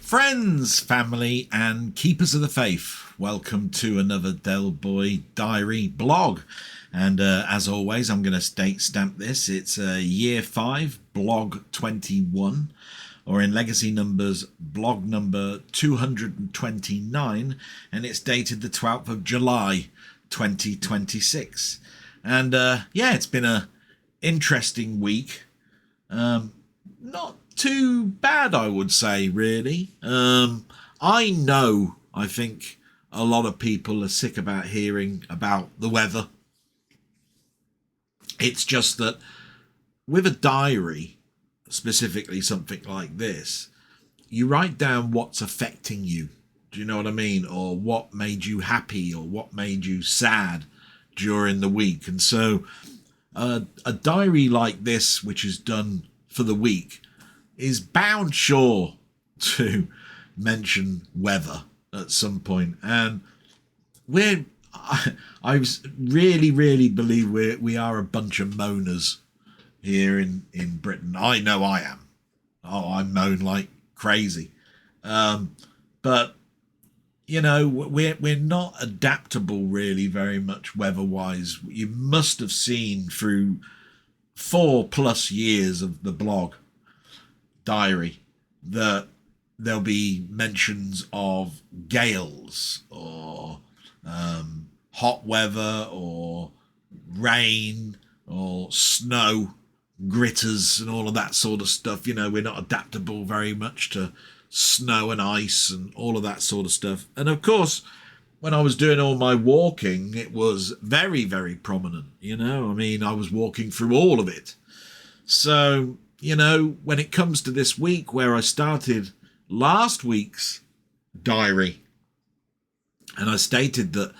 Friends, family, and keepers of the faith, welcome to another Del Boy Diary blog. And as always, I'm going to stamp this. It's year 5, blog 21, or in legacy numbers, blog number 229, and it's dated the 12th of July 2026. And yeah, it's been a interesting week. Not too bad, I would say, really. I think a lot of people are sick about hearing about the weather. It's just that with a diary, specifically something like this, you write down what's affecting you. Do you know what I mean? Or what made you happy or what made you sad during the week. And so a diary like this, which is done for the week, is bound sure to mention weather at some point. And I really believe we are a bunch of moaners here in Britain. I know I am. Oh, I moan like crazy. But you know, we're not adaptable really very much weather-wise. You must have seen through 4+ years of the blog diary that there'll be mentions of gales or hot weather or rain or snow, gritters and all of that sort of stuff. You know, we're not adaptable very much to snow and ice and all of that sort of stuff. And of course, when I was doing all my walking, it was very prominent. You know, I mean, I was walking through all of it. So, you know, when it comes to this week where I started last week's diary, and I stated that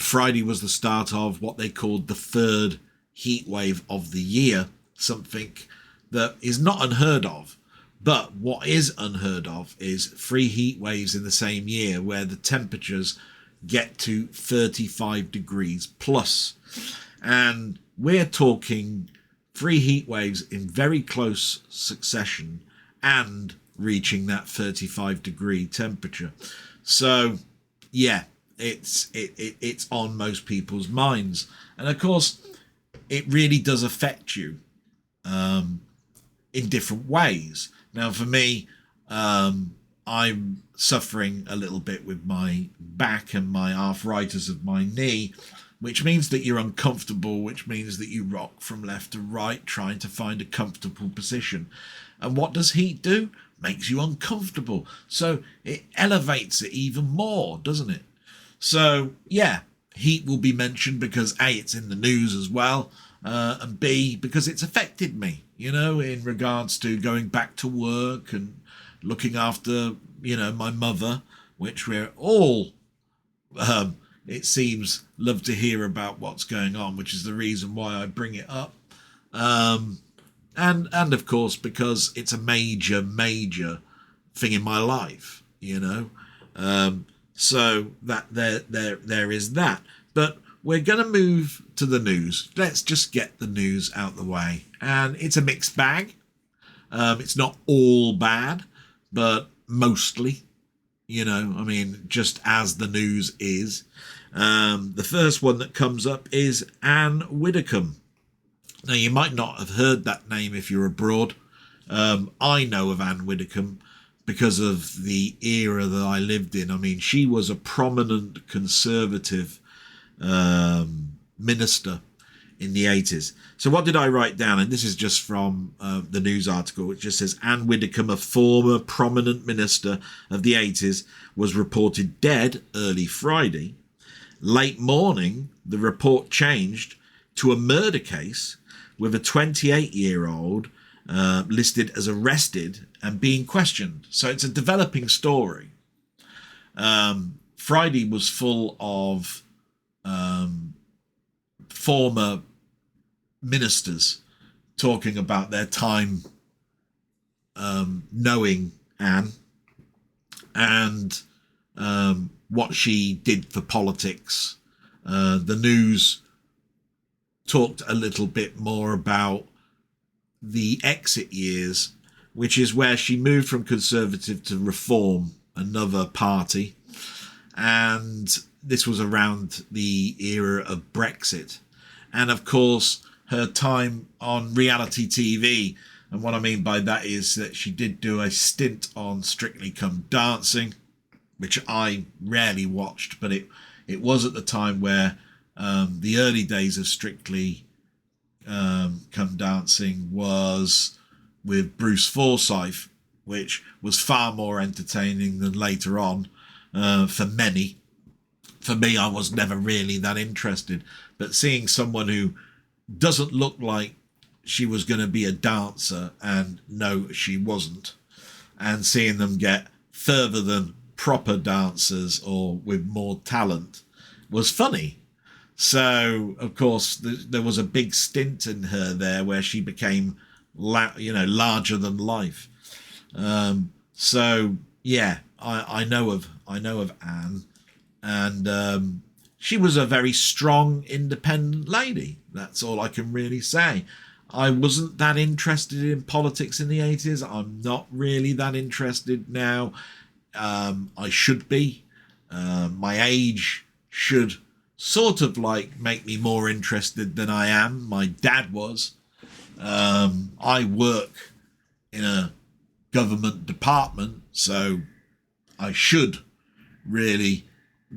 Friday was the start of what they called the 3rd heat wave of the year, something that is not unheard of. But what is unheard of is 3 heat waves in the same year where the temperatures get to 35 degrees plus. And we're talking 3 heat waves in very close succession and reaching that 35 degree temperature. So yeah, it's on most people's minds. And of course, it really does affect you in different ways. Now, for me, I'm suffering a little bit with my back and my arthritis of my knee, which means that you're uncomfortable, which means that you rock from left to right, trying to find a comfortable position. And what does heat do? Makes you uncomfortable. So it elevates it even more, doesn't it? So, yeah, heat will be mentioned because A, it's in the news as well, and B, because it's affected me, you know, in regards to going back to work and looking after, you know, my mother, which we're all, it seems, love to hear about what's going on, which is the reason why I bring it up. And of course, because it's a major thing in my life, you know. So that there is that. But we're going to move to the news. Let's just get the news out the way. And it's a mixed bag. It's not all bad, but mostly, you know, I mean, just as the news is. The first one that comes up is Anne Widdecombe. Now, you might not have heard that name if you're abroad. I know of Anne Widdecombe because of the era that I lived in. I mean, she was a prominent conservative minister in the 80s. So what did I write down? And this is just from the news article. It just says, Anne Widdecombe, a former prominent minister of the 80s, was reported dead early Friday. Late morning, the report changed to a murder case with a 28-year-old listed as arrested and being questioned. So it's a developing story. Friday was full of former ministers talking about their time knowing Anne and what she did for politics. The news talked a little bit more about the exit years which is where she moved from Conservative to Reform, another party. And this was around the era of Brexit. And of course, her time on reality TV. And what I mean by that is that she did do a stint on Strictly Come Dancing, which I rarely watched, but it was at the time where the early days of Strictly Come Dancing was with Bruce Forsyth, which was far more entertaining than later on for many. For me, I was never really that interested. But seeing someone who doesn't look like she was going to be a dancer, and no, she wasn't, and seeing them get further than proper dancers or with more talent was funny. So, of course, there was a big stint in her there where she became, larger than life. So, yeah, I know of Anne, and she was a very strong, independent lady. That's all I can really say. I wasn't that interested in politics in the 80s. I'm not really that interested now. I should be. My age should sort of like make me more interested than I am. My dad was. I work in a government department, so I should really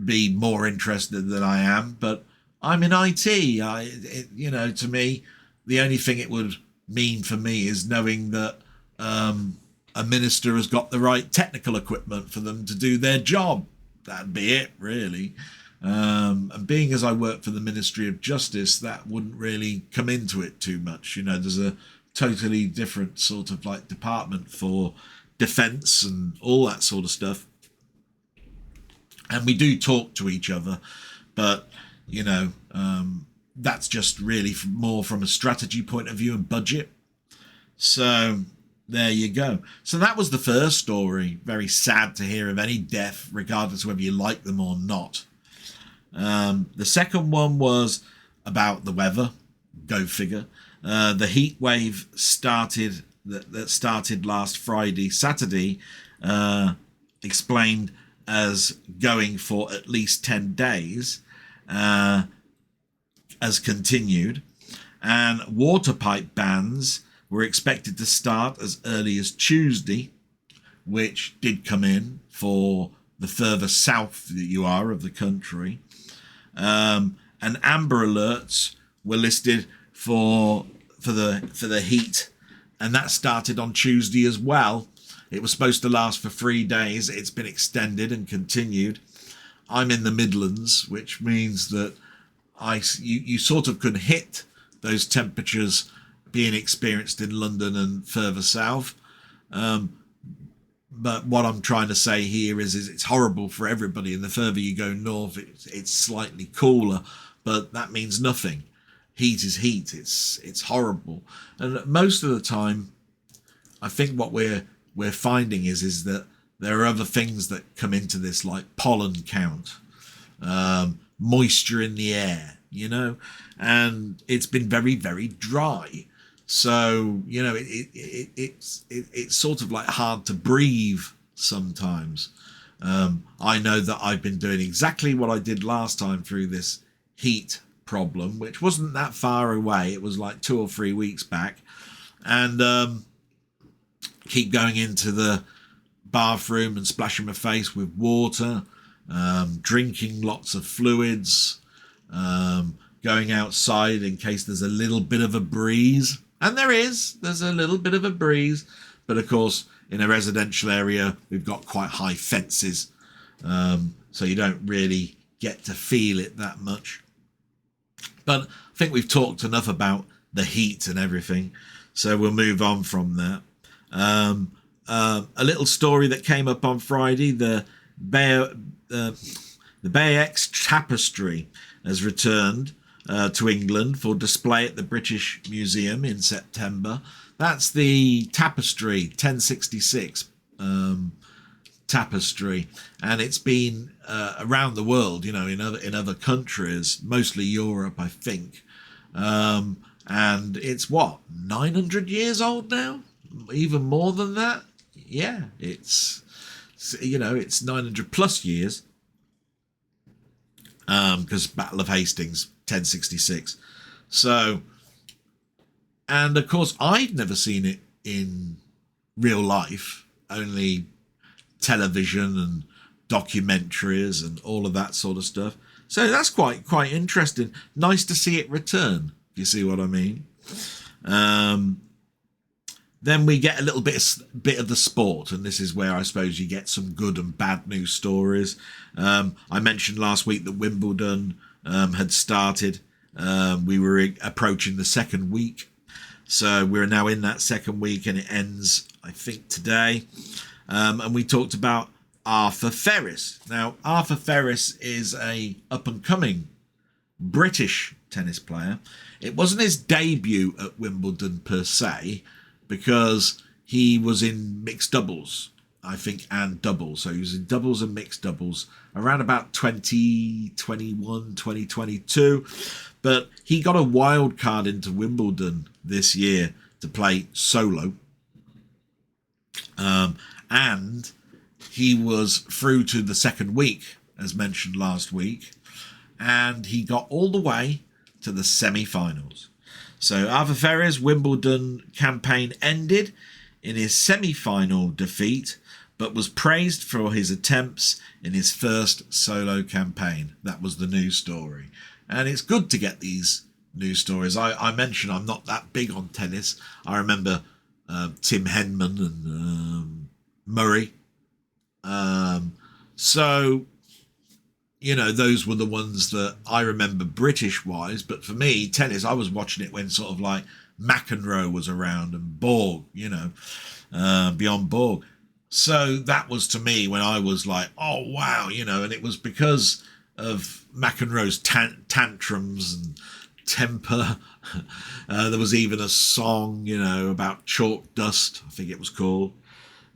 be more interested than I am. But I'm in IT. To me, the only thing it would mean for me is knowing that a minister has got the right technical equipment for them to do their job. That'd be it, really. And being as I work for the Ministry of Justice, that wouldn't really come into it too much. There's a totally different sort of like department for defence and all that sort of stuff. And we do talk to each other, but, that's just really more from a strategy point of view and budget. So there you go. So that was the first story. Very sad to hear of any death, regardless of whether you like them or not. The second one was about the weather. Go figure. The heat wave that started last Saturday, explained as going for at least 10 days, has continued, and water pipe bans were expected to start as early as Tuesday, which did come in for the further south that you are of the country. And amber alerts were listed for the heat, and that started on Tuesday as well. It was supposed to last for 3 days. It's been extended and continued. I'm in the Midlands, which means that you sort of could hit those temperatures being experienced in London and further south. But what I'm trying to say here is it's horrible for everybody. And the further you go north, it's slightly cooler, but that means nothing. Heat is heat. It's horrible. And most of the time, I think what we're finding is that there are other things that come into this, like pollen count, moisture in the air, and it's been very, very dry. So, it's sort of like hard to breathe sometimes. I know that I've been doing exactly what I did last time through this heat problem, which wasn't that far away. It was like 2 or 3 weeks back. And keep going into the bathroom and splashing my face with water, drinking lots of fluids, going outside in case there's a little bit of a breeze. And there's a little bit of a breeze. But of course, in a residential area, we've got quite high fences. So you don't really get to feel it that much. But I think we've talked enough about the heat and everything. So we'll move on from that. A little story that came up on Friday, the Bayeux tapestry has returned to England for display at the British Museum in September. That's the tapestry, 1066 tapestry, and it's been around the world, in other countries, mostly Europe, I think. And it's 900 years old now? even more than that. Yeah, it's, it's 900 plus years. Because Battle of Hastings, 1066. So, and of course, I've never seen it in real life, only television and documentaries and all of that sort of stuff. So that's quite interesting. Nice to see it return, if you see what I mean. Then we get a little bit of the sport, and this is where I suppose you get some good and bad news stories. I mentioned last week that Wimbledon had started. We were approaching the second week, so we're now in that second week, and it ends, I think, today. And we talked about Arthur Ferris. Now, Arthur Ferris is a up-and-coming British tennis player. It wasn't his debut at Wimbledon per se, because he was in mixed doubles, I think, and doubles. So he was in doubles and mixed doubles around about 2021, 2022. But he got a wild card into Wimbledon this year to play solo. And he was through to the second week, as mentioned last week. And he got all the way to the semi-finals. So Arthur Ferris' Wimbledon campaign ended in his semi-final defeat, but was praised for his attempts in his first solo campaign. That was the news story. And it's good to get these news stories. I mentioned I'm not that big on tennis. I remember Tim Henman and Murray. So, those were the ones that I remember British-wise. But for me, tennis, I was watching it when sort of like McEnroe was around and Borg, beyond Borg. So that was to me when I was like, oh, wow, and it was because of McEnroe's tantrums and temper. There was even a song, about chalk dust, I think it was called.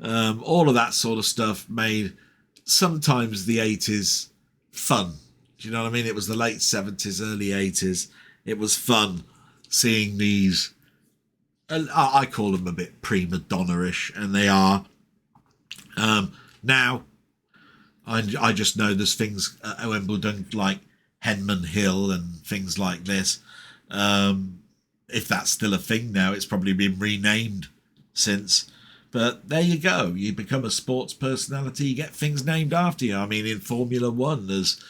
All of that sort of stuff made sometimes the 80s fun. Do you know what I mean? It was the late 70s, early 80s. It was fun seeing these, I call them a bit prima donna-ish, and they are. Now, I just know there's things at Wimbledon like Henman Hill and things like this. If that's still a thing now, it's probably been renamed since. But there you go. You become a sports personality, you get things named after you. I mean, in Formula One, there's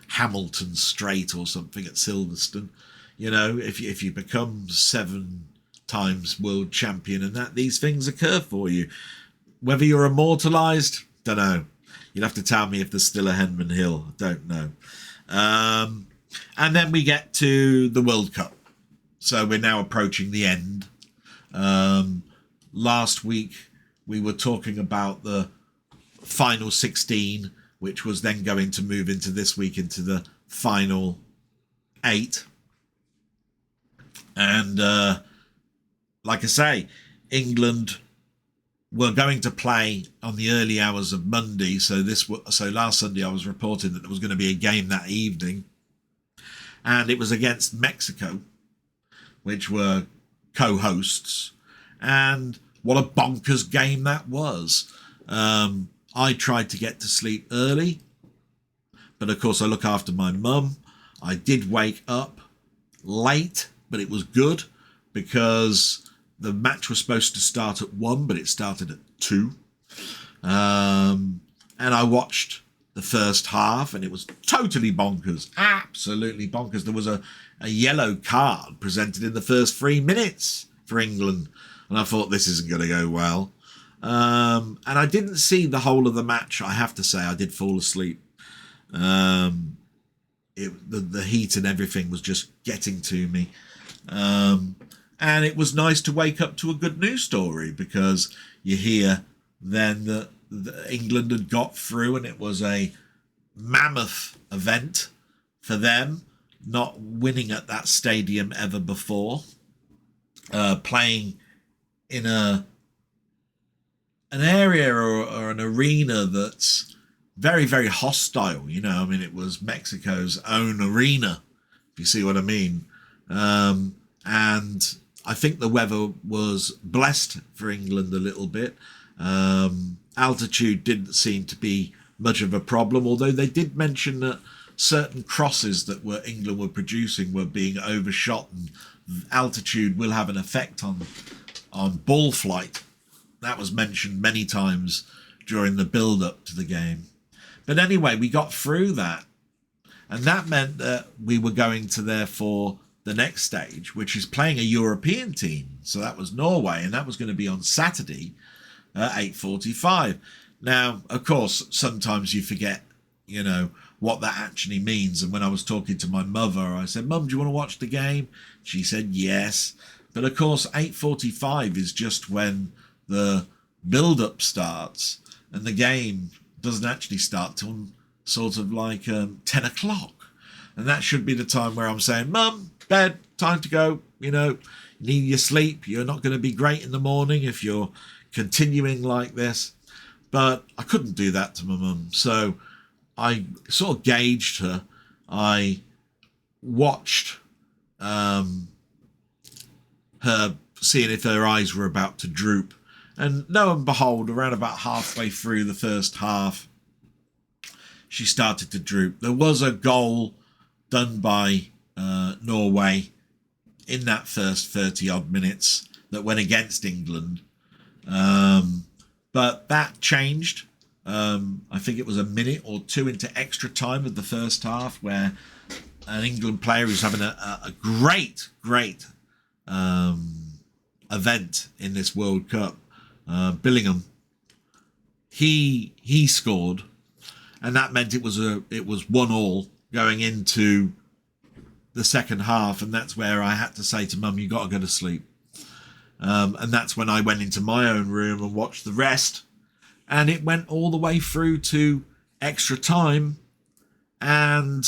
Hamilton Straight or something at Silverstone. If you become 7 times world champion and that, these things occur for you. Whether you're immortalised, don't know. You'd have to tell me if there's still a Henman Hill. Don't know. And then we get to the World Cup. So we're now approaching the end. Last week, we were talking about the final 16, which was then going to move into this week into the final 8. And like I say, England were going to play on the early hours of Monday. So last Sunday, I was reporting that there was going to be a game that evening. And it was against Mexico, which were co-hosts. And what a bonkers game that was. I tried to get to sleep early, but of course I look after my mum. I did wake up late, but it was good because the match was supposed to start at 1, but it started at 2. And I watched the first half, and it was totally bonkers. Absolutely bonkers. There was a yellow card presented in the first 3 minutes for England. And I thought, this isn't going to go well. And I didn't see the whole of the match, I have to say. I did fall asleep. The heat and everything was just getting to me. And it was nice to wake up to a good news story, because you hear then that England had got through, and it was a mammoth event for them, not winning at that stadium ever before, playing in an area or an arena that's very, very hostile. It was Mexico's own arena, if you see what I mean. And I think the weather was blessed for England a little bit. Altitude didn't seem to be much of a problem, although they did mention that certain crosses that England were producing were being overshot, and altitude will have an effect on ball flight. That was mentioned many times during the build-up to the game. But anyway, we got through that, and that meant that we were going to, therefore, the next stage, which is playing a European team. So that was Norway, and that was going to be on Saturday at 8:45. Now, of course, sometimes you forget, what that actually means. And when I was talking to my mother, I said, Mum, do you want to watch the game? She said, yes. But of course, 8:45 is just when the build-up starts, and the game doesn't actually start till sort of like 10 o'clock. And that should be the time where I'm saying, Mum, bed, time to go. You need your sleep. You're not going to be great in the morning if you're continuing like this. But I couldn't do that to my mum. So I sort of gauged her. I watched her, seeing if her eyes were about to droop. And lo and behold, around about halfway through the first half, she started to droop. There was a goal done by Norway in that first 30-odd minutes that went against England. But that changed. I think it was a minute or two into extra time of the first half, where an England player who's having a great event in this World Cup, Billingham, he scored, and that meant it was 1-1 going into the second half, and that's where I had to say to Mum, you got to go to sleep. And that's when I went into my own room and watched the rest, and it went all the way through to extra time, and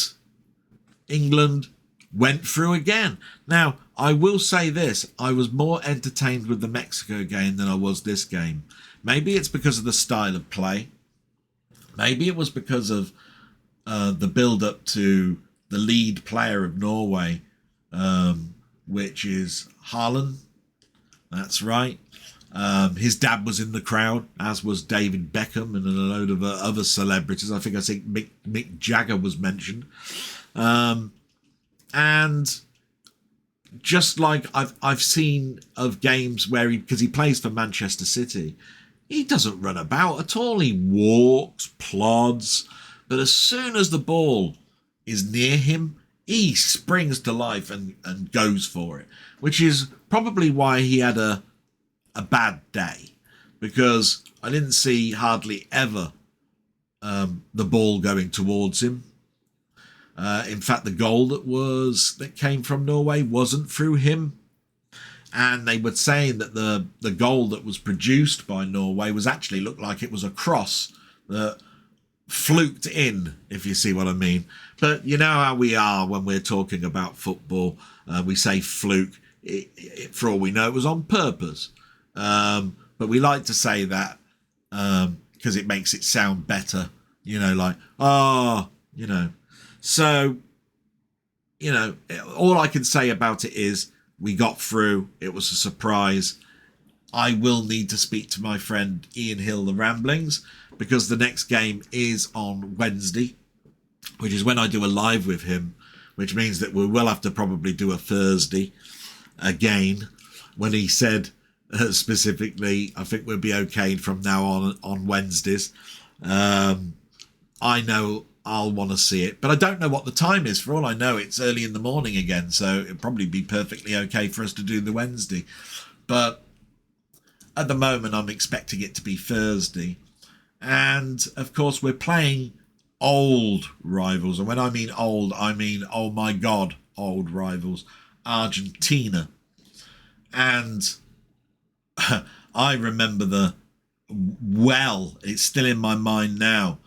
England went through again. Now, I will say this, I was more entertained with the Mexico game than I was this game. Maybe it's because of the style of play. Maybe it was because of the build-up to the lead player of Norway, which is Haaland. That's right. His dad was in the crowd, as was David Beckham and a load of other celebrities. I think Mick Jagger was mentioned. And just like I've seen of games where because he plays for Manchester City, he doesn't run about at all. He walks, plods, but as soon as the ball is near him, he springs to life and goes for it, which is probably why he had a bad day, because I didn't see hardly ever the ball going towards him. In fact, the goal that came from Norway wasn't through him. And they were saying that the goal that was produced by Norway looked like it was a cross that fluked in, if you see what I mean. But you know how we are when we're talking about football. We say fluke. For all we know, it was on purpose. But we like to say that because it makes it sound better. So, all I can say about it is we got through. It was a surprise. I will need to speak to my friend Ian Hill, the Ramblings, because the next game is on Wednesday, which is when I do a live with him, which means that we will have to probably do a Thursday again, when he said specifically, I think we'll be okay from now on Wednesdays. I know I'll want to see it, but I don't know what the time is. For all I know, it's early in the morning again, so it'll probably be perfectly okay for us to do the Wednesday. But at the moment, I'm expecting it to be Thursday. And of course, we're playing old rivals. And when I mean old, I mean, oh my God, old rivals, Argentina. And I remember it's still in my mind now,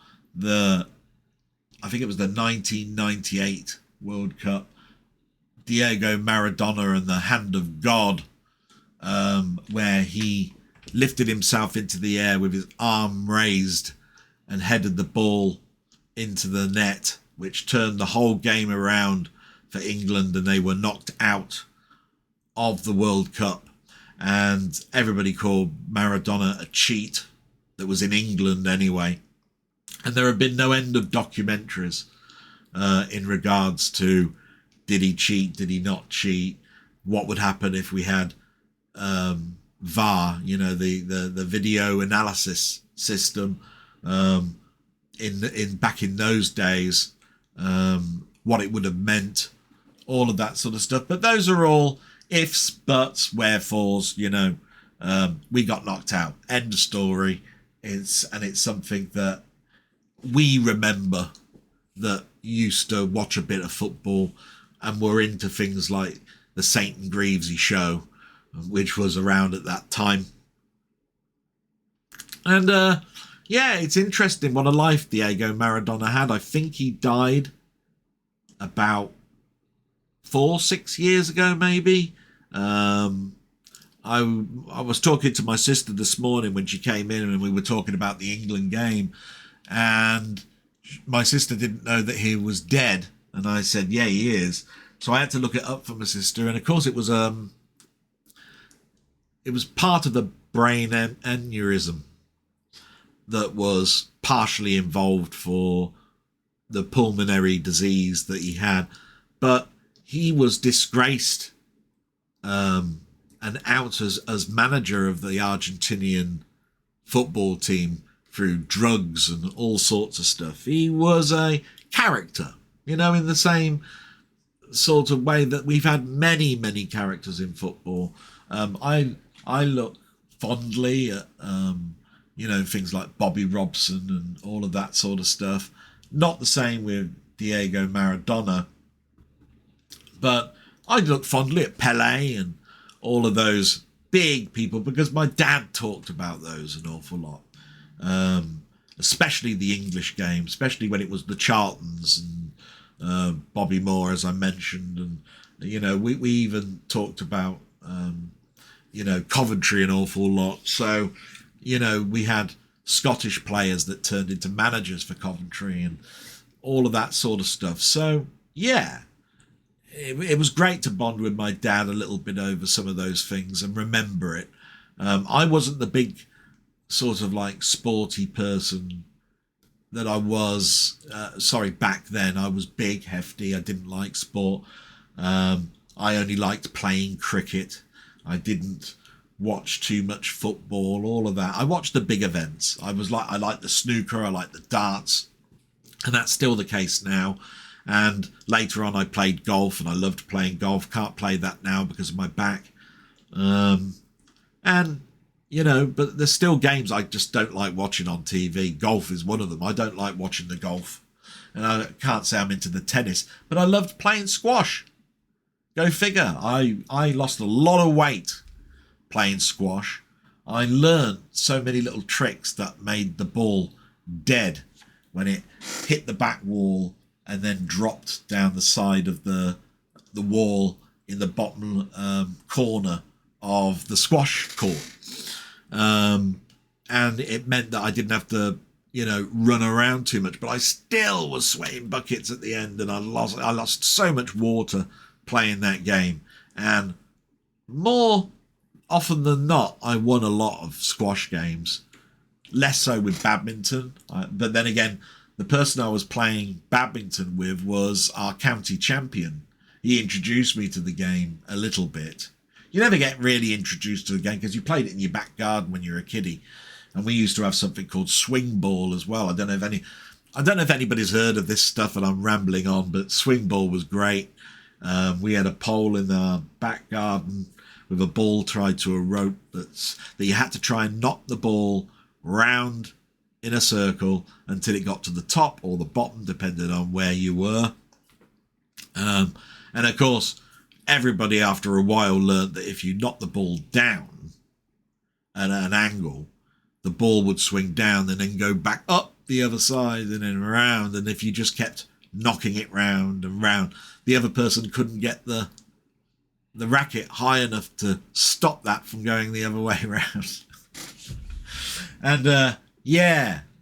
I think it was the 1998 World Cup, Diego Maradona and the hand of God, where he lifted himself into the air with his arm raised and headed the ball into the net, which turned the whole game around for England, and they were knocked out of the World Cup, and everybody called Maradona a cheat. That was in England anyway. And there have been no end of documentaries in regards to, did he cheat, did he not cheat, what would happen if we had VAR, the video analysis system in back in those days, what it would have meant, all of that sort of stuff. But those are all ifs, buts, wherefores. We got knocked out. End of story. It's something that we remember, that used to watch a bit of football and were into things like the Saint and Greavesy show, which was around at that time. And it's interesting what a life Diego Maradona had. I think he died about 4-6 years ago, maybe. I was talking to my sister this morning when she came in, and we were talking about the England game, and my sister didn't know that he was dead, and I said, yeah, he is. So I had to look it up for my sister, and of course it was part of the brain aneurysm that was partially involved for the pulmonary disease that he had, but he was disgraced and out as manager of the Argentinian football team through drugs and all sorts of stuff. He was a character, in the same sort of way that we've had many, many characters in football. I look fondly at, things like Bobby Robson and all of that sort of stuff. Not the same with Diego Maradona, but I look fondly at Pelé and all of those big people, because my dad talked about those an awful lot, especially the English game, especially when it was the Charltons and Bobby Moore, as I mentioned, and we even talked about Coventry an awful lot. So we had Scottish players that turned into managers for Coventry and all of that sort of stuff. So yeah, it was great to bond with my dad a little bit over some of those things and remember it. I wasn't the big sort of like sporty person that I was. Back then I was big, hefty. I didn't like sport. I only liked playing cricket. I didn't watch too much football, all of that. I watched the big events. I liked the snooker, I liked the darts, and that's still the case now. And later on I played golf, and I loved playing golf. Can't play that now because of my back. But there's still games I just don't like watching on TV. Golf is one of them. I don't like watching the golf. And I can't say I'm into the tennis, but I loved playing squash. Go figure. I lost a lot of weight playing squash. I learned so many little tricks that made the ball dead when it hit the back wall and then dropped down the side of the wall in the bottom corner of the squash court. And it meant that I didn't have to, run around too much, but I still was sweating buckets at the end, and I lost so much water playing that game. And more often than not, I won a lot of squash games. Less so with badminton, but then again, the person I was playing badminton with was our county champion. He introduced me to the game a little bit. You never get really introduced to the game because you played it in your back garden when you were a kiddie. And we used to have something called swing ball as well. I don't know if anybody's heard of this stuff, and I'm rambling on, but swing ball was great. We had a pole in our back garden with a ball tied to a rope that you had to try and knock the ball round in a circle until it got to the top or the bottom, depending on where you were. And of course, everybody after a while learned that if you knocked the ball down at an angle, the ball would swing down and then go back up the other side and then around. And if you just kept knocking it round and round, the other person couldn't get the racket high enough to stop that from going the other way around. And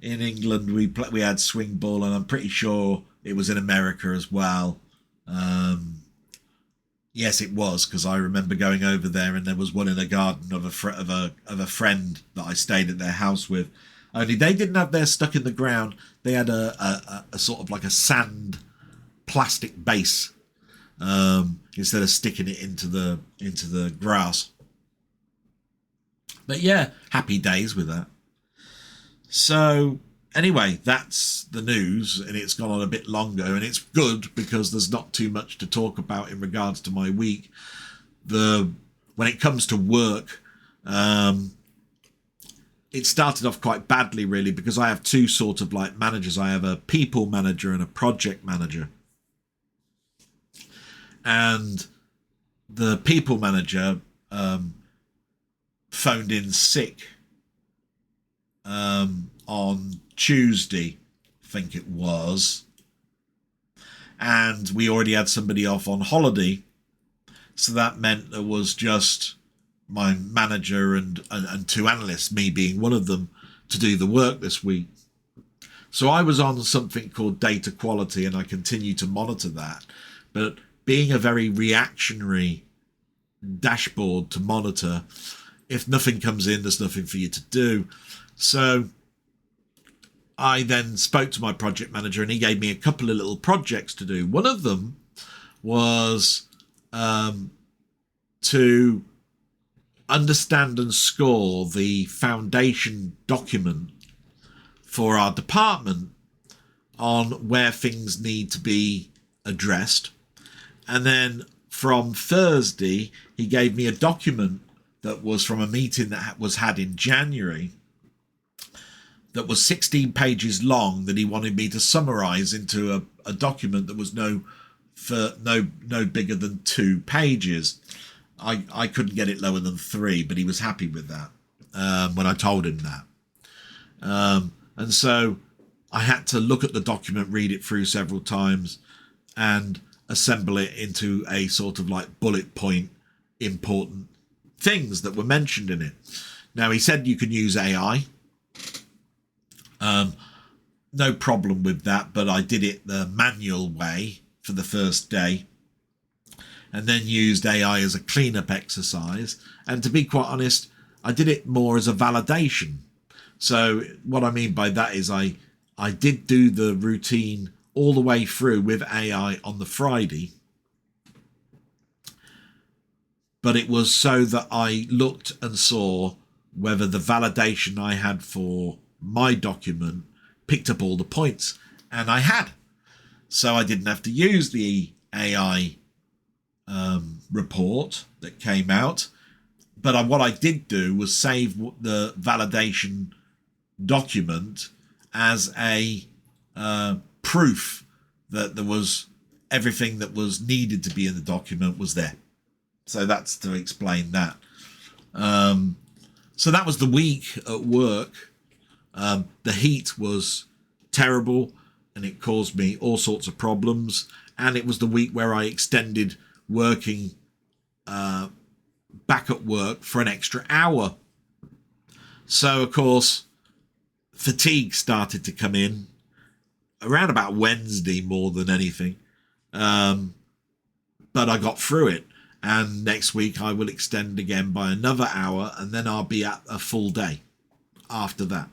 in England we had swing ball, and I'm pretty sure it was in America as well. Yes, it was, because I remember going over there and there was one in a garden of a friend that I stayed at their house with. Only they didn't have theirs stuck in the ground. They had a sort of like a sand plastic base, instead of sticking it into the grass. But yeah, happy days with that. So anyway, that's the news, and it's gone on a bit longer, and it's good because there's not too much to talk about in regards to my week. When it comes to work, it started off quite badly, really, because I have two sort of like managers. I have a people manager and a project manager. And the people manager phoned in sick on Tuesday, I think it was. And we already had somebody off on holiday. So that meant there was just my manager and two analysts, me being one of them, to do the work this week. So I was on something called data quality, and I continue to monitor that. But being a very reactionary dashboard to monitor, if nothing comes in, there's nothing for you to do. So I then spoke to my project manager, and he gave me a couple of little projects to do. One of them was to understand and score the foundation document for our department on where things need to be addressed. And then from Thursday, he gave me a document that was from a meeting that was had in January that was 16 pages long, that he wanted me to summarize into a document that was no bigger than 2 pages. I couldn't get it lower than 3, but he was happy with that when I told him that. And so I had to look at the document, read it through several times, and assemble it into a sort of like bullet point important things that were mentioned in it. Now, he said you can use AI. No problem with that, but I did it the manual way for the first day, and then used AI as a cleanup exercise. And to be quite honest, I did it more as a validation. So what I mean by that is I did do the routine all the way through with AI on the Friday, but it was so that I looked and saw whether the validation I had for my document picked up all the points, and I had. So I didn't have to use the AI report that came out, but what I did do was save the validation document as a proof that there was everything that was needed to be in the document was there. So that's to explain that. So that was the week at work. The heat was terrible, and it caused me all sorts of problems. And it was the week where I extended working back at work for an extra hour. So, of course, fatigue started to come in around about Wednesday more than anything. But I got through it. And next week I will extend again by another hour, and then I'll be at a full day after that.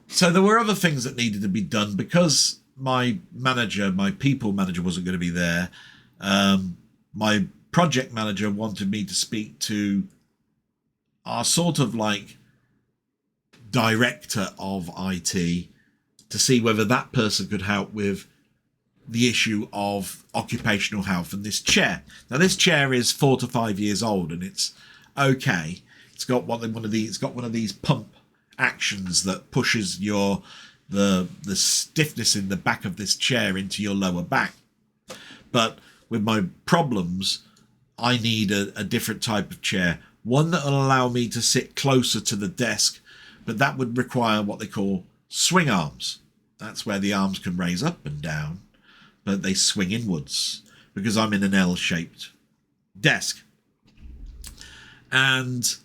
So there were other things that needed to be done because my people manager wasn't going to be there. My project manager wanted me to speak to our sort of like director of IT to see whether that person could help with the issue of occupational health and this chair. Now, this chair is 4 to 5 years old, and it's okay. It's got one of these pump actions that pushes the stiffness in the back of this chair into your lower back. But with my problems, I need a different type of chair, one that will allow me to sit closer to the desk, but that would require what they call swing arms. That's where the arms can raise up and down, but they swing inwards because I'm in an L-shaped desk. And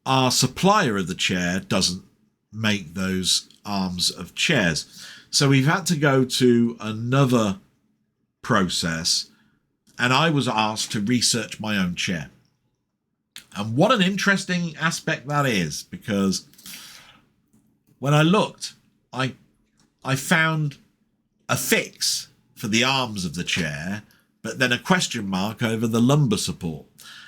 our supplier of the chair doesn't make those arms of chairs. So we've had to go to another process, and I was asked to research my own chair. And what an interesting aspect that is, because when I looked, I found a fix for the arms of the chair, but then a question mark over the lumbar support.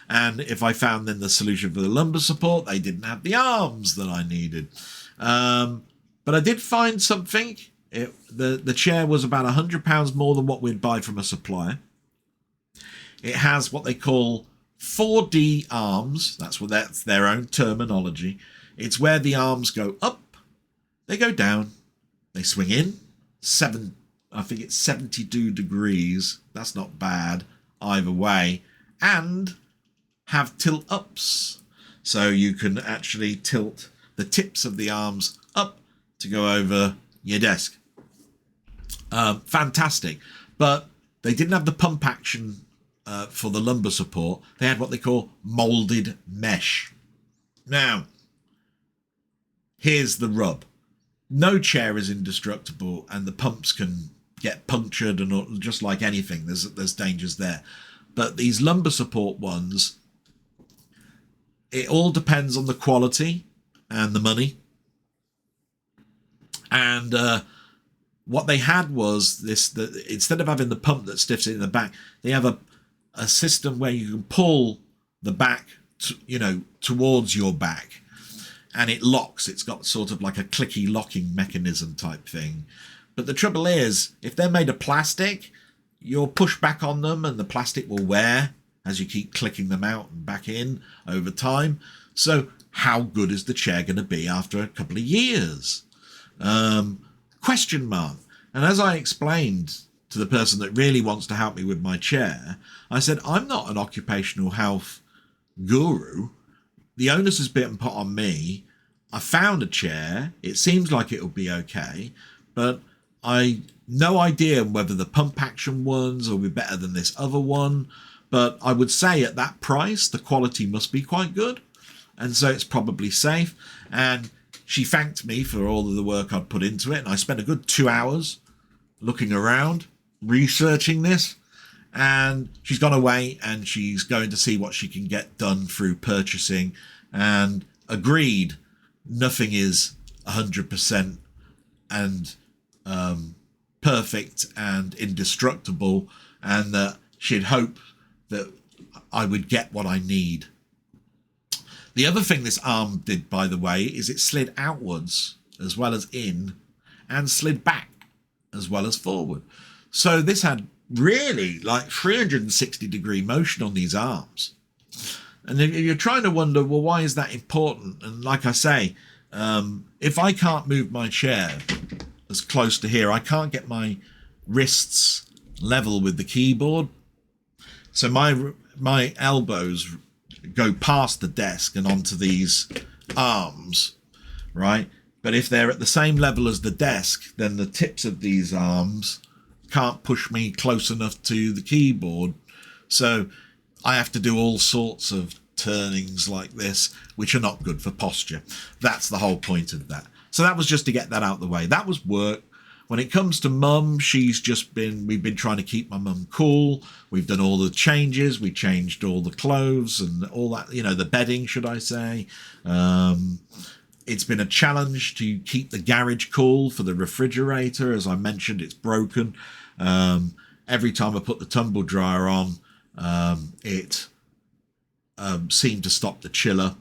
And if I found then the solution for the lumbar support, they didn't have the arms that I needed. But I did find something. The chair was about £100 more than what we'd buy from a supplier. It has what they call 4D arms. That's their own terminology. It's where the arms go up, they go down, they swing in. I think it's 72 degrees. That's not bad either way. And have tilt ups. So you can actually tilt the tips of the arms up to go over your desk. Fantastic. But they didn't have the pump action for the lumbar support. They had what they call molded mesh. Now, here's the rub. No chair is indestructible, and the pumps can get punctured, and just like anything, there's dangers there. But these lumbar support ones, it all depends on the quality and the money. And what they had was instead of having the pump that stiffs it in the back, they have a system where you can pull the back towards your back, and it locks. It's got sort of like a clicky locking mechanism type thing. But the trouble is, if they're made of plastic, you'll push back on them and the plastic will wear as you keep clicking them out and back in over time. So how good is the chair going to be after a couple of years? Question mark. And as I explained to the person that really wants to help me with my chair, I said, I'm not an occupational health guru. The onus has been put on me. I found a chair. It seems like it'll be okay, but no idea whether the pump action ones will be better than this other one. But I would say at that price, the quality must be quite good. And so it's probably safe. And she thanked me for all of the work I'd put into it. And I spent a good 2 hours looking around, researching this. And she's gone away and she's going to see what she can get done through purchasing, and agreed nothing is 100% and perfect and indestructible, and that she'd hope that I would get what I need. The other thing this arm did, by the way, is it slid outwards as well as in, and slid back as well as forward. So this had really like 360-degree motion on these arms. And if you're trying to wonder, well, why is that important? And like I say, if I can't move my chair as close to here, I can't get my wrists level with the keyboard. So my elbows go past the desk and onto these arms, right? But if they're at the same level as the desk, then the tips of these arms can't push me close enough to the keyboard. So I have to do all sorts of turnings like this, which are not good for posture. That's the whole point of that. So that was just to get that out of the way. That was work. When it comes to mum, we've been trying to keep my mum cool. We've done all the changes. We changed all the clothes and all that, the bedding, should I say. It's been a challenge to keep the garage cool for the refrigerator. As I mentioned, it's broken. Every time I put the tumble dryer on, it seemed to stop the chiller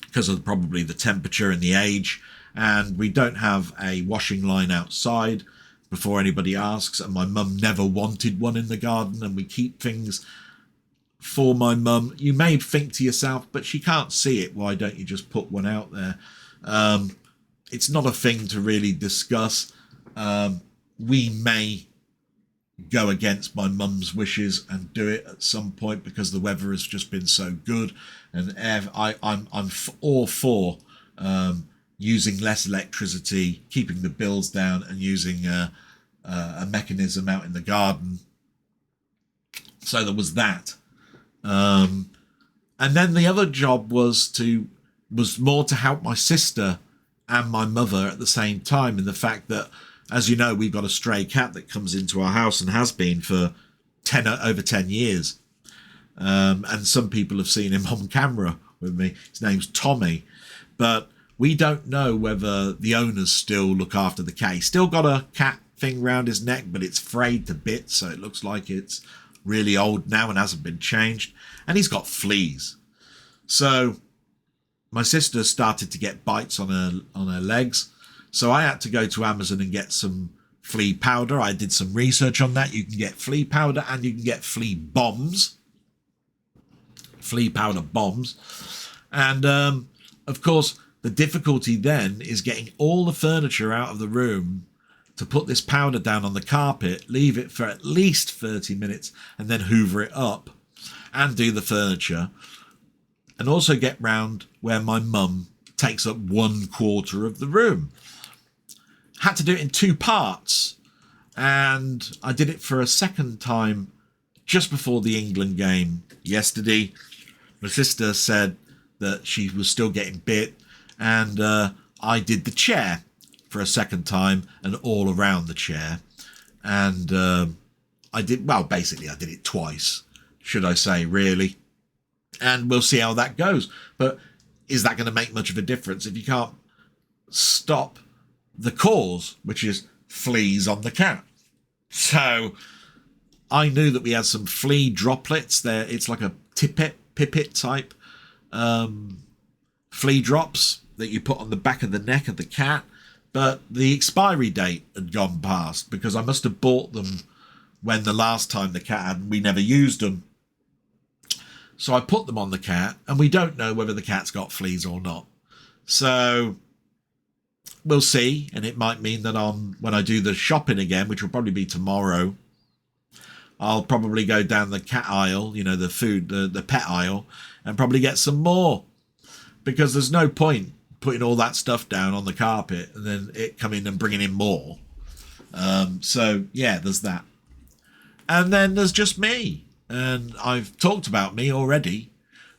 because of probably the temperature and the age. And we don't have a washing line outside, before anybody asks. And my mum never wanted one in the garden, and we keep things for my mum. You may think to yourself, but she can't see it. Why don't you just put one out there? It's not a thing to really discuss. We may go against my mum's wishes and do it at some point because the weather has just been so good. And I'm all for using less electricity, keeping the bills down, and using a mechanism out in the garden. So there was that. And then the other job was more to help my sister and my mother at the same time, in the fact that As you know, we've got a stray cat that comes into our house and has been for over 10 years. And some people have seen him on camera with me. His name's Tommy. But we don't know whether the owners still look after the cat. He's still got a cat thing round his neck, but it's frayed to bits, so it looks like it's really old now and hasn't been changed. And he's got fleas. So my sister started to get bites on her legs. So I had to go to Amazon and get some flea powder. I did some research on that. You can get flea powder and you can get flea bombs. Flea powder bombs. And of course, the difficulty then is getting all the furniture out of the room to put this powder down on the carpet, leave it for at least 30 minutes, and then hoover it up and do the furniture. And also get round where my mum takes up 1/4 of the room. Had to do it in 2 parts. And I did it for a second time just before the England game yesterday. My sister said that she was still getting bit. And I did the chair for a second time and all around the chair. And I did it twice, should I say, really. And we'll see how that goes. But is that going to make much of a difference if you can't stop the cause, which is fleas on the cat? So I knew that we had some flea droplets there. It's like a pipet type flea drops that you put on the back of the neck of the cat. But the expiry date had gone past because I must have bought them when the last time the cat had, we never used them. So I put them on the cat, and we don't know whether the cat's got fleas or not. So we'll see, and it might mean that when I do the shopping again, which will probably be tomorrow, I'll probably go down the cat aisle, the pet aisle, and probably get some more. Because there's no point putting all that stuff down on the carpet and then it coming and bringing in more. So, yeah, there's that. And then there's just me. And I've talked about me already,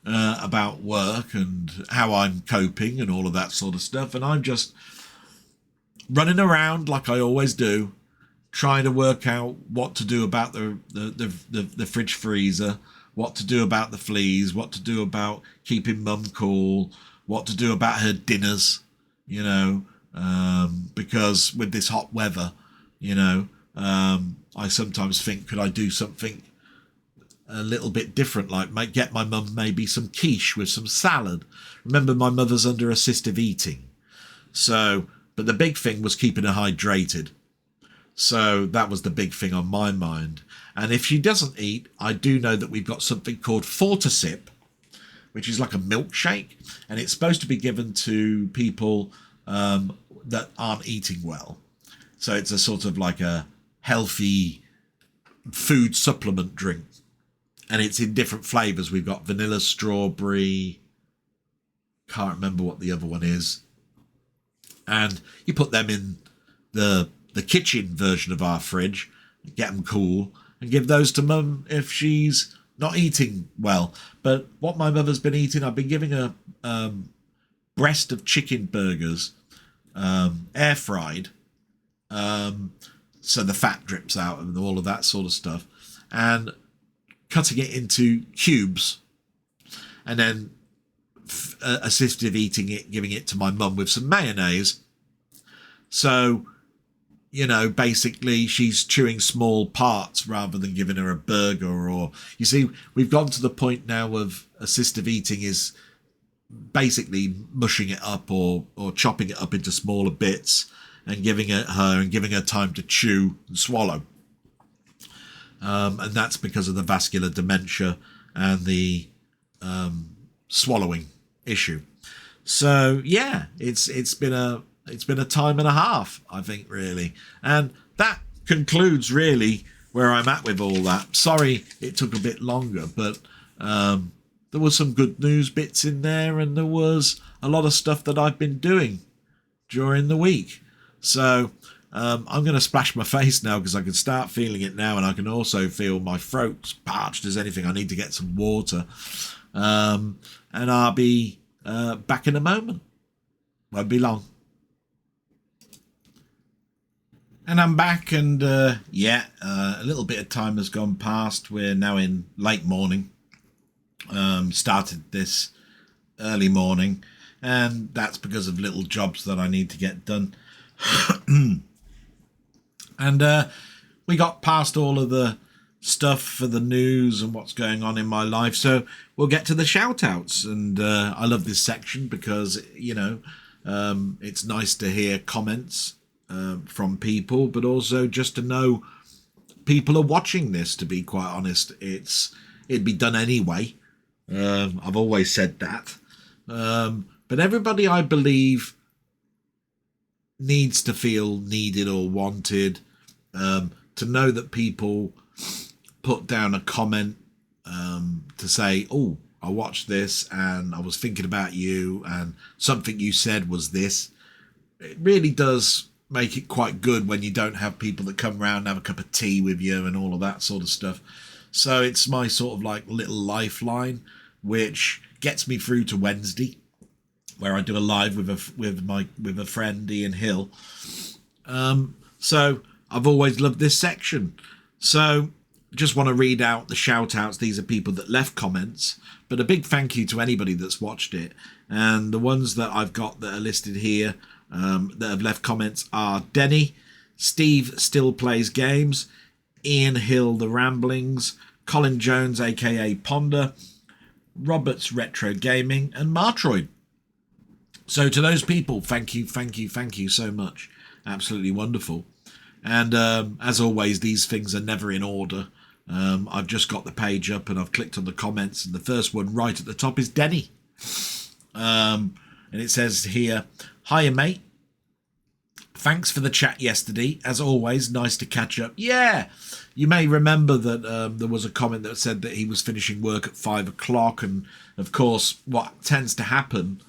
about work and how I'm coping and all of that sort of stuff. And I'm just running around like I always do, trying to work out what to do about the fridge freezer, what to do about the fleas, what to do about keeping mum cool, what to do about her dinners, because with this hot weather, I sometimes think, could I do something a little bit different, like get my mum maybe some quiche with some salad. Remember, my mother's under assistive eating. So, but the big thing was keeping her hydrated. So that was the big thing on my mind. And if she doesn't eat, I do know that we've got something called Fortisip, which is like a milkshake. And it's supposed to be given to people that aren't eating well. So it's a sort of like a healthy food supplement drink. And it's in different flavours. We've got vanilla, strawberry. Can't remember what the other one is. And you put them in the kitchen version of our fridge, get them cool, and give those to mum if she's not eating well. But what my mother's been eating, I've been giving her breast of chicken burgers, air fried, so the fat drips out and all of that sort of stuff, and cutting it into cubes, and then assistive eating it, giving it to my mum with some mayonnaise. So, basically she's chewing small parts rather than giving her a burger. Or, you see, we've gone to the point now of assistive eating is basically mushing it up or chopping it up into smaller bits and giving her time to chew and swallow. And that's because of the vascular dementia and the swallowing issue. So yeah, it's been a time and a half, I think, really. And that concludes really where I'm at with all that. Sorry it took a bit longer, but there was some good news bits in there, and there was a lot of stuff that I've been doing during the week. So I'm going to splash my face now because I can start feeling it now, and I can also feel my throat's parched as anything. I need to get some water. And I'll be back in a moment. Won't be long. And I'm back, and a little bit of time has gone past. We're now in late morning. Started this early morning, and that's because of little jobs that I need to get done. And we got past all of the stuff for the news and what's going on in my life, so we'll get to the shout outs. And I love this section because, it's nice to hear comments from people, but also just to know people are watching this. To be quite honest, it'd be done anyway. I've always said that, but everybody, I believe, needs to feel needed or wanted, to know that people put down a comment to say, oh, I watched this and I was thinking about you and something you said was this. It really does make it quite good when you don't have people that come around and have a cup of tea with you and all of that sort of stuff. So it's my sort of like little lifeline, which gets me through to Wednesday, where I do a live with a friend, Ian Hill. So I've always loved this section. So just want to read out the shout outs. These are people that left comments, but a big thank you to anybody that's watched it. And the ones that I've got that are listed here, that have left comments are Denny, Steve Still Plays Games, Ian Hill The Ramblings, Colin Jones aka Ponder, Roberts Retro Gaming, and Martroid. So to those people, thank you so much. Absolutely wonderful. And as always, these things are never in order. I've just got the page up and I've clicked on the comments, and the first one right at the top is Denny. And it says here, hiya mate, thanks for the chat yesterday. As always, nice to catch up. Yeah, you may remember that there was a comment that said that he was finishing work at 5 o'clock. And of course, what tends to happen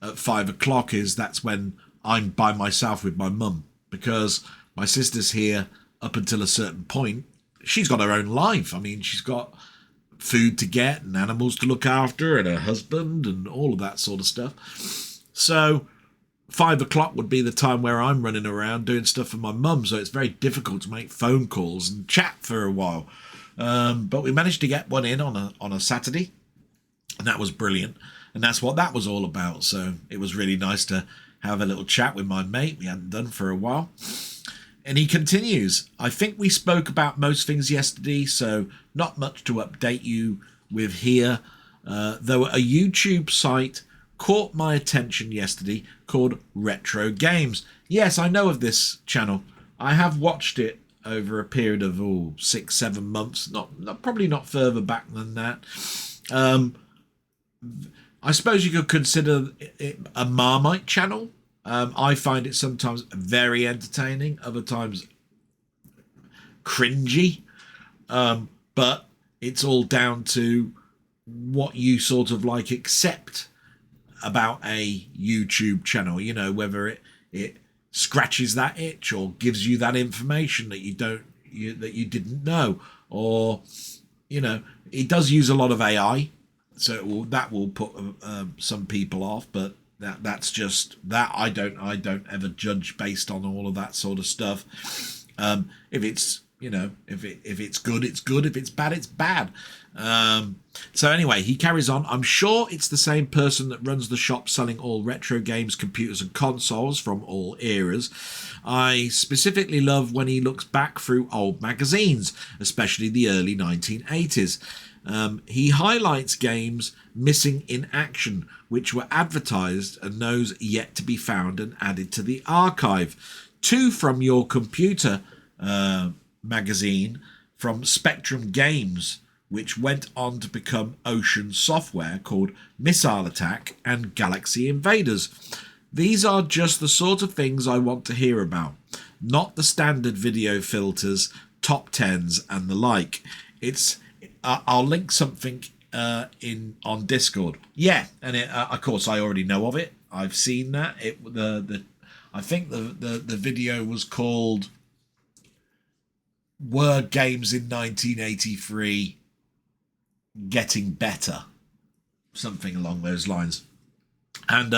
at 5 o'clock is that's when I'm by myself with my mum, because my sister's here up until a certain point. She's got her own life. I mean, she's got food to get and animals to look after and her husband and all of that sort of stuff. So 5 o'clock would be the time where I'm running around doing stuff for my mum. So it's very difficult to make phone calls and chat for a while. But we managed to get one in on a Saturday, and that was brilliant. And that's what that was all about. So it was really nice to have a little chat with my mate we hadn't done for a while. And he continues, I think we spoke about most things yesterday, so not much to update you with here. Though a YouTube site caught my attention yesterday called Retro Games. Yes, I know of this channel. I have watched it over a period of 6-7 months, probably not further back than that. I suppose you could consider it a Marmite channel. I find it sometimes very entertaining, other times cringy, but it's all down to what you sort of like accept about a YouTube channel, whether it scratches that itch or gives you that information that you didn't know, or it does use a lot of AI, so that will put some people off, but that's just that. I don't ever judge based on all of that sort of stuff. If it's if it's good, it's good. If it's bad, it's bad. So anyway, he carries on. I'm sure it's the same person that runs the shop selling all retro games, computers and consoles from all eras. I specifically love when he looks back through old magazines, especially the early 1980s. He highlights games missing in action, which were advertised and those yet to be found and added to the archive. 2 from Your Computer magazine from Spectrum Games, which went on to become Ocean Software, called Missile Attack and Galaxy Invaders. These are just the sort of things I want to hear about, not the standard video filters, top 10s and the like. I'll link something on Discord. Yeah, and of course I already know of it. I've seen that. I think the video was called Were Games in 1983 Getting Better? Something along those lines. And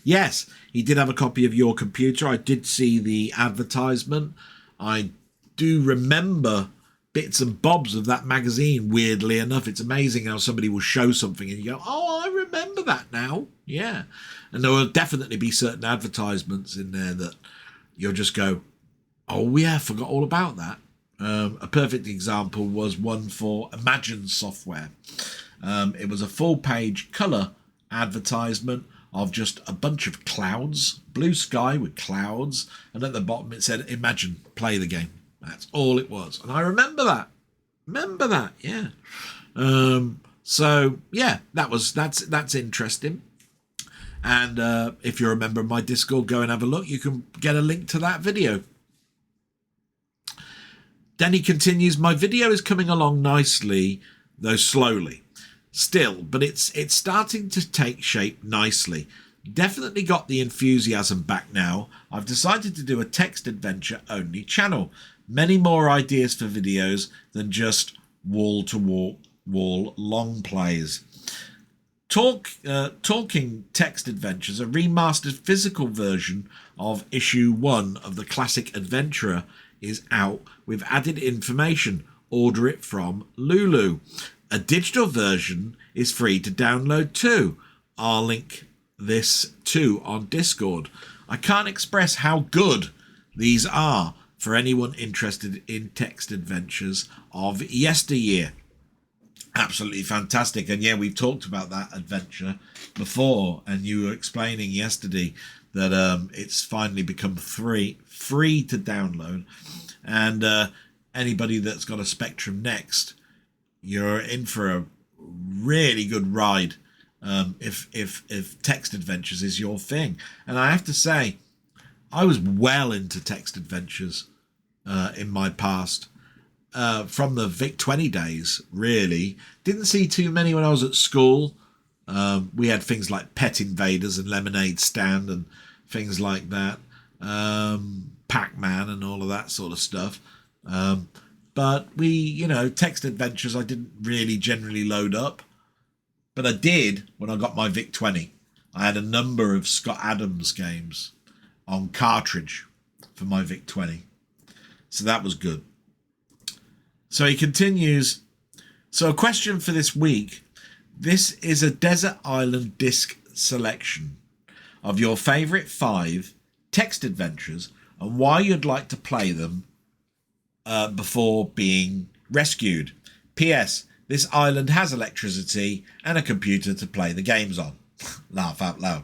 yes, he did have a copy of Your Computer. I did see the advertisement. I do remember bits and bobs of that magazine, weirdly enough. It's amazing how somebody will show something and you go, oh, I remember that now. Yeah. And there will definitely be certain advertisements in there that you'll just go, oh, yeah, I forgot all about that. A perfect example was one for Imagine software. It was a full-page colour advertisement of just a bunch of clouds, blue sky with clouds, and at the bottom it said, Imagine, play the game. That's all it was. And I remember that. Yeah. So, yeah, that's interesting. And if you're a member of my Discord, go and have a look. You can get a link to that video. Then he continues, my video is coming along nicely, though slowly. Still, but it's starting to take shape nicely. Definitely got the enthusiasm back now. I've decided to do a text adventure only channel. Many more ideas for videos than just wall-to-wall long plays. Talking text adventures, a remastered physical version of issue 1 of the classic Adventurer is out with added information. Order it from Lulu. A digital version is free to download too. I'll link this too on Discord. I can't express how good these are for anyone interested in text adventures of yesteryear. Absolutely fantastic. And yeah, we've talked about that adventure before, and you were explaining yesterday that it's finally become free to download, and anybody that's got a Spectrum Next, you're in for a really good ride if text adventures is your thing. And I have to say, I was well into text adventures in my past. From the Vic-20 days, really. Didn't see too many when I was at school. We had things like Pet Invaders and Lemonade Stand and things like that. Pac-Man and all of that sort of stuff. But text adventures I didn't really generally load up. But I did when I got my Vic-20. I had a number of Scott Adams games on cartridge for my Vic-20. So that was good. So he continues, so a question for this week. This is a Desert Island disc selection of your favourite 5 text adventures and why you'd like to play them before being rescued. P.S. This island has electricity and a computer to play the games on. Laugh out loud.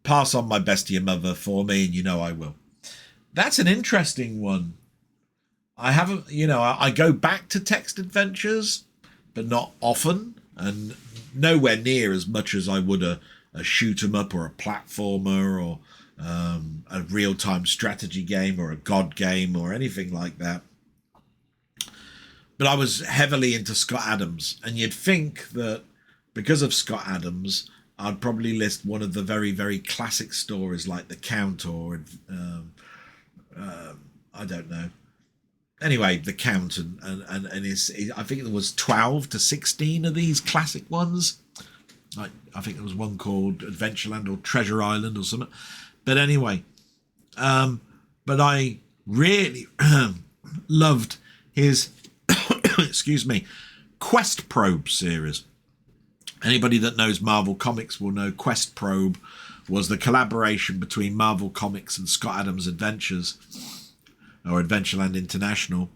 Pass on my best to your mother for me, and you know I will. That's an interesting one. I haven't, I go back to text adventures, but not often, and nowhere near as much as I would a shoot 'em up or a platformer or a real-time strategy game or a God game or anything like that. But I was heavily into Scott Adams, and you'd think that because of Scott Adams, I'd probably list one of the very, very classic stories like The Count or I don't know. Anyway, The Count and his, I think there was 12 to 16 of these classic ones. I think there was one called Adventureland or Treasure Island or something. But anyway, but I really loved his, excuse me, Quest Probe series. Anybody that knows Marvel Comics will know Quest Probe was the collaboration between Marvel Comics and Scott Adams Adventures, or Adventureland International,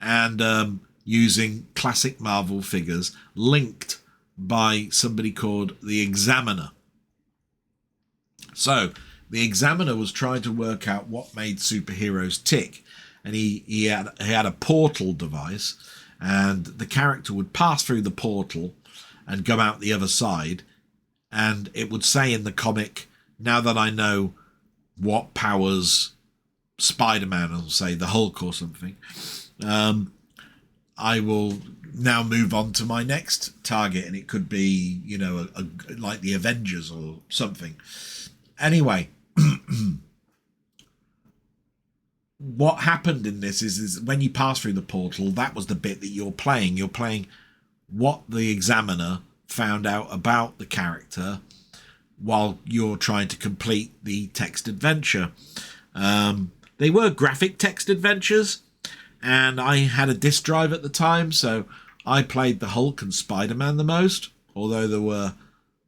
and using classic Marvel figures linked by somebody called the Examiner. So the Examiner was trying to work out what made superheroes tick, and he had a portal device, and the character would pass through the portal and go out the other side, and it would say in the comic, now that I know what powers Spider-Man, I'll say the Hulk or something, I will now move on to my next target, and it could be, like the Avengers or something. Anyway, what happened in this is when you pass through the portal, that was the bit that you're playing. You're playing what the Examiner found out about the character while you're trying to complete the text adventure. They were graphic text adventures, and I had a disc drive at the time, so I played the Hulk and Spider-Man the most, although there were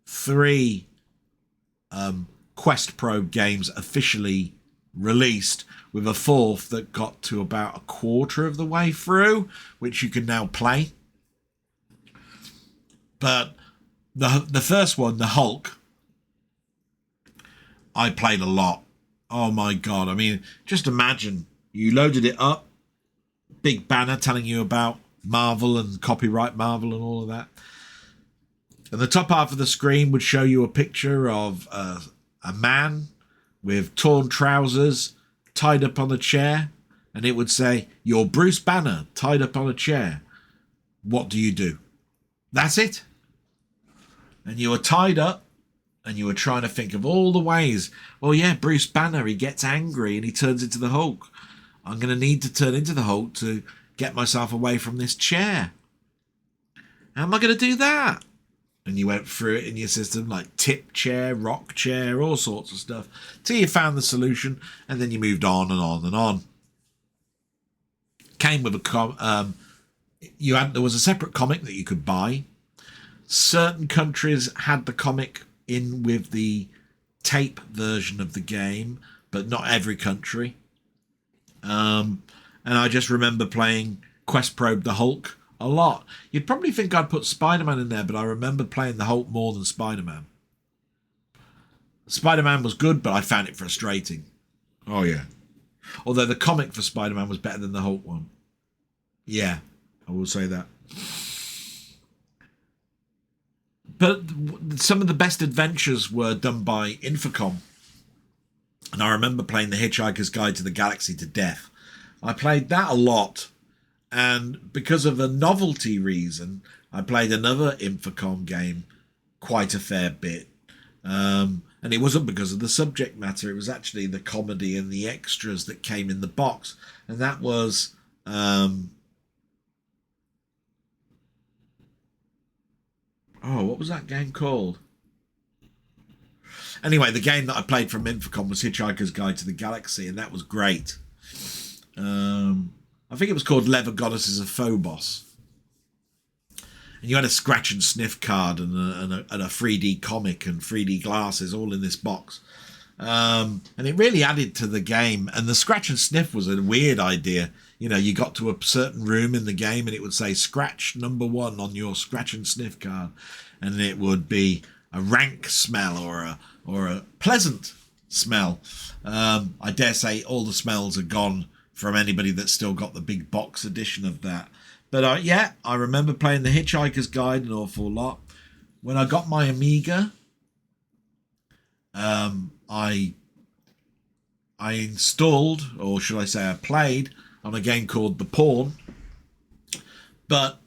3 Quest Probe games officially released, with a 4th that got to about a quarter of the way through, which you can now play. But the first one, the Hulk, I played a lot. Oh my God. I mean, just imagine you loaded it up, big banner telling you about Marvel and copyright Marvel and all of that. And the top half of the screen would show you a picture of a man with torn trousers tied up on a chair. And it would say, "You're Bruce Banner tied up on a chair. What do you do?" That's it. And you were tied up, and you were trying to think of all the ways. Well, yeah, Bruce Banner, he gets angry and he turns into the Hulk. I'm going to need to turn into the Hulk to get myself away from this chair. How am I going to do that? And you went through it in your system, like tip chair, rock chair, all sorts of stuff, till you found the solution, and then you moved on and on and on. Came with a there was a separate comic that you could buy. Certain countries had the comic in with the tape version of the game, but not every country. And I just remember playing Quest Probe the Hulk a lot. You'd probably think I'd put Spider-Man in there, but I remember playing the Hulk more than Spider-Man. Spider-Man was good, but I found it frustrating. Oh, yeah. Although the comic for Spider-Man was better than the Hulk one. Yeah, I will say that. But some of the best adventures were done by Infocom. And I remember playing The Hitchhiker's Guide to the Galaxy to death. I played that a lot. And because of a novelty reason, I played another Infocom game quite a fair bit. And it wasn't because of the subject matter. It was actually the comedy and the extras that came in the box. And that was... what was that game called? Anyway, the game that I played from Infocom was Hitchhiker's Guide to the Galaxy, and that was great. I think it was called Leather Goddesses of Phobos. And you had a scratch and sniff card and a 3D comic and 3D glasses all in this box. And it really added to the game. And the scratch and sniff was a weird idea. You know, you got to a certain room in the game and it would say scratch number 1 on your scratch and sniff card. And it would be a rank smell or a pleasant smell. I dare say all the smells are gone from anybody that's still got the big box edition of that. But yeah, I remember playing The Hitchhiker's Guide an awful lot. When I got my Amiga, I installed, or should I say I played, on a game called The Pawn. But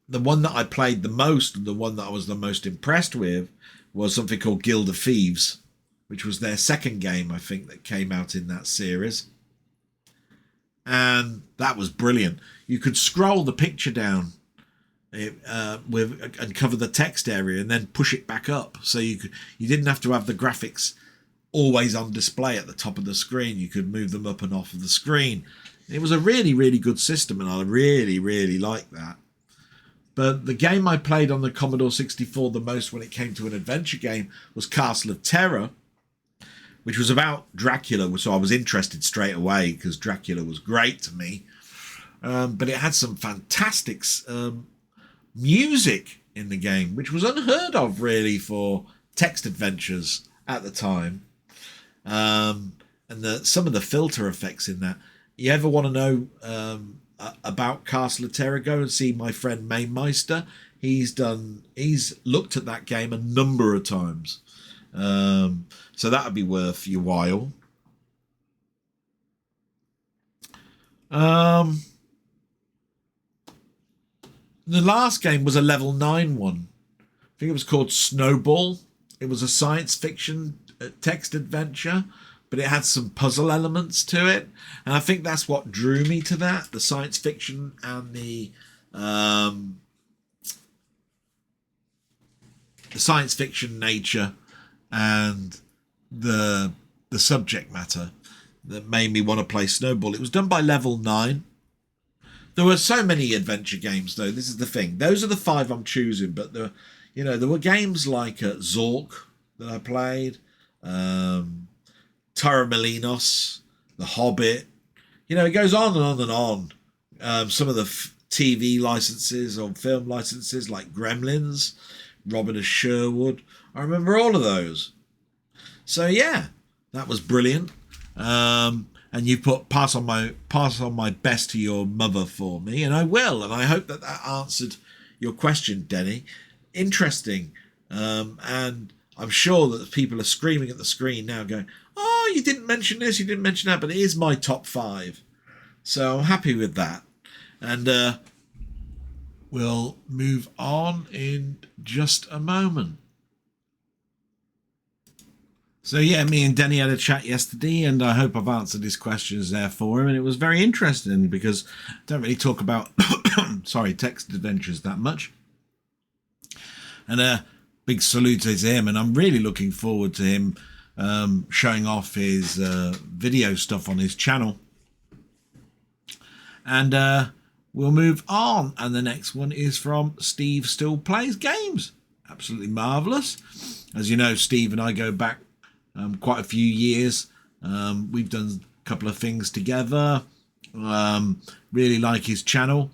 the one that I played the most, and the one that I was the most impressed with, was something called Guild of Thieves, which was their second game, I think, that came out in that series. And that was brilliant. You could scroll the picture down and cover the text area and then push it back up. So you didn't have to have the graphics always on display at the top of the screen. You could move them up and off of the screen. It was a really, really good system, and I really, really liked that. But the game I played on the Commodore 64 the most when it came to an adventure game was Castle of Terror, which was about Dracula, so I was interested straight away because Dracula was great to me. But it had some fantastic music in the game, which was unheard of, really, for text adventures at the time. And some of the filter effects in that. You ever want to know about Castle of Terror? Go and see my friend Mainmeister. He's looked at that game a number of times. So that would be worth your while. The last game was a level 9 one. I think it was called Snowball. It was a science fiction text adventure, but it had some puzzle elements to it. And I think that's what drew me to that, the science fiction and the science fiction nature and the subject matter. that made me want to play Snowball. It was done by Level 9. There were so many adventure games, though. This is the thing. Those are the 5 I'm choosing, but there were games like Zork that I played, Torremolinos, The Hobbit. It goes on and on and on. Some of the TV licenses or film licenses like Gremlins, Robin of Sherwood. I remember all of those. So yeah, that was brilliant. And you put pass on my best to your mother for me, and I will. And I hope that answered your question, Denny. Interesting. And I'm sure that people are screaming at the screen now going, oh, you didn't mention this, you didn't mention that, but it is my top 5. So I'm happy with that. And we'll move on in just a moment. So yeah, me and Denny had a chat yesterday, and I hope I've answered his questions there for him. And it was very interesting because I don't really talk about text adventures that much. And a big salute to him, and I'm really looking forward to him showing off his video stuff on his channel. And we'll move on, and the next one is from Steve Still Plays Games. Absolutely marvellous. As you know, Steve and I go back quite a few years. We've done a couple of things together. Really like his channel.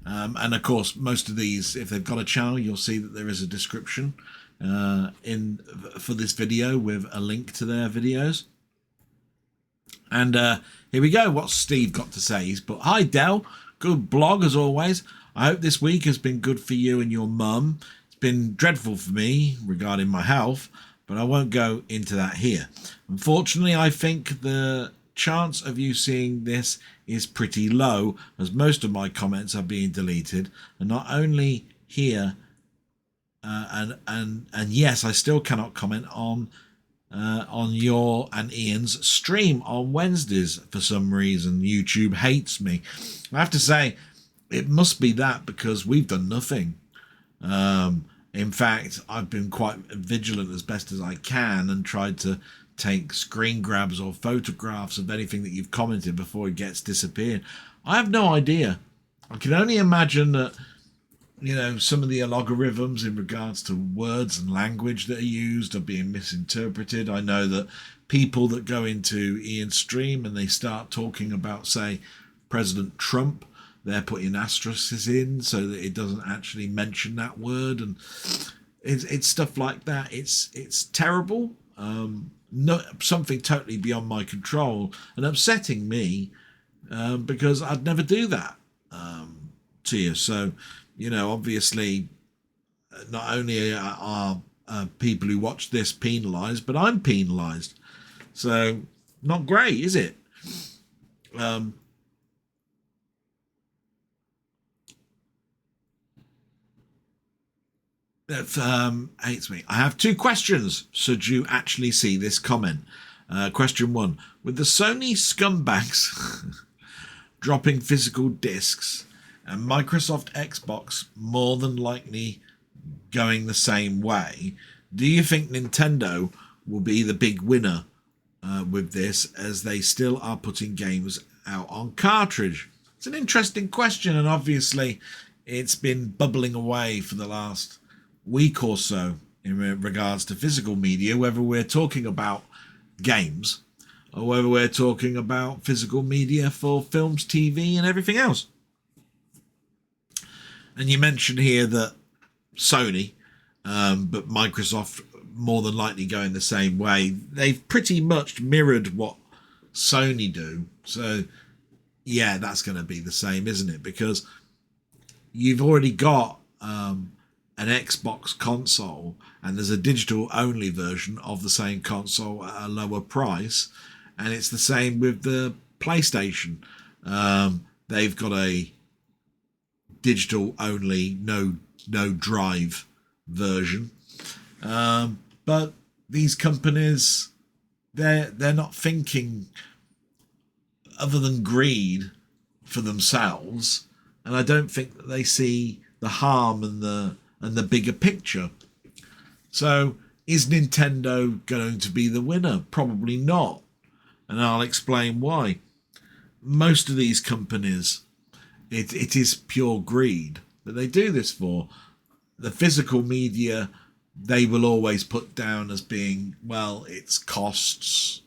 And of course, most of these, if they've got a channel, you'll see that there is a description for this video with a link to their videos. And here we go. What's Steve got to say? He's put, hi Del, good blog as always. I hope this week has been good for you and your mum. It's been dreadful for me regarding my health, but I won't go into that here. Unfortunately, I think the chance of you seeing this is pretty low, as most of my comments are being deleted, and not only here, and yes, I still cannot comment on your and Ian's stream on Wednesdays for some reason. YouTube hates me. I have to say, it must be that because we've done nothing. In fact, I've been quite vigilant as best as I can and tried to take screen grabs or photographs of anything that you've commented before it gets disappeared. I have no idea. I can only imagine that, some of the algorithms in regards to words and language that are used are being misinterpreted. I know that people that go into Ian's stream and they start talking about, say, President Trump, they're putting asterisks in so that it doesn't actually mention that word, and it's stuff like that. It's terrible. Something totally beyond my control and upsetting me, because I'd never do that to you. So, obviously, not only are people who watch this penalised, but I'm penalised. So, not great, is it? Hates me. I have 2 questions should you actually see this comment. Question 1. With the Sony scumbags dropping physical discs and Microsoft Xbox more than likely going the same way, do you think Nintendo will be the big winner with this, as they still are putting games out on cartridge? It's an interesting question, and obviously it's been bubbling away for the last week or so in regards to physical media, whether we're talking about games or whether we're talking about physical media for films, TV and everything else. And you mentioned here that Sony, but Microsoft more than likely going the same way. They've pretty much mirrored what Sony do. So yeah, that's going to be the same, isn't it? Because you've already got an Xbox console, and there's a digital only version of the same console at a lower price, and it's the same with the PlayStation. They've got a digital only no drive version, but these companies, they're not thinking other than greed for themselves, and I don't think that they see the harm and the bigger picture. So is Nintendo going to be the winner? Probably not. and I'll explain why. Most of these companies, it is pure greed that they do this for. The physical media, they will always put down as being, well, it's costs.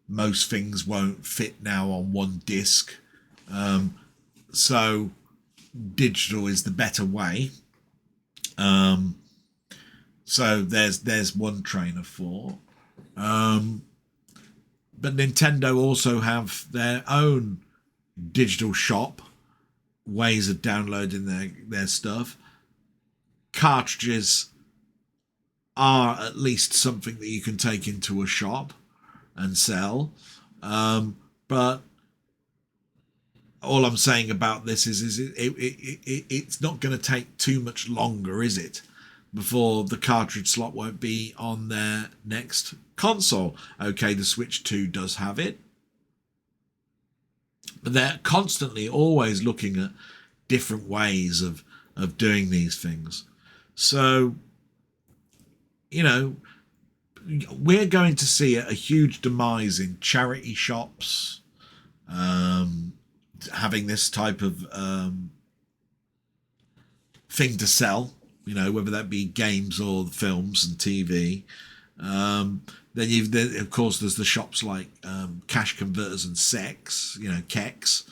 Most things won't fit now on one disc. So digital is the better way. So there's one train of thought. But Nintendo also have their own digital shop, ways of downloading their stuff. Cartridges are at least something that you can take into a shop and sell. But all I'm saying about this is it's not going to take too much longer, is it, before the cartridge slot won't be on their next console. Okay, the Switch 2 does have it, but they're constantly always looking at different ways of doing these things. So, you know, we're going to see a huge demise in charity shops, having this type of thing to sell, you know, whether that be games or films and TV. Then of course, there's the shops like Cash Converters and Sex, you know, Kex.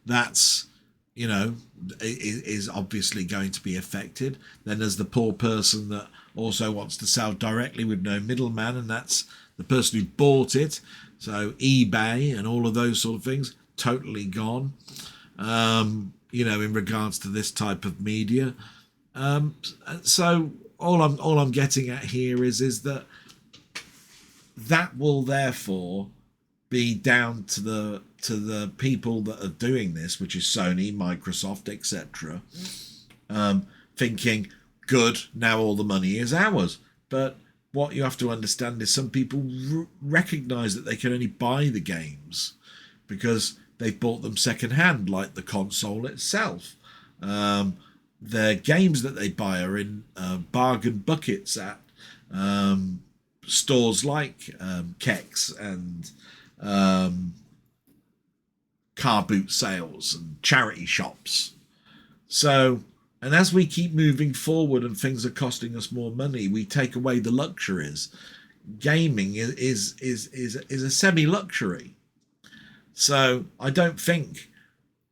That's, you know, is obviously going to be affected. Then there's the poor person that also wants to sell directly with no middleman, and that's the person who bought it. So eBay and all of those sort of things, totally gone. You know, in regards to this type of media. So all I'm getting at here is that will therefore be down to the people that are doing this, which is Sony, Microsoft, etc. Thinking, good, now all the money is ours. But what you have to understand is some people recognise that they can only buy the games because they've bought them second-hand, like the console itself. The games that they buy are in bargain buckets at stores like Kex and car boot sales and charity shops. So, and as we keep moving forward and things are costing us more money, we take away the luxuries. Gaming is a semi-luxury. So I don't think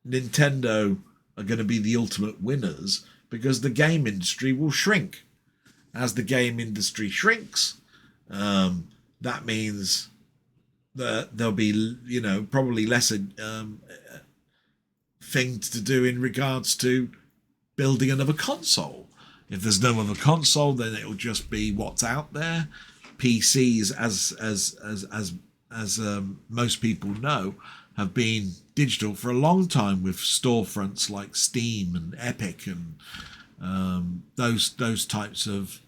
Nintendo are going to be the ultimate winners, because the game industry will shrink. As the game industry shrinks, that means that there'll be, you know, probably less things to do in regards to building another console. If there's no other console, then it'll just be what's out there. PCs, as most people know, have been digital for a long time, with storefronts like Steam and Epic and those types of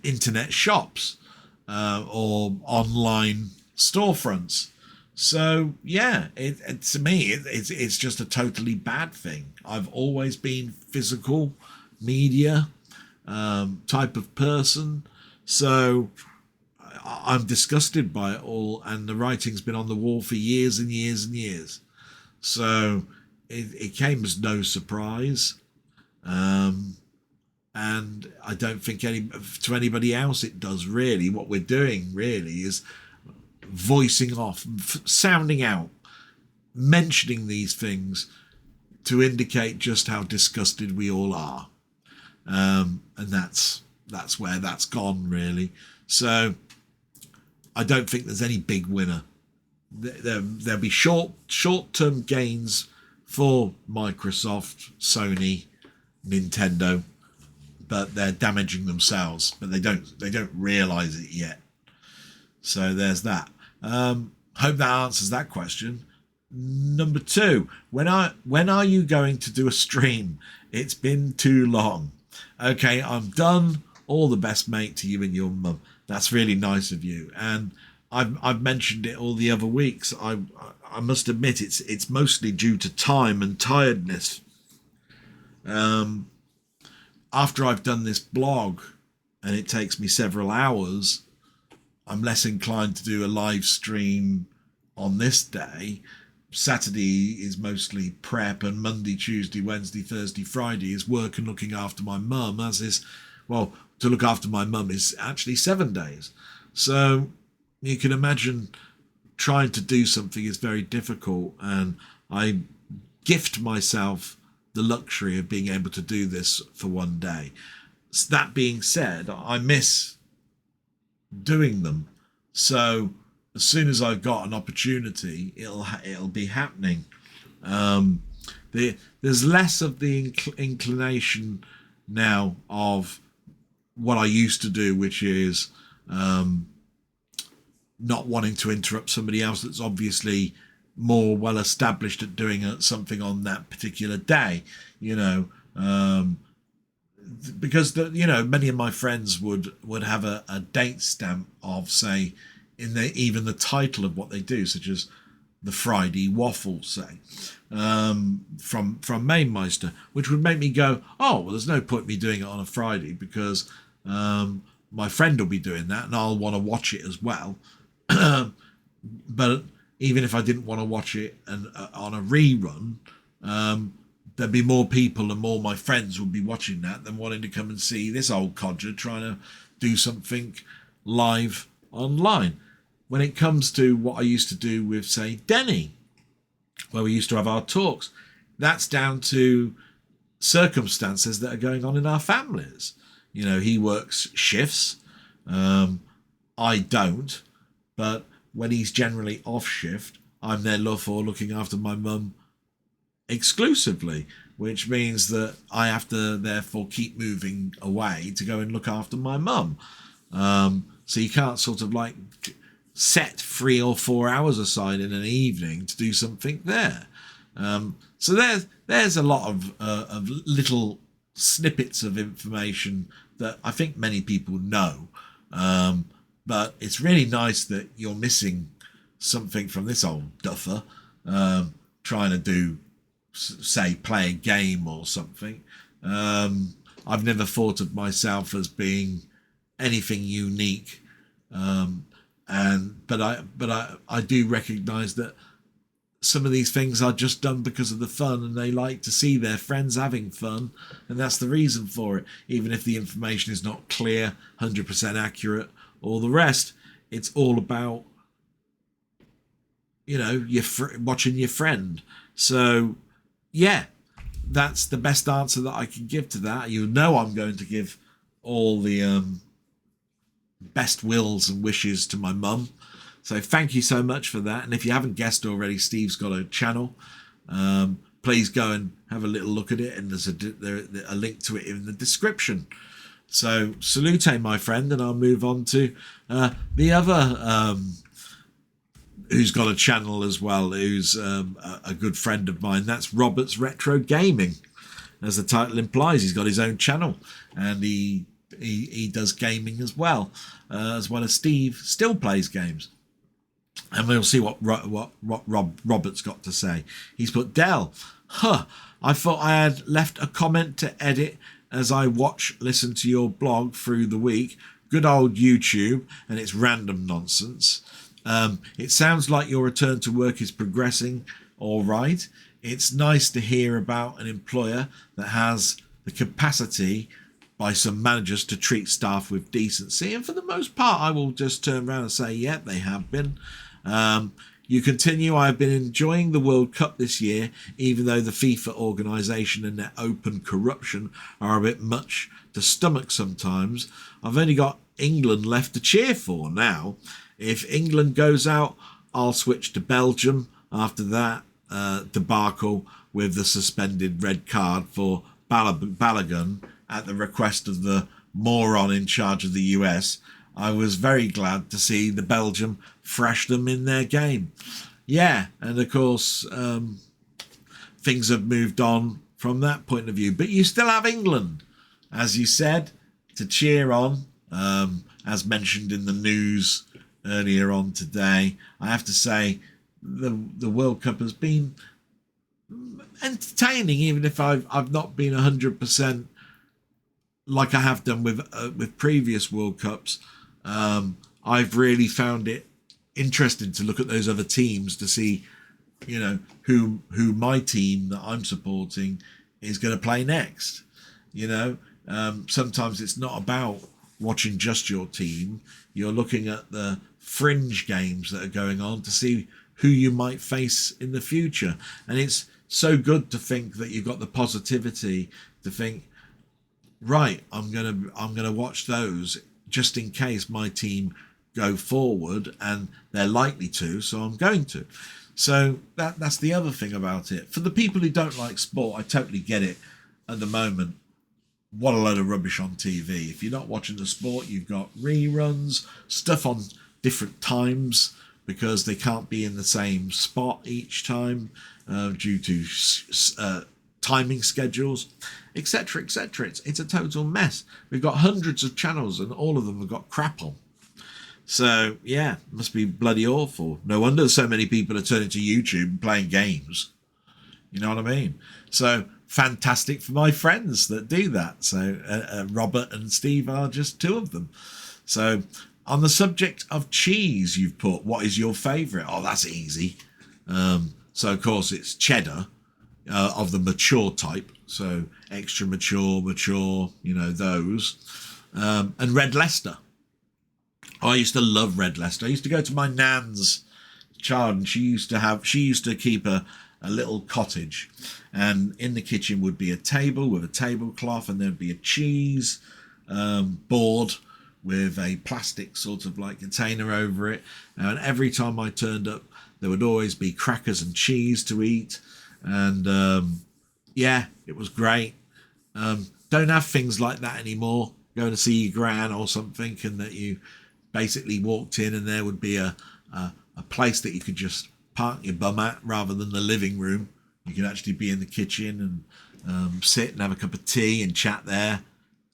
internet shops or online storefronts. So yeah, to me, it's just a totally bad thing. I've always been physical media type of person, so I'm disgusted by it all, and the writing's been on the wall for years and years and years. So it came as no surprise, and I don't think to anybody else it does really. What we're doing really is voicing off, sounding out, mentioning these things to indicate just how disgusted we all are, and that's where that's gone really. So I don't think there's any big winner. There'll be short-term gains for Microsoft, Sony, Nintendo, but they're damaging themselves, but they don't realise it yet. So there's that. Hope that answers that question. Number 2, when are you going to do a stream? It's been too long. Okay, I'm done. All the best, mate, to you and your mum. That's really nice of you, and I've mentioned it all the other weeks. I must admit it's mostly due to time and tiredness. After I've done this blog, and it takes me several hours, I'm less inclined to do a live stream on this day. Saturday is mostly prep, and Monday, Tuesday, Wednesday, Thursday, Friday is work and looking after my mum, as is, well, to look after my mum is actually 7 days. So you can imagine trying to do something is very difficult, and I gift myself the luxury of being able to do this for one day. That being said, I miss doing them. So as soon as I've got an opportunity, it'll be happening. There's less of the inclination now of what I used to do, which is not wanting to interrupt somebody else that's obviously more well established at doing something on that particular day, because many of my friends would have a date stamp of, say, even the title of what they do, such as the Friday waffle, say, from Mainmeister, which would make me go, oh, well, there's no point me doing it on a Friday, because my friend will be doing that and I'll want to watch it as well. But even if I didn't want to watch it on a rerun, there'd be more people and more my friends would be watching that than wanting to come and see this old codger trying to do something live online. When it comes to what I used to do with, say, Denny, where we used to have our talks, that's down to circumstances that are going on in our families. He works shifts. I don't. But when he's generally off shift, I'm there for looking after my mum exclusively, which means that I have to therefore keep moving away to go and look after my mum. So you can't sort of like set 3 or 4 hours aside in an evening to do something there. So there's a lot of little snippets of information that I think many people know. But it's really nice that you're missing something from this old duffer trying to do, say, play a game or something. I've never thought of myself as being anything unique, but I do recognise that some of these things are just done because of the fun, and they like to see their friends having fun, and that's the reason for it. Even if the information is not clear, 100% accurate, or the rest, it's all about watching your friend. So yeah, that's the best answer that I can give to that. I'm going to give all the best wills and wishes to my mum. So thank you so much for that. And if you haven't guessed already, Steve's got a channel. Please go and have a little look at it, and there's a link to it in the description. So salute, my friend, and I'll move on to the other who's got a channel as well, who's a good friend of mine. That's Robert's Retro Gaming. As the title implies, he's got his own channel, and he does gaming as well as Steve still plays games. And we'll see what Robert's got to say. He's put, Dell, I thought I had left a comment to edit as I listen to your blog through the week. Good old YouTube and its random nonsense. It sounds like your return to work is progressing all right. It's nice to hear about an employer that has the capacity by some managers to treat staff with decency. And for the most part, I will just turn around and say, yeah, they have been. You continue, I have been enjoying the World Cup this year, even though the FIFA organisation and their open corruption are a bit much to stomach sometimes. I've only got England left to cheer for now. If England goes out, I'll switch to Belgium after that debacle with the suspended red card for Balogun at the request of the moron in charge of the US. I was very glad to see the Belgium thrash them in their game. Yeah, and of course, things have moved on from that point of view. But you still have England, as you said, to cheer on, as mentioned in the news earlier on today. I have to say, the World Cup has been entertaining, even if I've not been 100% like I have done with previous World Cups. I've really found it interesting to look at those other teams to see, you know, who my team that I'm supporting is going to play next. You know, sometimes it's not about watching just your team. You're looking at the fringe games that are going on to see who you might face in the future. And it's so good to think that you've got the positivity to think, right, I'm gonna watch those just in case my team go forward, and they're likely to, so I'm going to. So that's the other thing about it. For the people who don't like sport, I totally get it. At the moment, what a load of rubbish on TV. If you're not watching the sport, you've got reruns, stuff on different times because they can't be in the same spot each time due to timing schedules, etc., etc. It's a total mess. We've got hundreds of channels and all of them have got crap on. So, yeah, it must be bloody awful. No wonder so many people are turning to YouTube and playing games. You know what I mean? So, fantastic for my friends that do that. So, Robert and Steve are just two of them. So, on the subject of cheese, you've put, what is your favourite? Oh, that's easy. So, of course, it's cheddar of the mature type. So, extra mature, you know, those. And red Leicester. I used to love red Leicester. I used to go to my nan's child, and she used to keep a little cottage, and in the kitchen would be a table with a tablecloth, and there'd be a cheese board with a plastic sort of like container over it. And every time I turned up, there would always be crackers and cheese to eat. And yeah, it was great. Don't have things like that anymore. Going to see your gran or something, and that you basically walked in and there would be a place that you could just park your bum at rather than the living room. You could actually be in the kitchen and sit and have a cup of tea and chat there.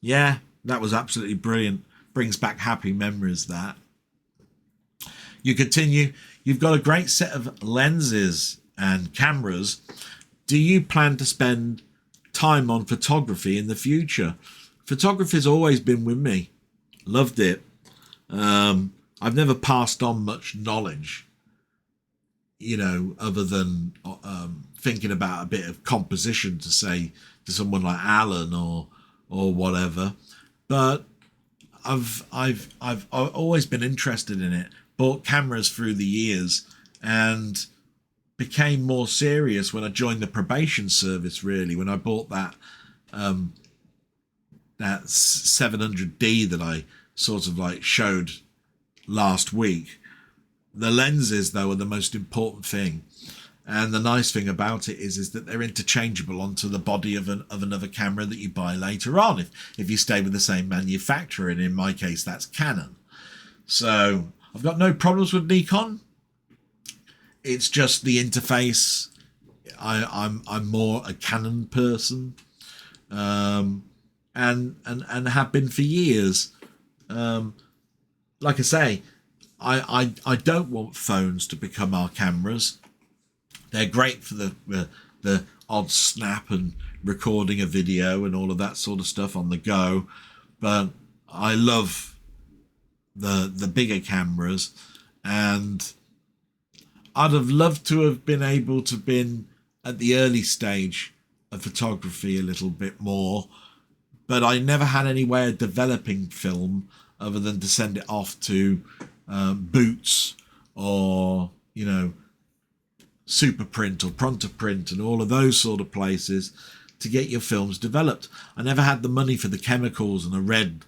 Yeah, that was absolutely brilliant. Brings back happy memories, that. You continue. You've got a great set of lenses and cameras. Do you plan to spend time on photography in the future? Photography's always been with me. Loved it. I've never passed on much knowledge, you know, other than thinking about a bit of composition to say to someone like Alan or whatever. But I've always been interested in it. Bought cameras through the years and became more serious when I joined the probation service. Really, when I bought that 700D that I sort of like showed last week. The lenses, though, are the most important thing, and the nice thing about it is that they're interchangeable onto the body of another camera that you buy later on if you stay with the same manufacturer, and in my case that's Canon. So I've got no problems with Nikon. It's just the interface. I'm more a Canon person, and have been for years. Like I say, I don't want phones to become our cameras. They're great for the odd snap and recording a video and all of that sort of stuff on the go, but I love the bigger cameras, and I'd have loved to have been able to been at the early stage of photography a little bit more, but I never had any way of developing film other than to send it off to Boots or, you know, Superprint or Prontoprint and all of those sort of places to get your films developed. I never had the money for the chemicals and a red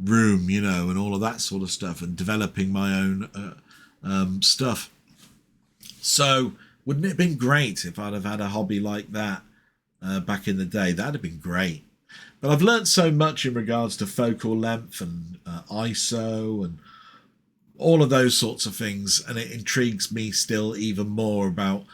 room, you know, and all of that sort of stuff, and developing my own stuff. So wouldn't it have been great if I'd have had a hobby like that back in the day? That'd have been great. But I've learned so much in regards to focal length and ISO and all of those sorts of things, and it intrigues me still even more about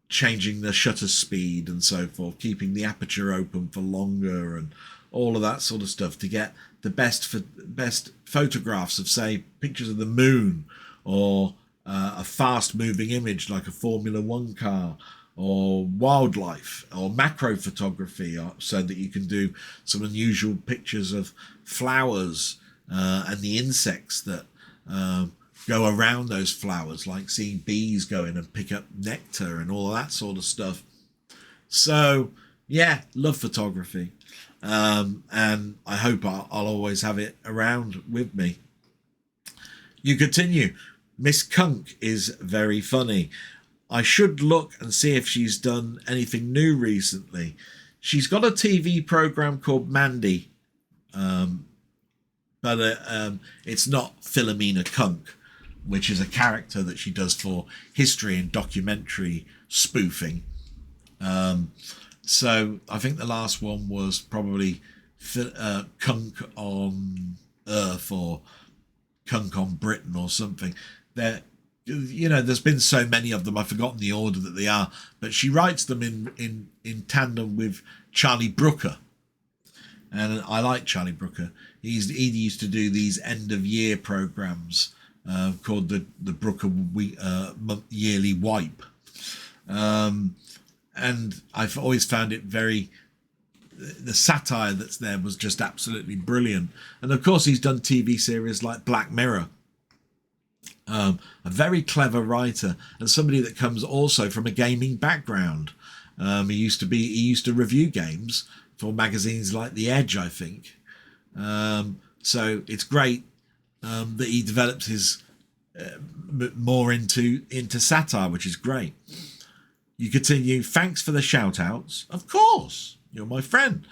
changing the shutter speed and so forth, keeping the aperture open for longer and all of that sort of stuff to get the best photographs of, say, pictures of the moon, or a fast moving image like a Formula One car, or wildlife, or macro photography, so that you can do some unusual pictures of flowers and the insects that go around those flowers, like seeing bees go in and pick up nectar and all that sort of stuff. So yeah, love photography, and I hope I'll always have it around with me. You continue. Miss Kunk is very funny. I should look and see if she's done anything new recently. She's got a TV program called Mandy, but it's not Philomena Kunk, which is a character that she does for history and documentary spoofing. So I think the last one was probably Kunk on Earth or Kunk on Britain or something. There's been so many of them, I've forgotten the order that they are, but she writes them in tandem with Charlie Brooker. And I like Charlie Brooker. He used to do these end of year programs called the Brooker Yearly Wipe. And I've always found it the satire that's there was just absolutely brilliant. And of course, he's done TV series like Black Mirror. A very clever writer and somebody that comes also from a gaming background. He used to review games for magazines like The Edge, I think. So it's great that he develops his more into satire, which is great. You continue. Thanks for the shout outs. Of course, you're my friend.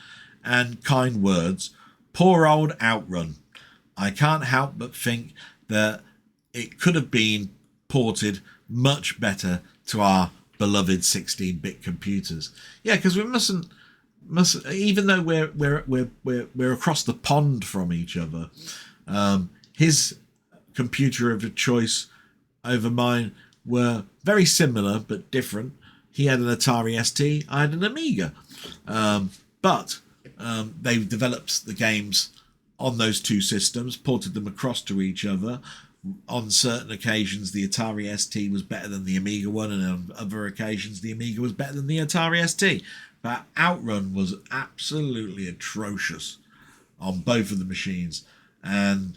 And kind words. Poor old Outrun. I can't help but think that it could have been ported much better to our beloved 16-bit computers. Yeah, because we mustn't, even though we're across the pond from each other. His computer of choice over mine were very similar but different. He had an Atari ST, I had an Amiga. But they developed the games on those two systems, ported them across to each other. On certain occasions, the Atari ST was better than the Amiga one, and on other occasions, the Amiga was better than the Atari ST. But Outrun was absolutely atrocious on both of the machines. And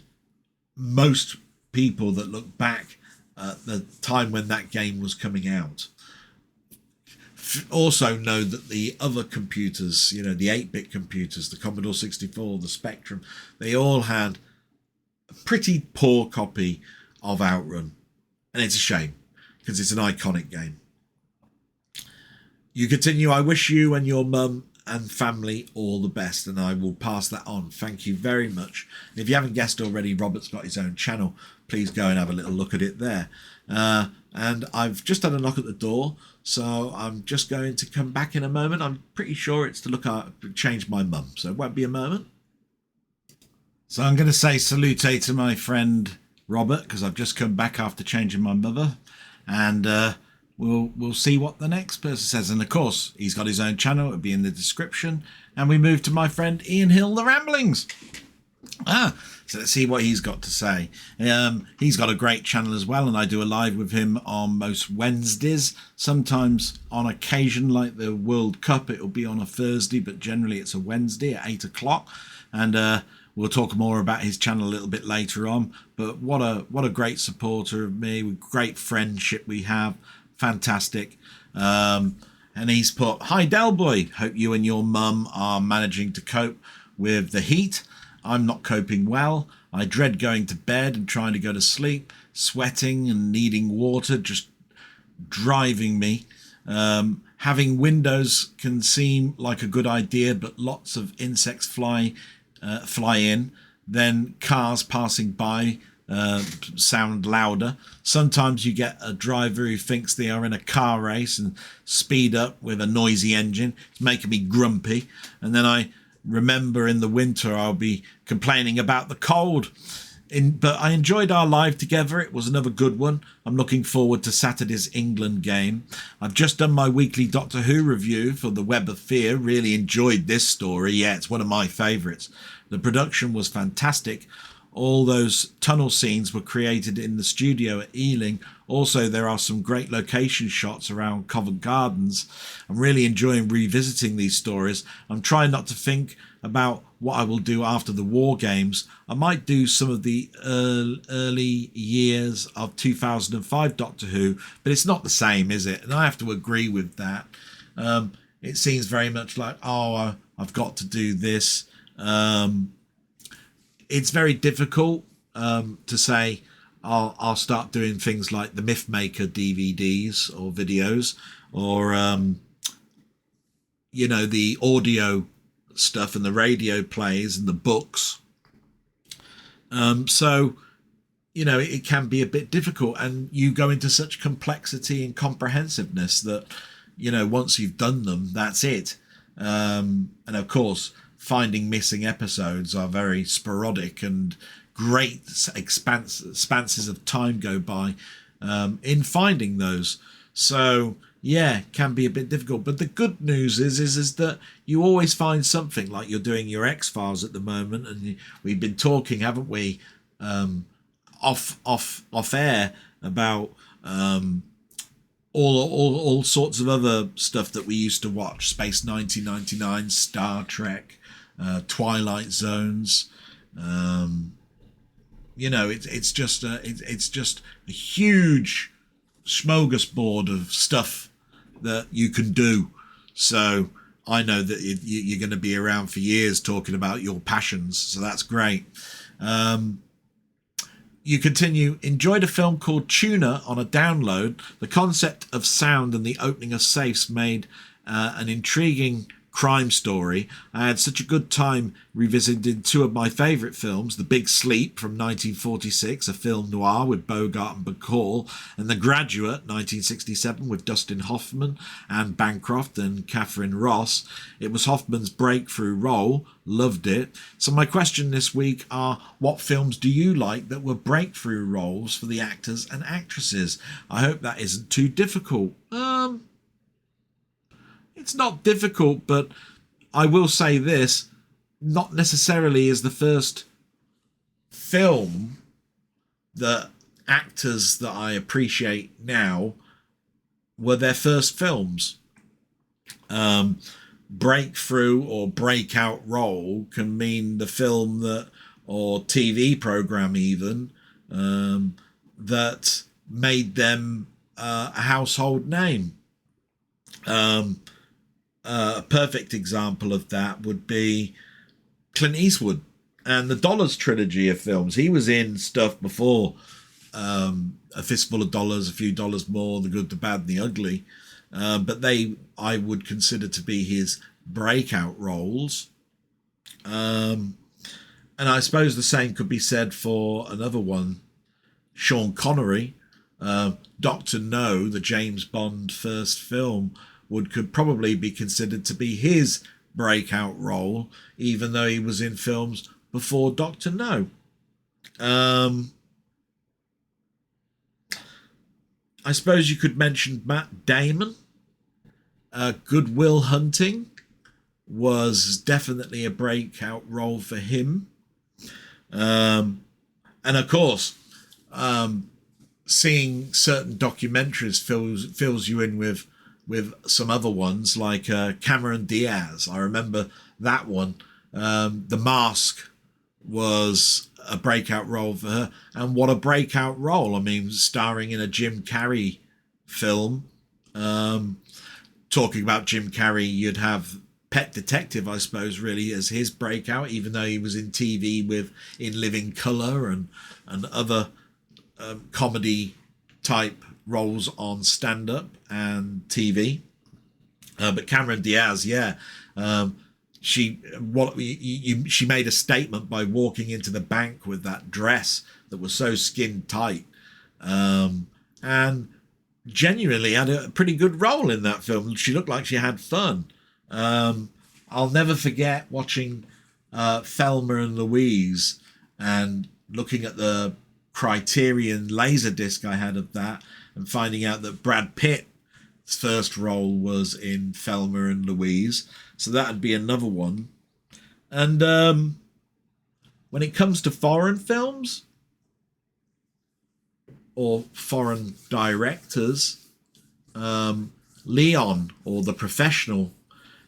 most people that look back at the time when that game was coming out also know that the other computers, the 8-bit computers, the Commodore 64, the Spectrum, they all had a pretty poor copy of Outrun. And it's a shame, because it's an iconic game. You continue. I wish you and your mum and family all the best, and I will pass that on. Thank you very much. And if you haven't guessed already, Robert's got his own channel. Please go and have a little look at it there. And I've just had a knock at the door, so I'm just going to come back in a moment. I'm pretty sure it's to change my mum, so it won't be a moment. So I'm going to say salute to my friend Robert, because I've just come back after changing my mother, and we'll see what the next person says. And of course, he's got his own channel. It'll be in the description. And we move to my friend Ian Hill, The Ramblings. So let's see what he's got to say. He's got a great channel as well, and I do a live with him on most Wednesdays. Sometimes on occasion, like the World Cup, it'll be on a Thursday, but generally it's a Wednesday at 8 o'clock. And we'll talk more about his channel a little bit later on. But what a great supporter of me, great friendship we have. Fantastic. And he's put, hi Delboy, hope you and your mum are managing to cope with the heat. I'm not coping well. I dread going to bed and trying to go to sleep, sweating and needing water, just driving me. Having windows can seem like a good idea, but lots of insects fly in. Then cars passing by sound louder. Sometimes you get a driver who thinks they are in a car race and speed up with a noisy engine. It's making me grumpy. And then I remember in the winter I'll be complaining about the cold. But I enjoyed our live together. It was another good one. I'm looking forward to Saturday's England game. I've just done my weekly Doctor Who review for the Web of Fear. Really enjoyed this story. Yeah, it's one of my favourites. The production was fantastic. all those tunnel scenes were created in the studio at Ealing. Also, there are some great location shots around Covent Gardens. I'm really enjoying revisiting these stories. I'm trying not to think about what I will do after the War Games. I might do some of the early years of 2005 Doctor Who, but it's not the same, is it? And I have to agree with that. It seems very much like, oh, I've got to do this. It's very difficult to say, I'll start doing things like the Mythmaker DVDs or videos, or the audio stuff and the radio plays and the books. So it can be a bit difficult, and you go into such complexity and comprehensiveness that once you've done them, that's it. And of course, finding missing episodes are very sporadic, and great expanses of time go by in finding those. So yeah, can be a bit difficult. But the good news is that you always find something. Like you're doing your X-Files at the moment, and we've been talking, haven't we, off air about all sorts of other stuff that we used to watch: Space 1999, Star Trek, Twilight Zones. It's just a huge smorgasbord of stuff that you can do. So I know that you're going to be around for years talking about your passions, so that's great. You continue, enjoyed a film called Tuna on a download. The concept of sound and the opening of safes made an intriguing crime story. I had such a good time revisiting two of my favourite films, The Big Sleep from 1946, a film noir with Bogart and Bacall, and The Graduate, 1967, with Dustin Hoffman, Anne Bancroft and Catherine Ross. It was Hoffman's breakthrough role. Loved it. So my question this week are, what films do you like that were breakthrough roles for the actors and actresses? I hope that isn't too difficult. It's not difficult, but I will say this, not necessarily is the first film that actors that I appreciate now were their first films. Breakthrough or breakout role can mean the film that, or TV program even, that made them a household name. A perfect example of that would be Clint Eastwood and the Dollars trilogy of films. He was in stuff before A Fistful of Dollars, A Few Dollars More, The Good, the Bad, and the Ugly. But I would consider to be his breakout roles. And I suppose the same could be said for another one, Sean Connery. Dr. No, the James Bond first film, could probably be considered to be his breakout role, even though he was in films before Dr. No. I suppose you could mention Matt Damon. Good Will Hunting was definitely a breakout role for him. And of course, seeing certain documentaries fills you in with some other ones, like Cameron Diaz. I remember that one. The Mask was a breakout role for her, and what a breakout role. I mean, starring in a Jim Carrey film. Talking about Jim Carrey, you'd have Pet Detective, I suppose, really as his breakout, even though he was in TV in Living Colour and other comedy type roles on stand-up and TV. But Cameron Diaz, she made a statement by walking into the bank with that dress that was so skin tight, and genuinely had a pretty good role in that film. She looked like she had fun. I'll never forget watching Thelma and Louise and looking at the Criterion Laserdisc I had of that, and finding out that Brad Pitt's first role was in Thelma and Louise. So that'd be another one. And when it comes to foreign films or foreign directors, Leon, or The Professional,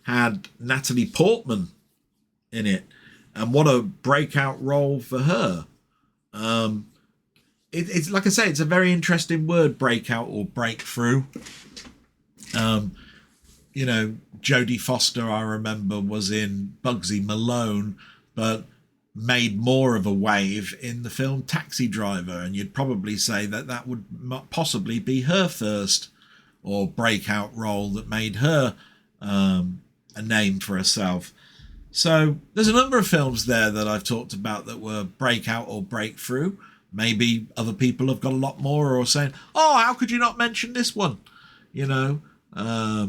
had Natalie Portman in it, and what a breakout role for her. It's like I say, it's a very interesting word, breakout or breakthrough. You know, Jodie Foster, I remember, was in Bugsy Malone, but made more of a wave in the film Taxi Driver, and you'd probably say that that would possibly be her first or breakout role that made her a name for herself. So there's a number of films there that I've talked about that were breakout or breakthrough. Maybe other people have got a lot more, or saying, oh, how could you not mention this one? You know, I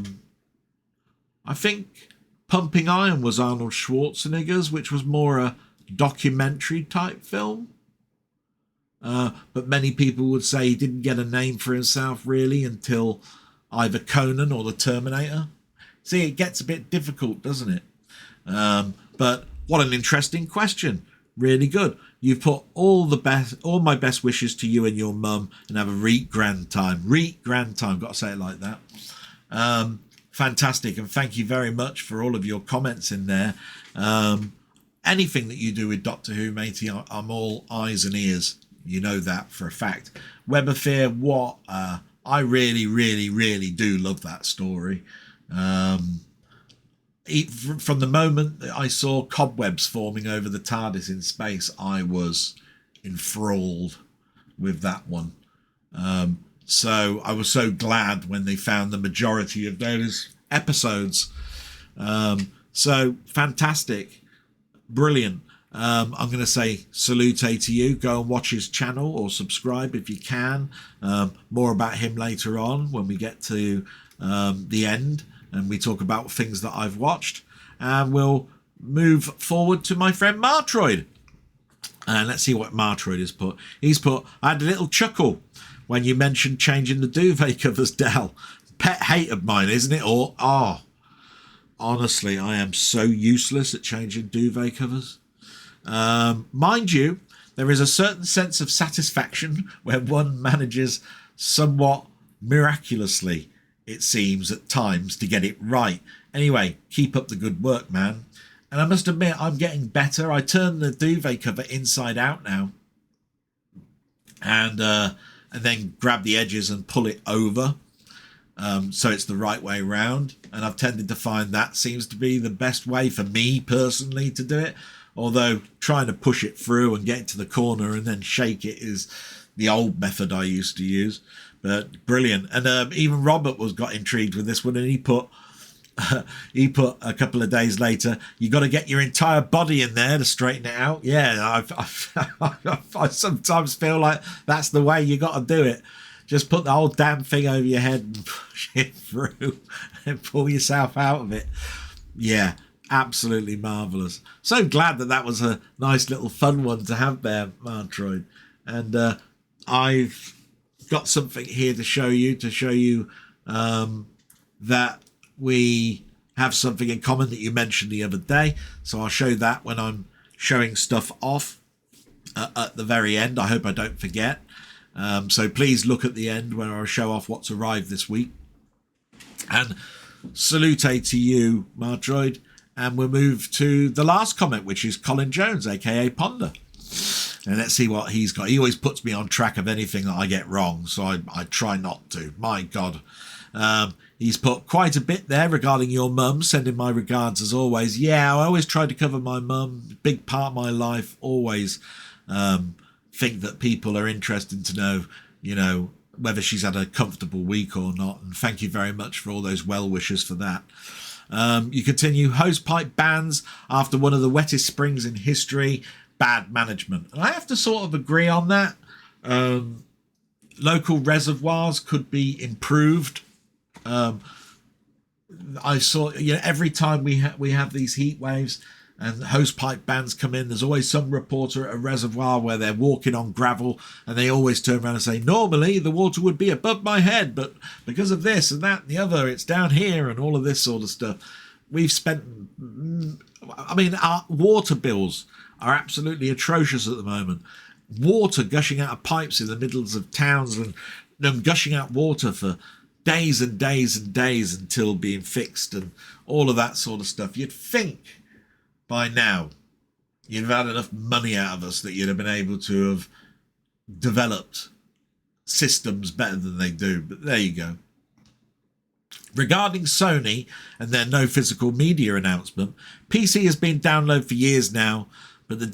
think Pumping Iron was Arnold Schwarzenegger's, which was more a documentary type film. But many people would say he didn't get a name for himself really until either Conan or The Terminator. See, it gets a bit difficult, doesn't it? But what an interesting question. Really good. You've put all my best wishes to you and your mum, and have a reet grand time. Reet grand time. Got to say it like that. Fantastic. And thank you very much for all of your comments in there. Anything that you do with Doctor Who, matey, I'm all eyes and ears. You know that for a fact. Web of Fear, what? I really, really, really do love that story. From the moment that I saw cobwebs forming over the TARDIS in space, I was enthralled with that one. So I was so glad when they found the majority of those episodes. So fantastic. Brilliant. I'm going to say salute to you. Go and watch his channel or subscribe if you can. More about him later on when we get to the end and we talk about things that I've watched. And we'll move forward to my friend Martroid. And let's see what Martroid has put. He's put, I had a little chuckle when you mentioned changing the duvet covers, Del. Pet hate of mine, isn't it? Or, honestly, I am so useless at changing duvet covers. Mind you, there is a certain sense of satisfaction when one manages somewhat miraculously, it seems at times, to get it right. Anyway, keep up the good work, man. And I must admit, I'm getting better. I turn the duvet cover inside out now, and then grab the edges and pull it over, so it's the right way round. And I've tended to find that seems to be the best way for me personally to do it. Although trying to push it through and get it to the corner and then shake it is the old method I used to use. But brilliant. And even Robert got intrigued with this one, and he put a couple of days later, you got to get your entire body in there to straighten it out. Yeah, I sometimes feel like that's the way you got to do it. Just put the whole damn thing over your head and push it through and pull yourself out of it. Yeah, absolutely marvellous. So glad that was a nice little fun one to have there, Martroid. And I've got something here to show you that we have something in common that you mentioned the other day. So I'll show that when I'm showing stuff off at the very end. I hope I don't forget. So please look at the end where I'll show off what's arrived this week. And salute to you, Martroid. And we'll move to the last comment, which is Colin Jones, aka Ponder. And let's see what he's got. He always puts me on track of anything that I get wrong, so I try not to. My God. He's put quite a bit there regarding your mum, sending my regards as always. Yeah, I always try to cover my mum. Big part of my life. Always think that people are interested to know, whether she's had a comfortable week or not. And thank you very much for all those well wishes for that. You continue, hosepipe bans after one of the wettest springs in history, bad management. And I have to sort of agree on that. Local reservoirs could be improved. I saw, every time we have these heat waves and hosepipe bans come in, there's always some reporter at a reservoir where they're walking on gravel, and they always turn around and say, normally the water would be above my head, but because of this and that and the other, it's down here, and all of this sort of stuff. We've spent, our water bills are absolutely atrocious at the moment. Water gushing out of pipes in the middles of towns, and them gushing out water for days and days and days until being fixed, and all of that sort of stuff. You'd think by now you'd have had enough money out of us that you'd have been able to have developed systems better than they do, but there you go. Regarding Sony and their no physical media announcement, PC has been downloaded for years now, but I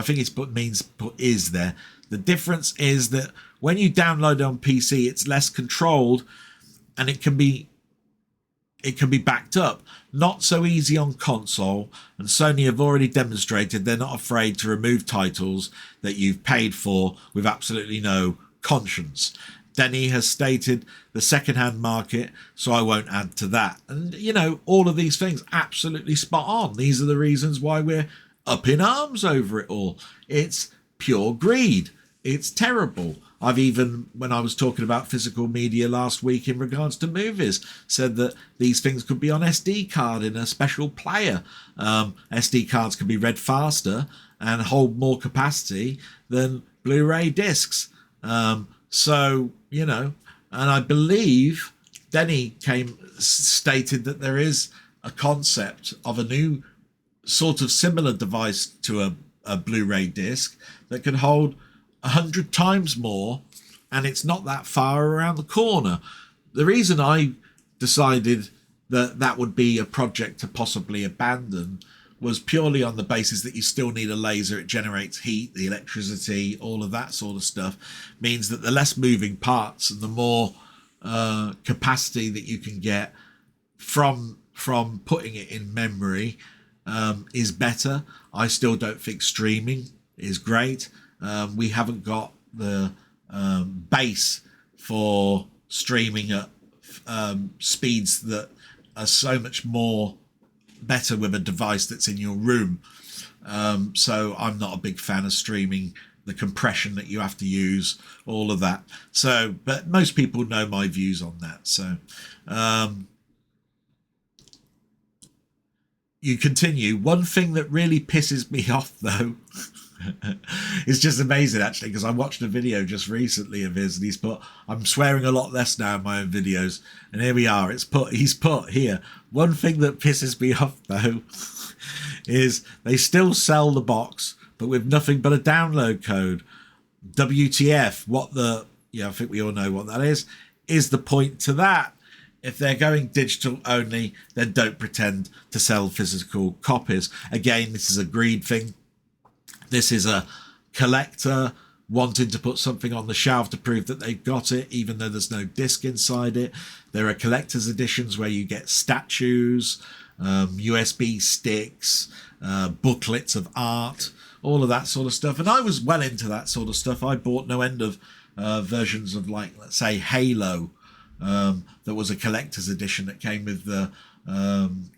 think it's put is there. The difference is that when you download it on PC, it's less controlled, and it can be backed up. Not so easy on console, and Sony have already demonstrated they're not afraid to remove titles that you've paid for with absolutely no conscience. Denny has stated the second-hand market, so I won't add to that. And, you know, all of these things, absolutely spot on. These are the reasons why we're up in arms over it all. It's pure greed. It's terrible. I've even, when I was talking about physical media last week in regards to movies, said that these things could be on SD card in a special player. SD cards can be read faster and hold more capacity than Blu-ray discs. So, you know, and I believe Denny stated that there is a concept of a new sort of similar device to a Blu-ray disc that can hold 100 times more, and it's not that far around the corner. The reason I decided that that would be a project to possibly abandon was purely on the basis that you still need a laser. It generates heat, the electricity, all of that sort of stuff means that the less moving parts and the more capacity that you can get from putting it in memory is better. I still don't think streaming is great. We haven't got the base for streaming at speeds that are so much more better with a device that's in your room. So I'm not a big fan of streaming, the compression that you have to use, all of that. So, but most people know my views on that. So you continue. One thing that really pisses me off, though, it's just amazing, actually, because I watched a video just recently of his, and he's put, I'm swearing a lot less now in my own videos, and here we are. He's put here, one thing that pisses me off, though, is they still sell the box, but with nothing but a download code. WTF? I think we all know what that is the point to that. If they're going digital only, then don't pretend to sell physical copies. Again, this is a greed thing. This is a collector wanting to put something on the shelf to prove that they've got it, even though there's no disc inside it. There are collector's editions where you get statues, USB sticks, booklets of art, all of that sort of stuff. And I was well into that sort of stuff. I bought no end of versions of, like, let's say, Halo. There was a collector's edition that came with the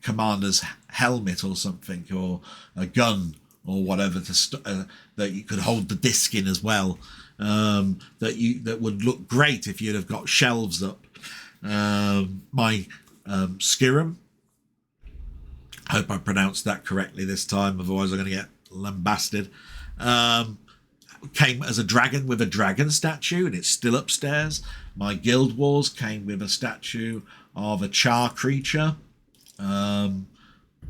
commander's helmet or something, or a gun, or whatever, that you could hold the disc in as well. That would look great if you'd have got shelves up. My Skirum, I hope I pronounced that correctly this time, otherwise I'm going to get lambasted. Came as a dragon with a dragon statue, and it's still upstairs. My Guild Wars came with a statue of a char creature, and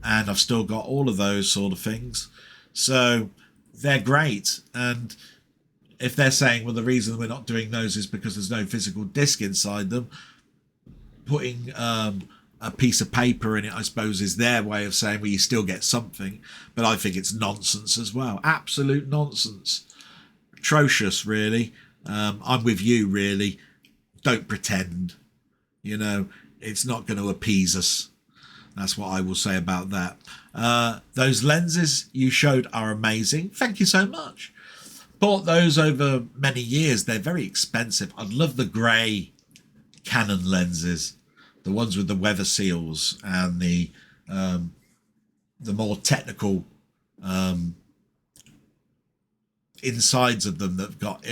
I've still got all of those sort of things. So they're great. And if they're saying, well, the reason we're not doing those is because there's no physical disc inside them, putting a piece of paper in it, I suppose, is their way of saying, well, you still get something. But I think it's nonsense as well. Absolute nonsense. Atrocious, really. I'm with you, really. Don't pretend. You know, it's not going to appease us. That's what I will say about that. Those lenses you showed are amazing. Thank you so much. Bought those over many years. They're very expensive. I love the grey Canon lenses, the ones with the weather seals and the more technical insides of them that've got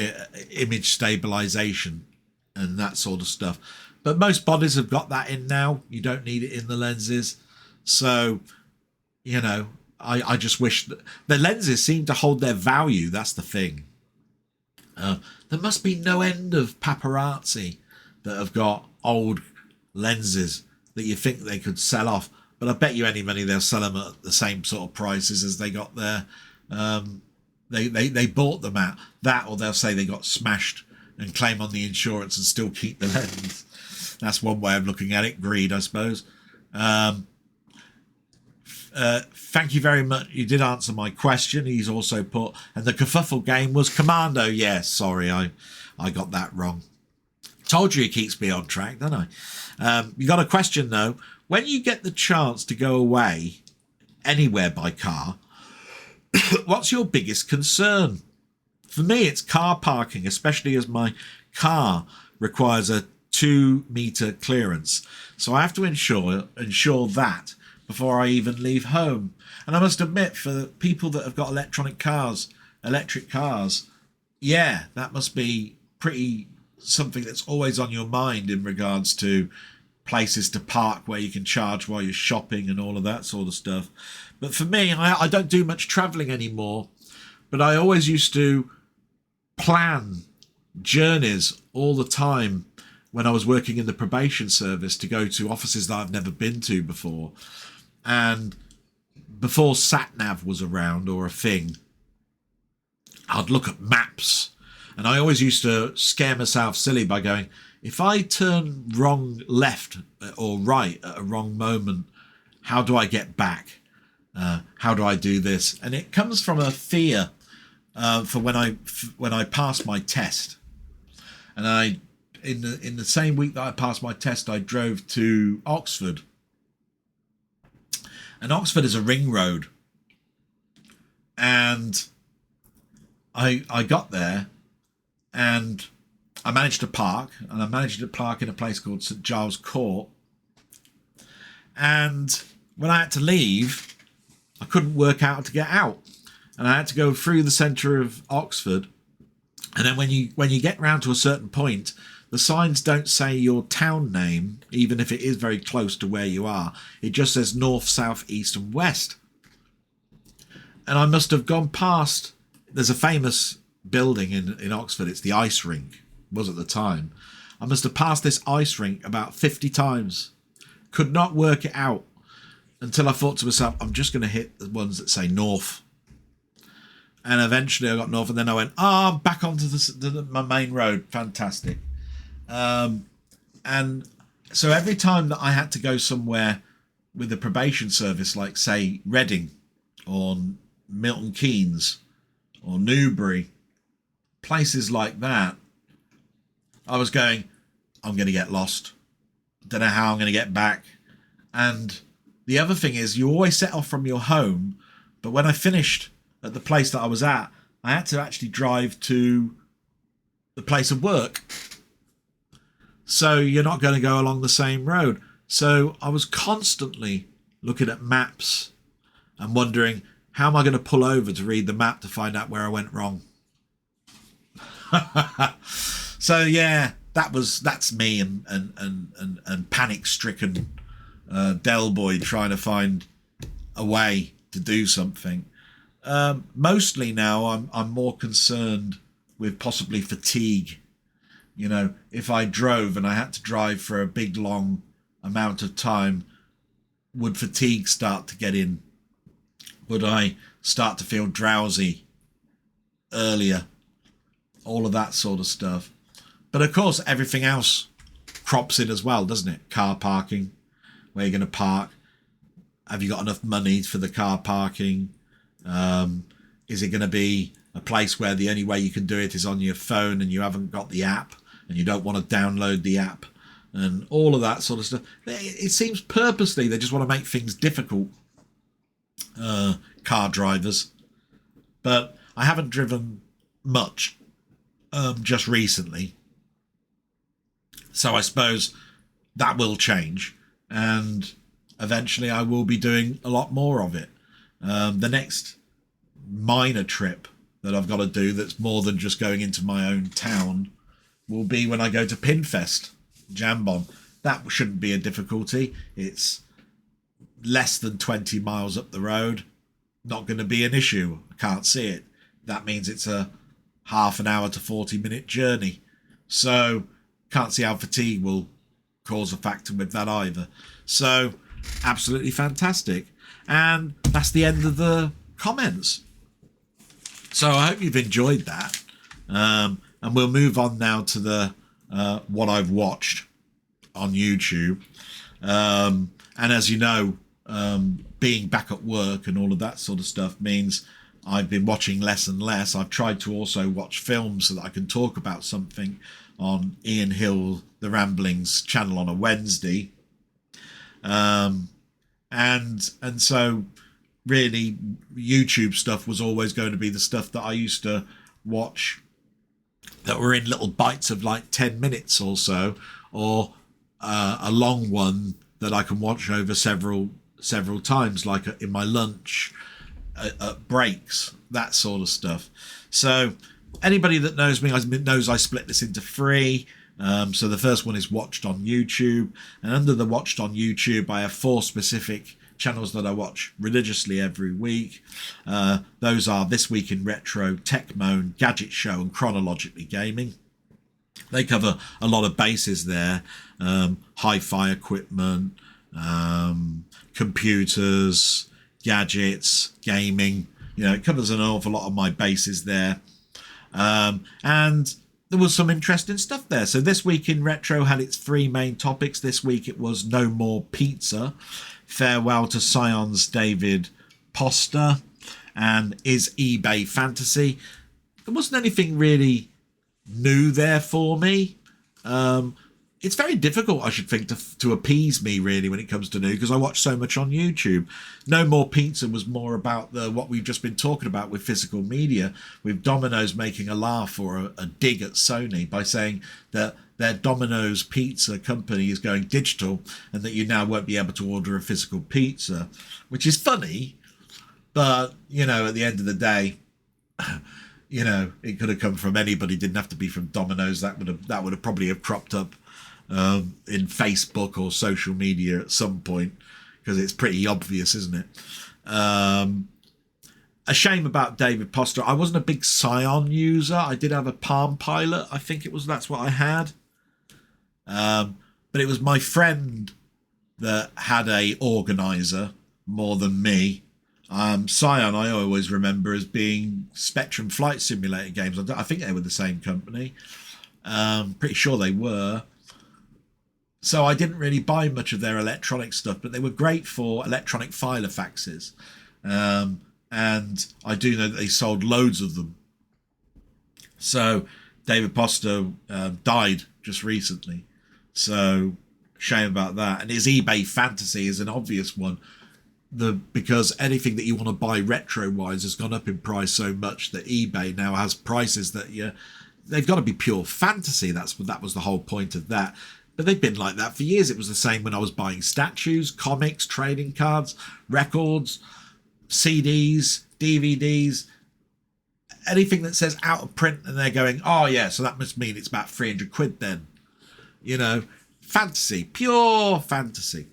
image stabilization and that sort of stuff. But most bodies have got that in now. You don't need it in the lenses. So, you know, I just wish that the lenses seem to hold their value. That's the thing. There must be no end of paparazzi that have got old lenses that you think they could sell off. But I bet you any money they'll sell them at the same sort of prices as they got there. They bought them at that, or they'll say they got smashed and claim on the insurance and still keep the lens. That's one way of looking at it. Greed, I suppose. Thank you very much. You did answer my question. He's also put, and the kerfuffle game was Commando. Yes, sorry, I got that wrong. Told you he keeps me on track, don't I? You got a question though. When you get the chance to go away anywhere by car, what's your biggest concern? For me, it's car parking, especially as my car requires a 2-meter clearance. So I have to ensure that before I even leave home. And I must admit, for people that have got electric cars, yeah, that must be pretty something that's always on your mind in regards to places to park where you can charge while you're shopping and all of that sort of stuff. But for me, I don't do much traveling anymore, but I always used to plan journeys all the time when I was working in the probation service to go to offices that I've never been to before. And before sat-nav was around or a thing, I'd look at maps, and I always used to scare myself silly by going, if I turn wrong left or right at a wrong moment, how do I get back? How do I do this? And it comes from a fear for when I passed my test. And in the same week that I passed my test, I drove to Oxford. And Oxford is a ring road. And I got there and I managed to park. And I managed to park in a place called St Giles Court. And when I had to leave, I couldn't work out how to get out. And I had to go through the centre of Oxford. And then when you get round to a certain point, the signs don't say your town name, even if it is very close to where you are. It just says north, south, east and west. And I must have gone past, there's a famous building in Oxford, it's the ice rink, was at the time. I must have passed this ice rink about 50 times. Could not work it out until I thought to myself, I'm just going to hit the ones that say north. And eventually I got north, and then I went, I'm back onto my main road. Fantastic. And so every time that I had to go somewhere with the probation service, like say Reading or Milton Keynes or Newbury, places like that, I was going, I'm going to get lost. Don't know how I'm going to get back. And the other thing is, you always set off from your home, but when I finished at the place that I was at, I had to actually drive to the place of work. So you're not going to go along the same road. So I was constantly looking at maps and wondering, how am I going to pull over to read the map to find out where I went wrong? So yeah, that's me and panic-stricken Del Boy trying to find a way to do something. Mostly now I'm more concerned with possibly fatigue. You know, if I drove and I had to drive for a big long amount of time, would fatigue start to get in? Would I start to feel drowsy earlier? All of that sort of stuff. But of course, everything else crops in as well, doesn't it? Car parking, where you're going to park. Have you got enough money for the car parking? Is it going to be a place where the only way you can do it is on your phone and you haven't got the app and you don't want to download the app and all of that sort of stuff? It seems purposely they just want to make things difficult, car drivers. But I haven't driven much just recently. So I suppose that will change, and eventually I will be doing a lot more of it. The next minor trip that I've got to do that's more than just going into my own town will be when I go to Pinfest, Jambon. That shouldn't be a difficulty. It's less than 20 miles up the road, not going to be an issue. I can't see it. That means it's a half an hour to 40-minute journey. So can't see how fatigue will cause a factor with that either. So absolutely fantastic. And that's the end of the comments. So I hope you've enjoyed that. And we'll move on now to the what I've watched on YouTube. And as you know, being back at work and all of that sort of stuff means I've been watching less and less. I've tried to also watch films so that I can talk about something on Ian Hill, the Ramblings channel on a Wednesday. And so really YouTube stuff was always going to be the stuff that I used to watch that were in little bites of like 10 minutes or so, or a long one that I can watch over several times, like in my lunch, at breaks, that sort of stuff. So anybody that knows me knows I split this into 3. So the first one is watched on YouTube, and under the watched on YouTube I have 4 specific channels that I watch religiously every week. Those are This Week in Retro, Tech Moan, Gadget Show, and Chronologically Gaming. They cover a lot of bases there. Hi-fi equipment, computers, gadgets, gaming. You know, it covers an awful lot of my bases there. And there was some interesting stuff there. So This Week in Retro had its 3 main topics. This week it was No More Pizza, Farewell to Scion's David Poster, and Is eBay Fantasy. There wasn't anything really new there for me. It's very difficult, I should think, to appease me really when it comes to new, because I watch so much on YouTube. No More Pizza was more about what we've just been talking about with physical media, with Domino's making a laugh or a dig at Sony by saying that their Domino's pizza company is going digital and that you now won't be able to order a physical pizza, which is funny, but, you know, at the end of the day, you know, it could have come from anybody. It didn't have to be from Domino's. That would have probably have cropped up in Facebook or social media at some point, because it's pretty obvious, isn't it? A shame about David Poster. I wasn't a big Scion user. I did have a Palm Pilot. I think that's what I had. But it was my friend that had a organizer more than me. Scion I always remember as being Spectrum Flight Simulator games. I think they were the same company. Pretty sure they were. So I didn't really buy much of their electronic stuff, but they were great for electronic filofaxes. And I do know that they sold loads of them. So David Poster died just recently. So shame about that. And his eBay Fantasy is an obvious one. Because anything that you want to buy retro-wise has gone up in price so much that eBay now has prices that they've got to be pure fantasy. That was the whole point of that. But they've been like that for years. It was the same when I was buying statues, comics, trading cards, records, CDs, DVDs, anything that says out of print, and they're going, oh yeah, so that must mean it's about 300 quid then. You know, fantasy, pure fantasy.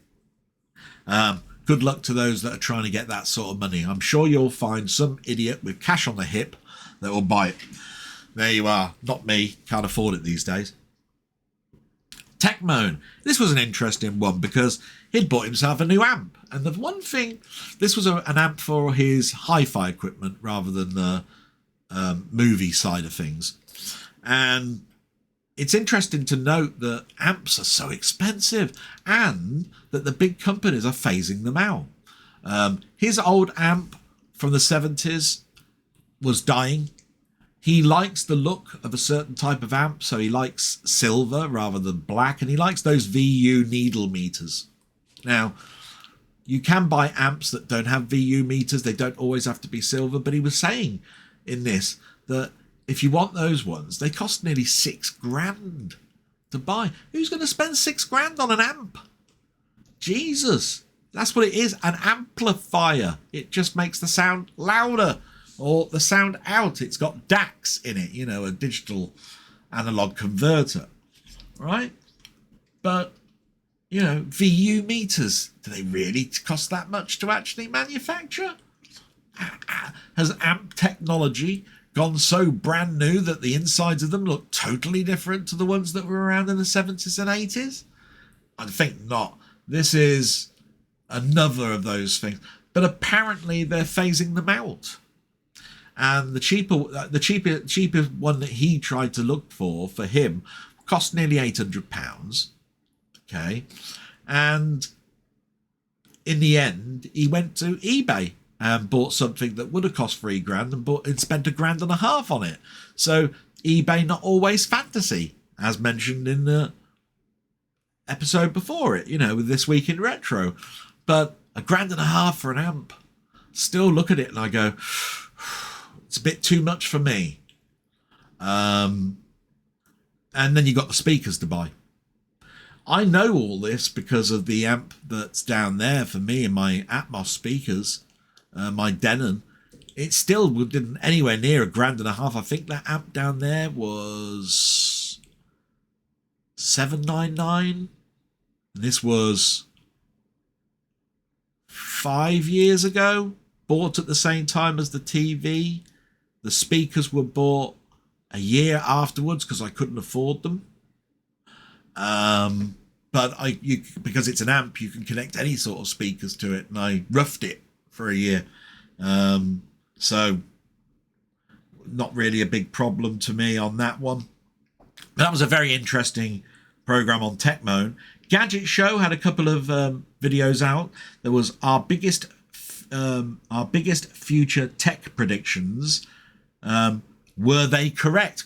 Good luck to those that are trying to get that sort of money. I'm sure you'll find some idiot with cash on the hip that will buy it. There you are. Not me. Can't afford it these days. Tech Moan. This was an interesting one because he'd bought himself a new amp. And the one thing, this was an amp for his hi-fi equipment rather than the movie side of things. And it's interesting to note that amps are so expensive and that the big companies are phasing them out. His old amp from the 70s was dying. He likes the look of a certain type of amp, so he likes silver rather than black, and he likes those VU needle meters. Now, you can buy amps that don't have VU meters. They don't always have to be silver, but he was saying in this that if you want those ones, they cost nearly $6,000 to buy. Who's going to spend $6,000 on an amp? Jesus, that's what it is, an amplifier. It just makes the sound louder or the sound out. It's got DACs in it, you know, a digital analog converter, right? But You know, VU meters, do they really cost that much to actually manufacture? Has amp technology gone so brand new that the insides of them look totally different to the ones that were around in the 70s and 80s? I think not. This is another of those things. But apparently they're phasing them out. And the cheaper one that he tried to look for him cost nearly £800. Okay. And in the end, he went to eBay and bought something that would have cost £3,000 and spent £1,500 on it. So eBay not always fantasy, as mentioned in the episode before it, you know, with This Week in Retro. But £1,500 for an amp. Still look at it and I go, it's a bit too much for me. And then you got the speakers to buy. I know all this because of the amp that's down there for me and my Atmos speakers, my Denon. It still didn't anywhere near £1,500. I think that amp down there was $799. And this was 5 years ago. Bought at the same time as the TV. The speakers were bought a year afterwards because I couldn't afford them. But because it's an amp, you can connect any sort of speakers to it, and I roughed it for a year. So not really a big problem to me on that one. That was a very interesting program on Techmoan. Gadget Show had a couple of videos out. There was our biggest future tech predictions. Were they correct? ?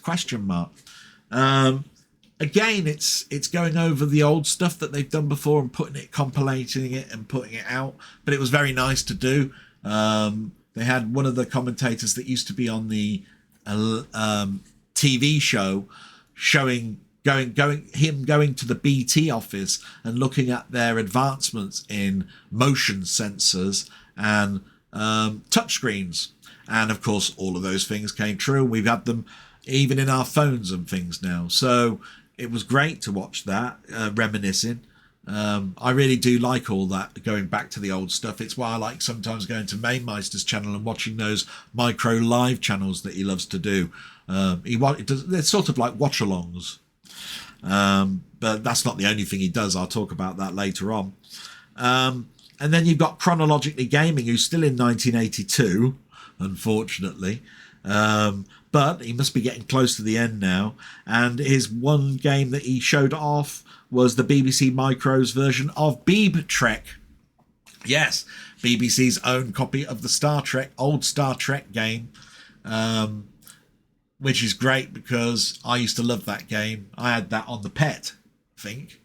Again, it's going over the old stuff that they've done before and compilating it and putting it out. But it was very nice to do. They had one of the commentators that used to be on the TV show showing going to the BT office and looking at their advancements in motion sensors and touchscreens. And of course, all of those things came true. We've had them even in our phones and things now. So it was great to watch that, reminiscing. I really do like all that, going back to the old stuff. It's why I like sometimes going to Mainmeister's channel and watching those micro live channels that he loves to do. They're sort of like watch-alongs. But that's not the only thing he does. I'll talk about that later on. And then you've got Chronologically Gaming, who's still in 1982, unfortunately. But he must be getting close to the end now. And his one game that he showed off was the BBC Micro's version of Beeb Trek. Yes, BBC's own copy of the old Star Trek game. Which is great because I used to love that game. I had that on the Pet, I think.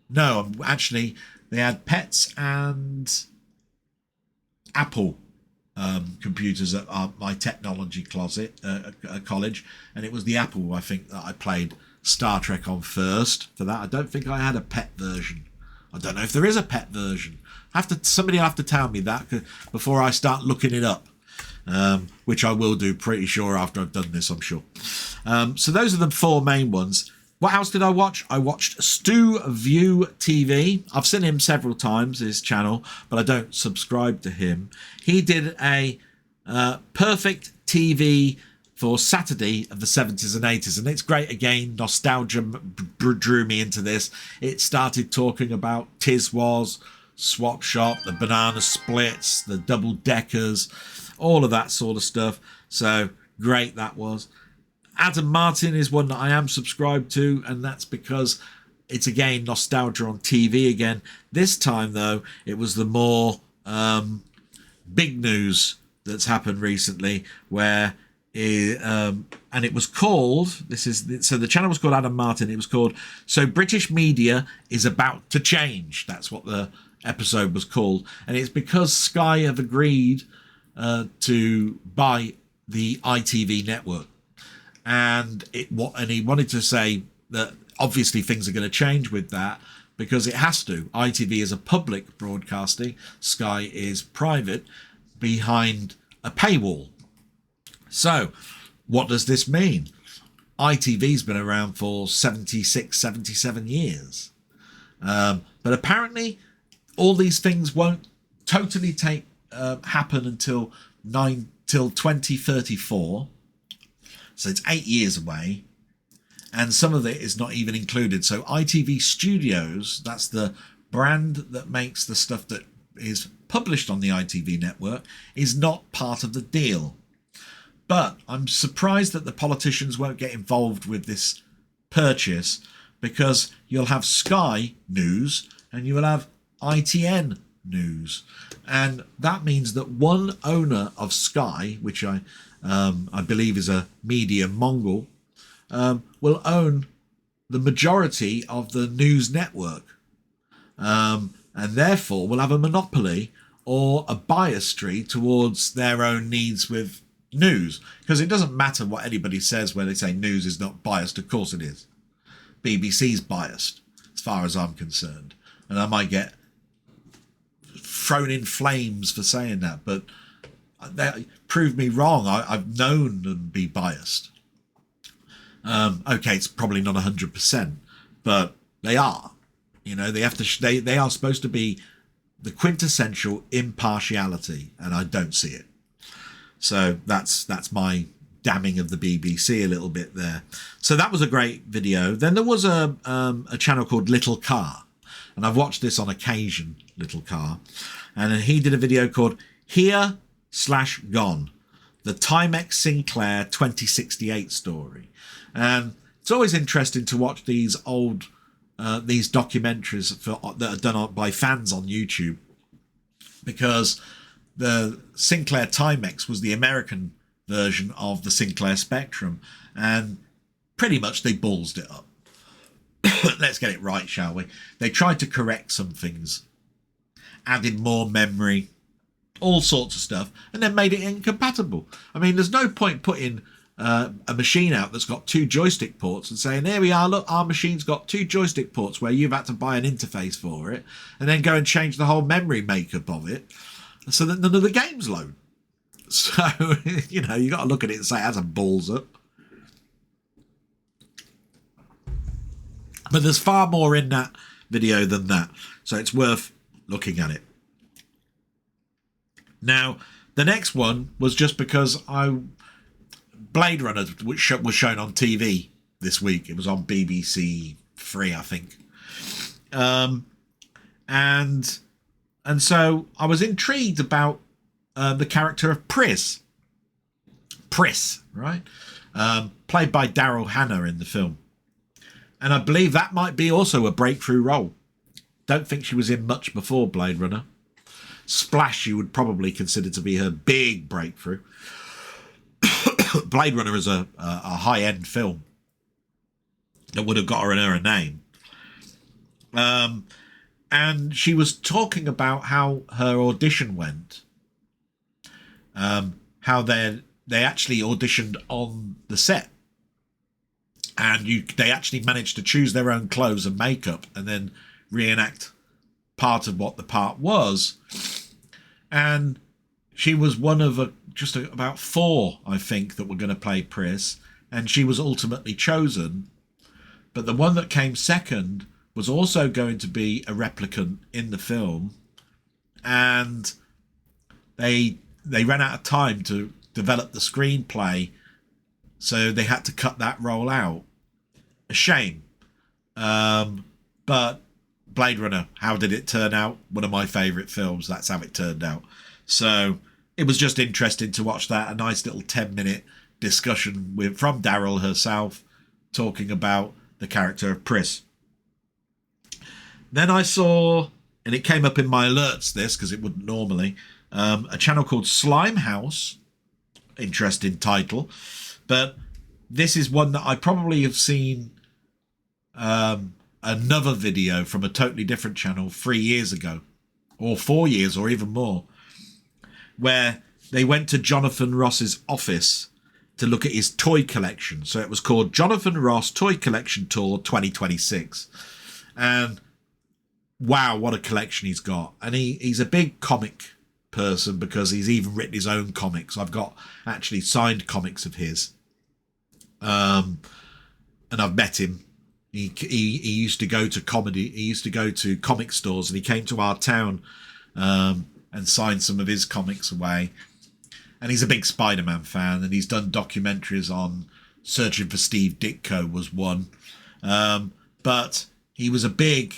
No, actually, they had Pets and Apple computers at my technology closet college, and it was the Apple, I think, that I played Star Trek on first. For that, I don't think I had a Pet version. I don't know if there is a Pet version. Somebody will have to tell me that before I start looking it up. Which I will do, pretty sure, after I've done this, I'm sure. So those are the four main ones. What else did I watch? I watched Stu View TV. I've seen him several times, his channel, but I don't subscribe to him. He did a perfect TV for Saturday of the 70s and 80s, and it's great. Again, nostalgia drew me into this. It started talking about Tiswas, Swap Shop, the banana splits, the double deckers, all of that sort of stuff. So great that was. Adam Martin is one that I am subscribed to, and that's because it's again nostalgia on TV again. This time though, it was the more big news that's happened recently, where and it was called, so the channel was called Adam Martin. It was called So British Media is About to Change. That's what the episode was called, and it's because Sky have agreed to buy the ITV network, and he wanted to say that obviously things are going to change with that, because it has to. ITV is a public broadcasting, Sky is private, behind a paywall. So what does this mean? ITV's been around for 76, 77 years. But apparently all these things won't totally happen until 2034. So it's 8 years away. And some of it is not even included. So ITV Studios, that's the brand that makes the stuff that is published on the ITV network, is not part of the deal. But I'm surprised that the politicians won't get involved with this purchase, because you'll have Sky News and you will have ITN News. And that means that one owner of Sky, which I believe is a media Mongol, will own the majority of the news network, and therefore will have a monopoly or a biasry towards their own needs with news. Because it doesn't matter what anybody says where they say news is not biased. Of course it is. BBC's biased as far as I'm concerned, and I might get thrown in flames for saying that, but they prove me wrong. I've known them be biased. Okay, it's probably not 100%, but they are. You know, they have to. They are supposed to be the quintessential impartiality, and I don't see it. So that's my damning of the BBC a little bit there. So that was a great video. Then there was a channel called Little Car, and I've watched this on occasion. Little Car, and he did a video called Here/Gone, the Timex Sinclair 2068 story. And it's always interesting to watch these old these documentaries that are done by fans on YouTube, because the Sinclair Timex was the American version of the Sinclair Spectrum, and pretty much they ballsed it up. Let's get it right, shall we? They tried to correct some things, added more memory, all sorts of stuff, and then made it incompatible. I mean, there's no point putting a machine out that's got 2 joystick ports and saying, there we are, look, our machine's got 2 joystick ports, where you've had to buy an interface for it, and then go and change the whole memory makeup of it so that none of the games load. So, you know, you got to look at it and say, that's a balls up. But there's far more in that video than that, so it's worth looking at it. Now, the next one was just because Blade Runner was shown on TV this week. It was on BBC 3, I think. And so I was intrigued about the character of Pris, right? Played by Daryl Hannah in the film. And I believe that might be also a breakthrough role. Don't think she was in much before Blade Runner. Splash you would probably consider to be her big breakthrough. Blade Runner is a high-end film that would have got her a name. And she was talking about how her audition went. How they actually auditioned on the set. And they actually managed to choose their own clothes and makeup and then reenact part of what the part was. And she was one of just about 4, I think, that were going to play Pris, and she was ultimately chosen. But the one that came second was also going to be a replicant in the film, and they ran out of time to develop the screenplay, so they had to cut that role out. A shame. But Blade Runner, how did it turn out? One of my favourite films. That's how it turned out. So it was just interesting to watch that. A nice little 10-minute discussion from Daryl herself, talking about the character of Pris. Then I saw, and it came up in my alerts, this, because it wouldn't normally, a channel called Slime House. Interesting title. But this is one that I probably have seen another video from a totally different channel 3 years ago, or 4 years, or even more, where they went to Jonathan Ross's office to look at his toy collection. So it was called Jonathan Ross Toy Collection Tour 2026. And wow, what a collection he's got. And he's a big comic person, because he's even written his own comics. I've got actually signed comics of his. And I've met him. He used to go to comedy. He used to go to comic stores, and he came to our town and signed some of his comics away. And he's a big Spider-Man fan, and he's done documentaries on Searching for Steve Ditko was one. But he was a big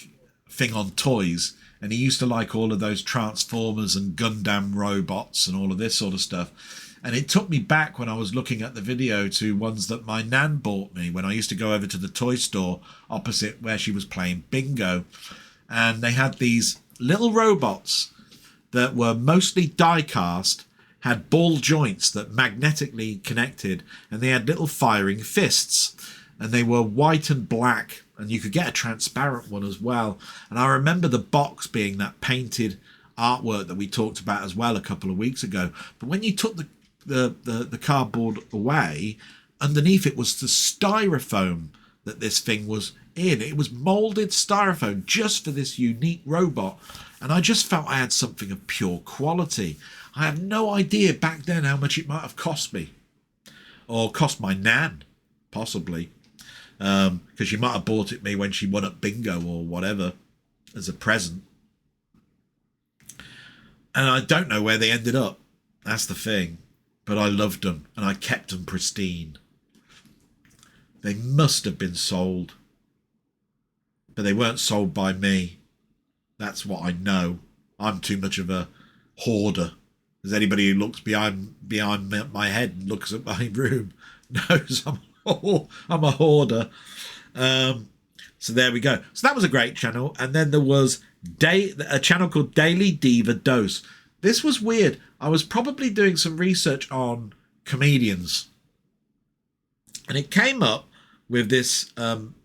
thing on toys, and he used to like all of those Transformers and Gundam robots and all of this sort of stuff. And it took me back when I was looking at the video to ones that my nan bought me when I used to go over to the toy store opposite where she was playing bingo. And they had these little robots that were mostly die-cast, had ball joints that magnetically connected, and they had little firing fists. And they were white and black, and you could get a transparent one as well. And I remember the box being that painted artwork that we talked about as well a couple of weeks ago. But when you took the cardboard away, underneath it was the styrofoam that this thing was in. It was molded styrofoam just for this unique robot, and I just felt I had something of pure quality. I have no idea back then how much it might have cost me, or cost my nan, possibly, because she might have bought it me when she won at bingo or whatever as a present. And I don't know where they ended up. That's the thing. But I loved them, and I kept them pristine. They must have been sold. But they weren't sold by me. That's what I know. I'm too much of a hoarder. As anybody who looks behind my head and looks at my room knows I'm a hoarder. So there we go. So that was a great channel. And then there was a channel called Daily Diva Dose. This was weird. I was probably doing some research on comedians, and it came up with this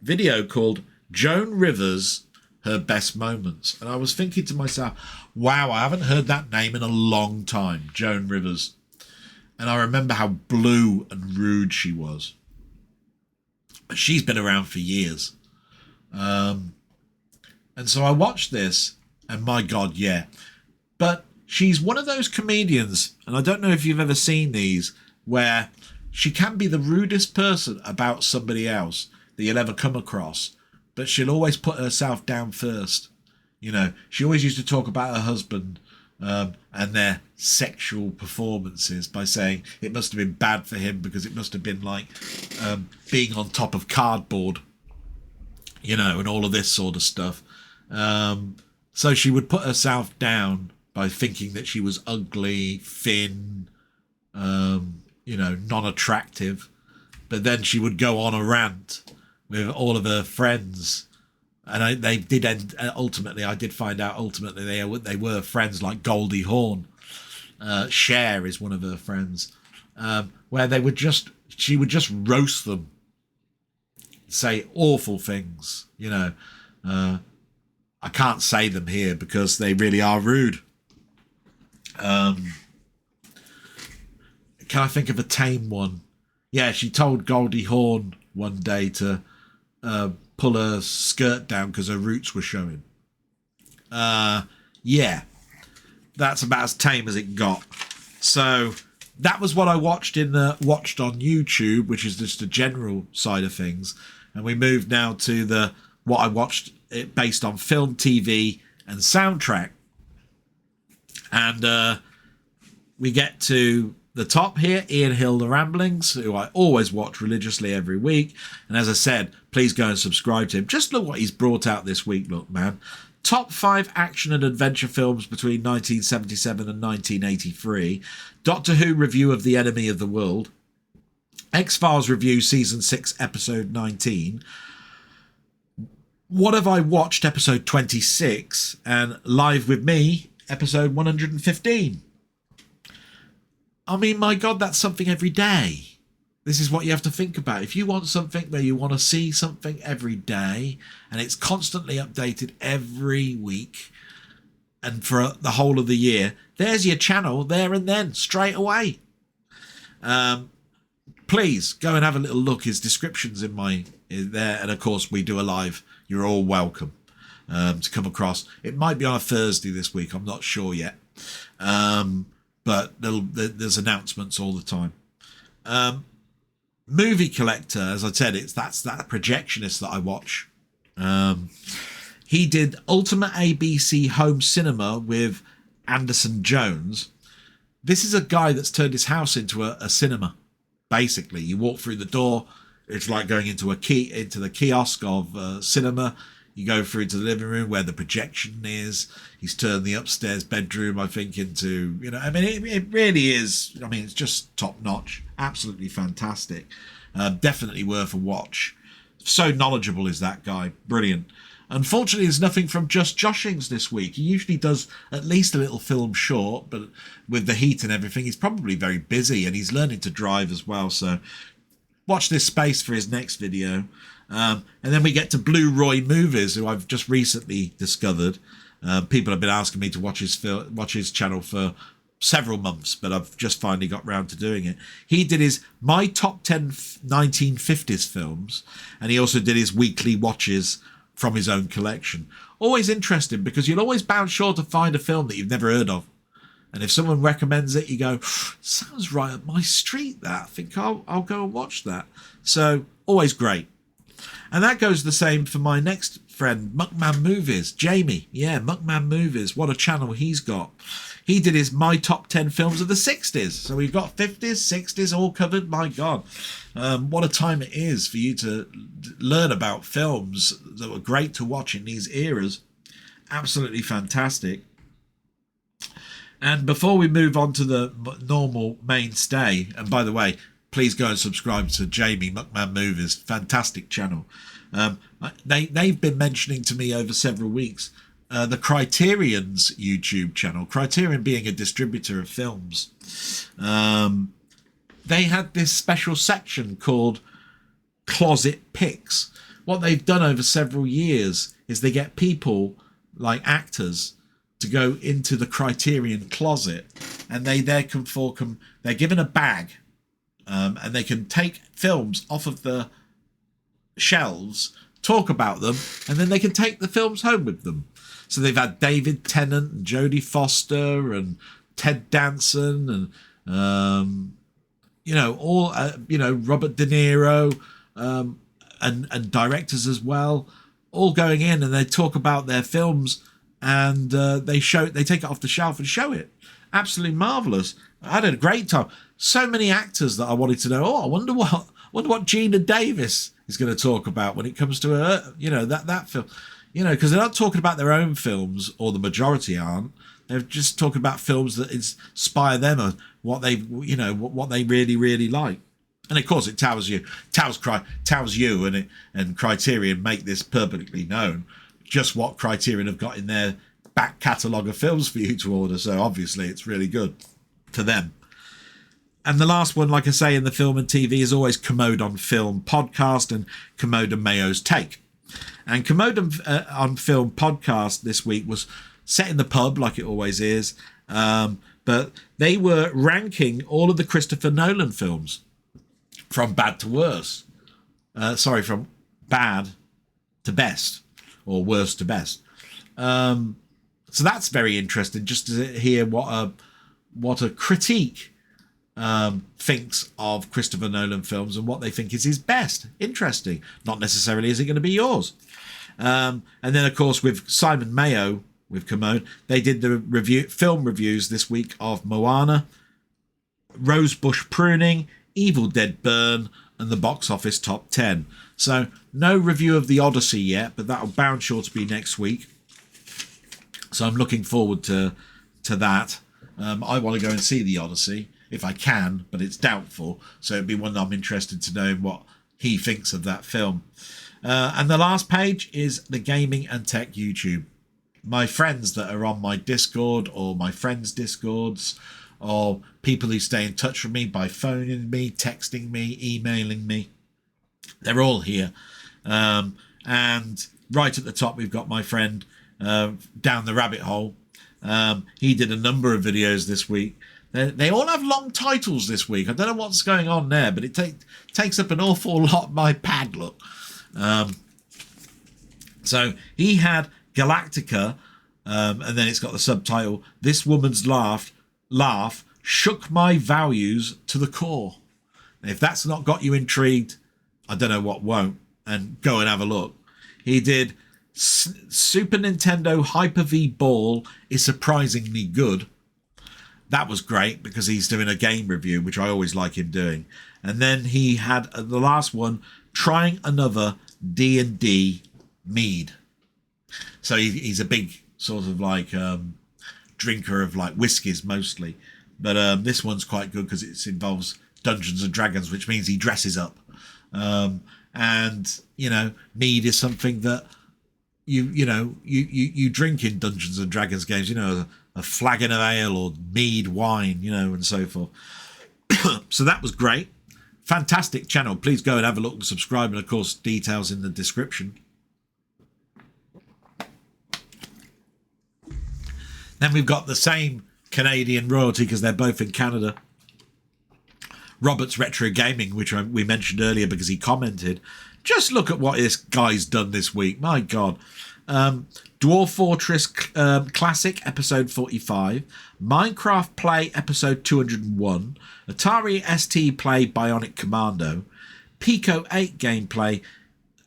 video called Joan Rivers, Her Best Moments. And I was thinking to myself, wow, I haven't heard that name in a long time, Joan Rivers. And I remember how blue and rude she was. She's been around for years. And so I watched this, and my God, yeah. But she's one of those comedians, and I don't know if you've ever seen these, where she can be the rudest person about somebody else that you'll ever come across, but she'll always put herself down first. You know, she always used to talk about her husband and their sexual performances by saying it must have been bad for him because it must have been like being on top of cardboard, you know, and all of this sort of stuff. So she would put herself down by thinking that she was ugly, thin, you know, non-attractive. But then she would go on a rant with all of her friends. And they did end, ultimately, I did find out ultimately they were friends like Goldie Hawn. Cher is one of her friends. Where she would just roast them. Say awful things, you know. I can't say them here because they really are rude. Can I think of a tame one? Yeah, she told Goldie Hawn one day to pull her skirt down because her roots were showing. Yeah, that's about as tame as it got. So that was what I watched watched on YouTube, which is just the general side of things. And we moved now to what I watched it based on film, TV, and soundtrack. And we get to the top here, Ian Hill, The Ramblings, who I always watch religiously every week. And as I said, please go and subscribe to him. Just look what he's brought out this week. Look, man. Top 5 action and adventure films between 1977 and 1983. Doctor Who review of The Enemy of the World. X-Files review season 6, episode 19. What Have I Watched, episode 26. And Live With Me, episode 115. I mean, my God, that's something every day. This is what you have to think about. If you want something where you want to see something every day, and it's constantly updated every week and for the whole of the year, there's your channel there and then, straight away. Please go and have a little look. His description's in there. And of course, we do a live. You're all welcome to come across. It might be on a Thursday this week. I'm not sure yet. But there's announcements all the time. movie collector, as I said, that's that projectionist that I watch. He did Ultimate ABC Home Cinema with Anderson Jones. This is a guy that's turned his house into a cinema. Basically, you walk through the door, it's like going into the kiosk of cinema. You go through to the living room where the projection is. He's turned the upstairs bedroom, I think, into, I mean, it really is. I mean, it's just top notch, absolutely fantastic. Definitely worth a watch. So knowledgeable is that guy, brilliant. Unfortunately, there's nothing from Just Joshings this week. He usually does at least a little film short, but with the heat and everything, he's probably very busy, and he's learning to drive as well. So watch this space for his next video. And then we get to Blue Roy Movies, who I've just recently discovered. People have been asking me to watch his channel for several months, but I've just finally got round to doing it. He did his My Top 10 1950s films, and he also did his weekly watches from his own collection. Always interesting, because you'll always bound sure to find a film that you've never heard of. And if someone recommends it, you go, sounds right up my street, that. I think I'll go and watch that. So, always great. And that goes the same for my next friend, Muckman Movies, Jamie. Yeah, Muckman Movies. What a channel he's got. He did his My Top 10 Films of the 60s. So we've got 50s, 60s all covered. My God. What a time it is for you to learn about films that were great to watch in these eras. Absolutely fantastic. And before we move on to the normal mainstay, and by the way, please go and subscribe to Jamie Muckman Movies. Fantastic channel. They've been mentioning to me over several weeks the Criterion's YouTube channel. Criterion being a distributor of films. They had this special section called Closet Picks. What they've done over several years is they get people like actors to go into the Criterion closet, and they're given a bag, and they can take films off of the shelves, talk about them, and then they can take the films home with them. So they've had David Tennant and Jodie Foster and Ted Danson and Robert De Niro and directors as well, all going in, and they talk about their films, and they take it off the shelf and show it. Absolutely marvelous. I had a great time. So many actors that I wanted to know. I wonder what Gina Davis is going to talk about when it comes to her, that film, because they're not talking about their own films, or the majority aren't. They're just talking about films that inspire them, or what they really, really like. And of course, it tells you, and Criterion make this perfectly known, just what Criterion have got in their back catalogue of films for you to order. So obviously, it's really good for them. And the last one, like I say, in the film and TV is always Commode on Film podcast and Commode and Mayo's Take. And Commode on Film podcast this week was set in the pub, like it always is. But they were ranking all of the Christopher Nolan films from bad to worse. From bad to best, or worst to best. So that's very interesting, just to hear what a critique thinks of Christopher Nolan films and what they think is his best. Interesting. Not necessarily is it going to be yours. And then, of course, with Simon Mayo, with Commode, they did the film reviews this week of Moana, Rosebush Pruning, Evil Dead Burn, and the box office top 10. So no review of The Odyssey yet, but that'll bound sure to be next week. So I'm looking forward to that. I want to go and see The Odyssey if I can, but it's doubtful. So it'd be one that I'm interested to know what he thinks of that film. And the last page is the Gaming and Tech YouTube. My friends that are on my Discord, or my friends' Discords, or people who stay in touch with me by phoning me, texting me, emailing me, they're all here. And right at the top, we've got my friend Down the Rabbit Hole. He did a number of videos this week. They all have long titles this week. I don't know what's going on there, but it takes up an awful lot of my pad look. So he had Galactica, and then it's got the subtitle, This Woman's Laugh Shook My Values to the Core. And if that's not got you intrigued, I don't know what won't. And go and have a look. He did Super Nintendo Hyper-V Ball is surprisingly good. That was great because he's doing a game review, which I always like him doing. And then he had the last one, trying another D&D mead. So he's a big sort of like drinker of like whiskies mostly. But this one's quite good because it involves Dungeons and Dragons, which means he dresses up. And, you know, mead is something that you drink in Dungeons and Dragons games, you know, a flagon of ale or mead wine, you know, and so forth. So that was great. Fantastic channel. Please go and have a look and subscribe. And, of course, details in the description. Then we've got the same Canadian royalty because they're both in Canada. Robert's Retro Gaming, which we mentioned earlier because he commented. Just look at what this guy's done this week. My God. Dwarf Fortress Classic, episode 45. Minecraft Play, episode 201. Atari ST Play Bionic Commando. Pico 8 gameplay.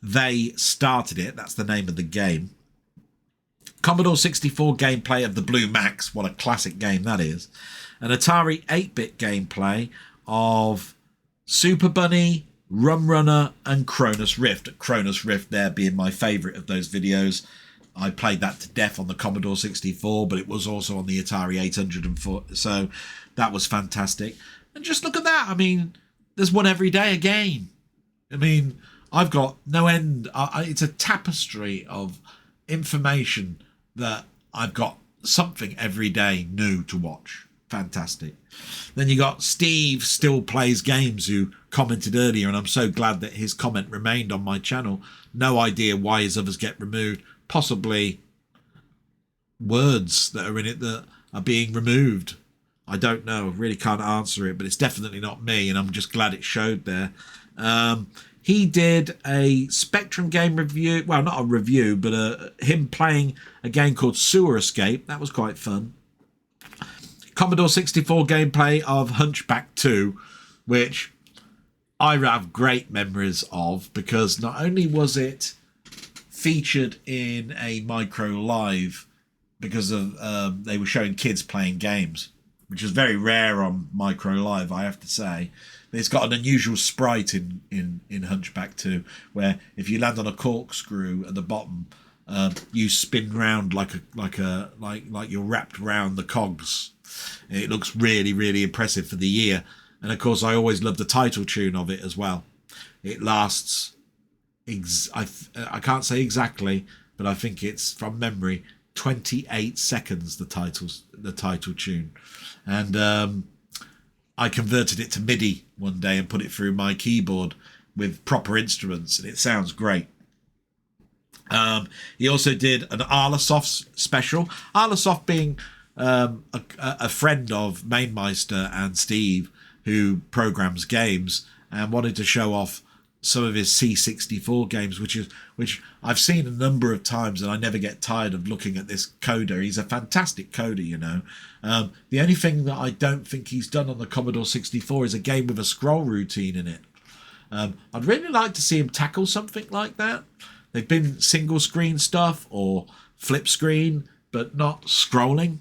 They Started It. That's the name of the game. Commodore 64 gameplay of the Blue Max. What a classic game that is. An Atari 8-bit gameplay of Super Bunny, Rum Runner, and Cronus Rift. Cronus Rift there being my favourite of those videos. I played that to death on the Commodore 64, but it was also on the Atari 804, so that was fantastic. And just look at that. I mean, there's one every day a game. I mean, I've got no end. It's a tapestry of information that I've got something every day new to watch. Fantastic. Then you got Steve Still Plays Games, who commented earlier, and I'm so glad that his comment remained on my channel. No idea why his others get removed. Possibly words that are in it that are being removed. I don't know. I really can't answer it, but it's definitely not me, and I'm just glad it showed there. He did a Spectrum game review. Well, not a review, but him playing a game called Sewer Escape. That was quite fun. Commodore 64 gameplay of Hunchback 2, which I have great memories of because not only was it featured in a micro live because of they were showing kids playing games, which is very rare on micro live, I have to say. It's got an unusual sprite in Hunchback 2, where if you land on a corkscrew at the bottom, you spin round like you're wrapped round the cogs. It looks really, really impressive for the year. And of course, I always love the title tune of it as well. It lasts, I can't say exactly, but I think it's from memory, 28 seconds, the title tune. And I converted it to MIDI one day and put it through my keyboard with proper instruments, and it sounds great. He also did an Arlasoft special. Arlasoft being a friend of Mainmeister and Steve, who programs games, and wanted to show off some of his C64 games, which I've seen a number of times, and I never get tired of looking at this coder. He's a fantastic coder, you know. The only thing that I don't think he's done on the Commodore 64 is a game with a scroll routine in it. I'd really like to see him tackle something like that. They've been single screen stuff or flip screen, but not scrolling.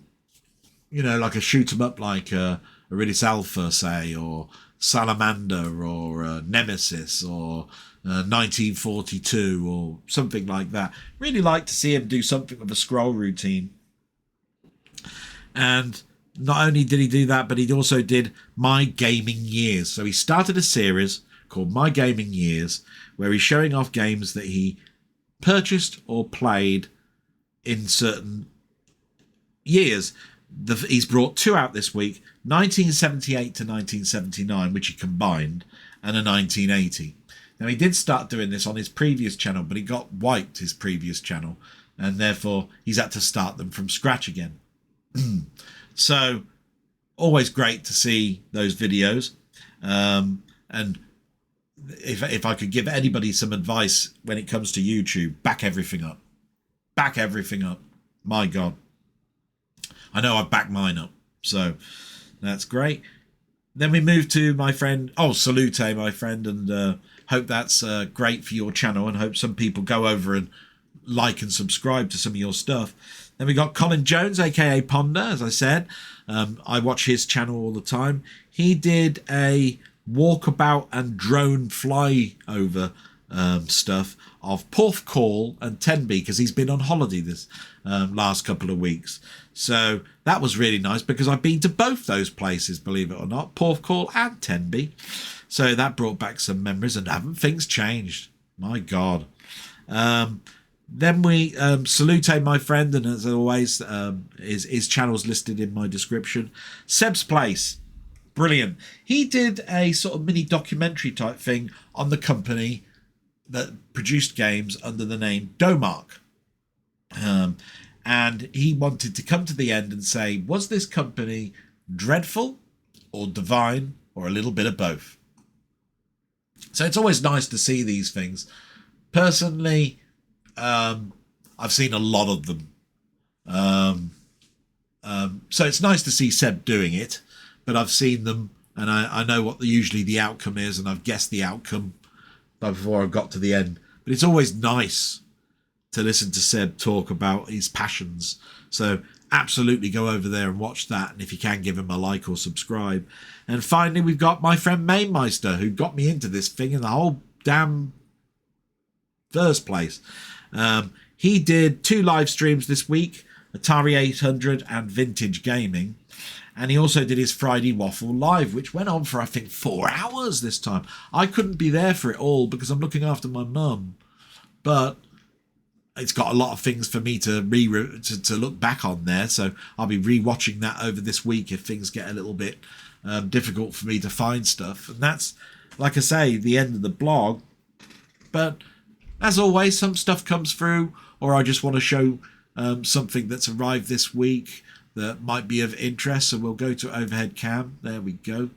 You know, like a shoot 'em up like Iridium Alpha, say, or Salamander, or Nemesis, or 1942, or something like that. Really like to see him do something with a scroll routine. And not only did he do that, but he also did My Gaming Years. So he started a series called My Gaming Years, where he's showing off games that he purchased or played in certain years. He's brought two out this week, 1978 to 1979, which he combined, and a 1980. Now, he did start doing this on his previous channel, but he got wiped, his previous channel, and therefore he's had to start them from scratch again. So, always great to see those videos. And if I could give anybody some advice when it comes to YouTube, back everything up. Back everything up. My God. I know I've backed mine up, so that's great. Then we move to my friend, salute, my friend, and hope that's great for your channel, and hope some people go over and like and subscribe to some of your stuff. Then we got Colin Jones, aka Ponder, as I said. I watch his channel all the time. He did a walkabout and drone flyover stuff of Porthcawl and Tenby, because he's been on holiday this last couple of weeks. So that was really nice, because I've been to both those places, believe it or not, Porthcawl and Tenby. So that brought back some memories, and haven't things changed? My God. Then we salute my friend, and as always, his channel's listed in my description. Seb's Place. Brilliant. He did a sort of mini documentary type thing on the company that produced games under the name Domark. And he wanted to come to the end and say, was this company dreadful or divine or a little bit of both? So it's always nice to see these things. Personally, I've seen a lot of them. So it's nice to see Seb doing it, but I've seen them, and I know what usually the outcome is, and I've guessed the outcome before I got to the end. But it's always nice to listen to Seb talk about his passions. So absolutely go over there and watch that, and if you can, give him a like or subscribe. And finally, we've got my friend Mainmeister, who got me into this thing in the whole damn first place. He did 2 live streams this week, Atari 800 and Vintage Gaming. And he also did his Friday Waffle Live, which went on for, I think, 4 hours this time. I couldn't be there for it all because I'm looking after my mum. But it's got a lot of things for me to look back on there. So I'll be rewatching that over this week if things get a little bit difficult for me to find stuff. And that's, like I say, the end of the blog. But as always, some stuff comes through, or I just want to show something that's arrived this week that might be of interest. So we'll go to overhead cam. There we go.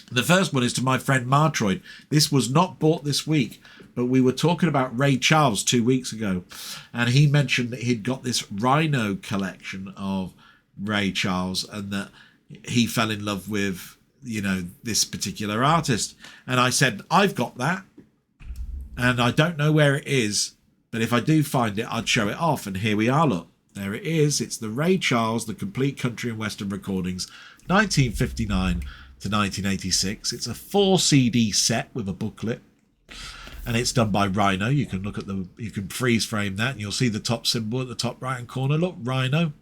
The first one is to my friend Martroid. This was not bought this week, but we were talking about Ray Charles 2 weeks ago, and he mentioned that he'd got this Rhino collection of Ray Charles, and that he fell in love with, this particular artist. And I said, I've got that, and I don't know where it is, but if I do find it, I'd show it off. And here we are, look. There it is. It's the Ray Charles, the Complete Country and Western Recordings, 1959 to 1986. It's a 4 CD set with a booklet, and it's done by Rhino. You can look at you can freeze frame that, and you'll see the top symbol at the top right hand corner. Look, Rhino.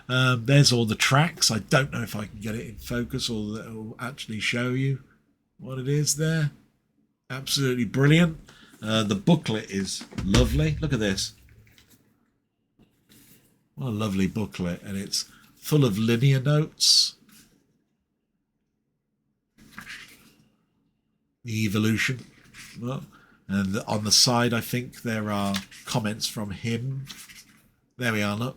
There's all the tracks. I don't know if I can get it in focus or that will actually show you what it is there. Absolutely brilliant. The booklet is lovely. Look at this. What a lovely booklet, and it's full of linear notes. The evolution. Well, and on the side, I think there are comments from him. There we are, look,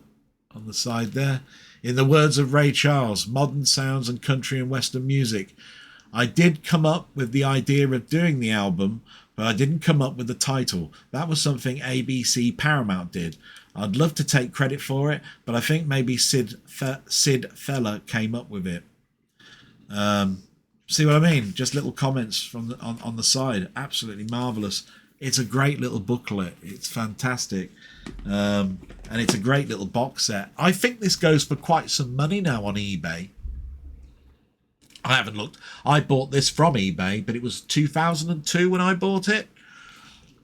on the side there. In the words of Ray Charles, modern sounds and country and western music. I did come up with the idea of doing the album, but I didn't come up with the title. That was something ABC Paramount did. I'd love to take credit for it, but I think maybe Sid Feller came up with it. See what I mean? Just little comments from on the side. Absolutely marvellous. It's a great little booklet. It's fantastic. And it's a great little box set. I think this goes for quite some money now on eBay. I haven't looked. I bought this from eBay, but it was 2002 when I bought it.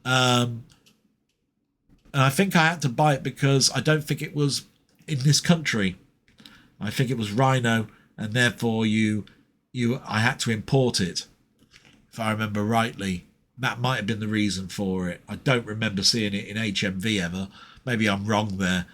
And I think I had to buy it because I don't think it was in this country. I think it was Rhino, and therefore I had to import it, if I remember rightly. That might have been the reason for it. I don't remember seeing it in HMV ever. Maybe I'm wrong there.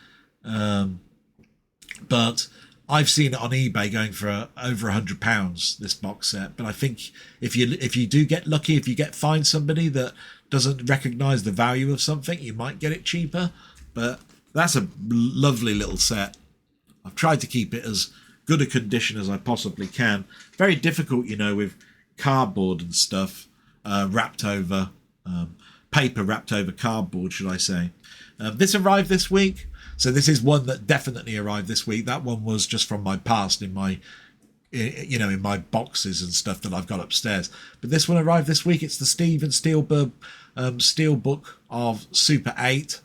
But I've seen it on eBay going for over £100, this box set. But I think if you do get lucky, if you find somebody that doesn't recognise the value of something, you might get it cheaper. But that's a lovely little set. I've tried to keep it as good a condition as I possibly can. Very difficult, with cardboard and stuff wrapped over, paper wrapped over cardboard, should I say. This arrived this week. So this is one that definitely arrived this week. That one was just from my past in my in my boxes and stuff that I've got upstairs. But this one arrived this week. It's the Steven Spielberg Steelbook of Super 8.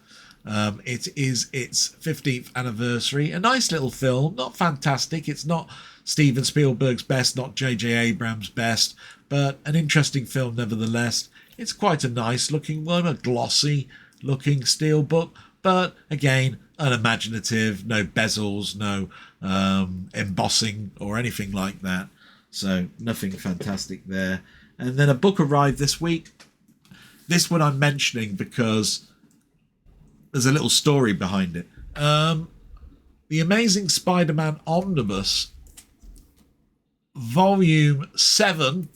It is its 15th anniversary. A nice little film, not fantastic. It's not Steven Spielberg's best, not J.J. Abrams' best, but an interesting film nevertheless. It's quite a nice looking one, a glossy looking steelbook, but again, unimaginative, no bezels, no embossing or anything like that. So nothing fantastic there. And then a book arrived this week. This one I'm mentioning because there's a little story behind it. The Amazing Spider-Man Omnibus, Volume 7,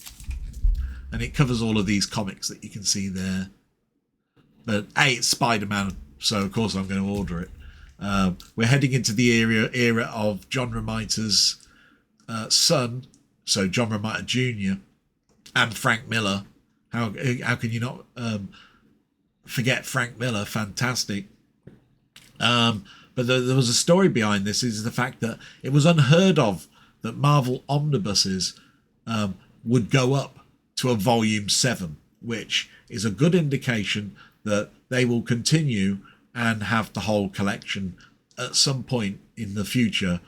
and it covers all of these comics that you can see there. But it's Spider-Man, so of course I'm going to order it. We're heading into the era of John Romita's son, so John Romita Jr. and Frank Miller. How can you not forget Frank Miller? Fantastic. But there was a story behind this, is the fact that it was unheard of that Marvel omnibuses would go up to a volume 7, which is a good indication that they will continue and have the whole collection at some point in the future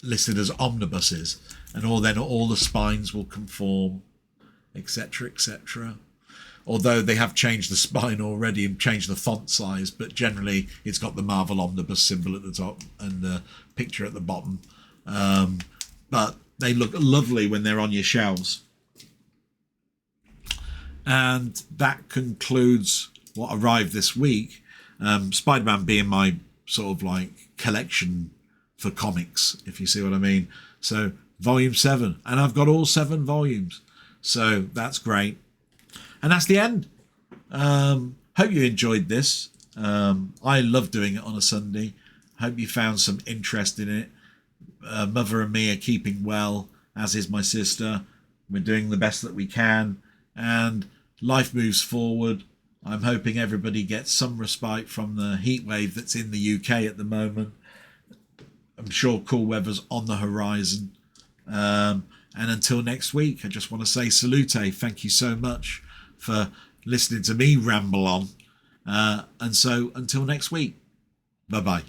listed as omnibuses, and then all the spines will conform, etc., etc. Although they have changed the spine already and changed the font size, but generally it's got the Marvel Omnibus symbol at the top and the picture at the bottom. But they look lovely when they're on your shelves. And that concludes what arrived this week. Spider-Man being my sort of like collection for comics, if you see what I mean. So volume 7, and I've got all 7 volumes. So that's great. And that's the end. Hope you enjoyed this. I love doing it on a Sunday. Hope you found some interest in it. Mother and me are keeping well, as is my sister. We're doing the best that we can, and life moves forward. I'm hoping everybody gets some respite from the heat wave that's in the UK at the moment. I'm sure cool weather's on the horizon. And until next week, I just want to say salute. Thank you so much for listening to me ramble on. And so until next week, bye-bye.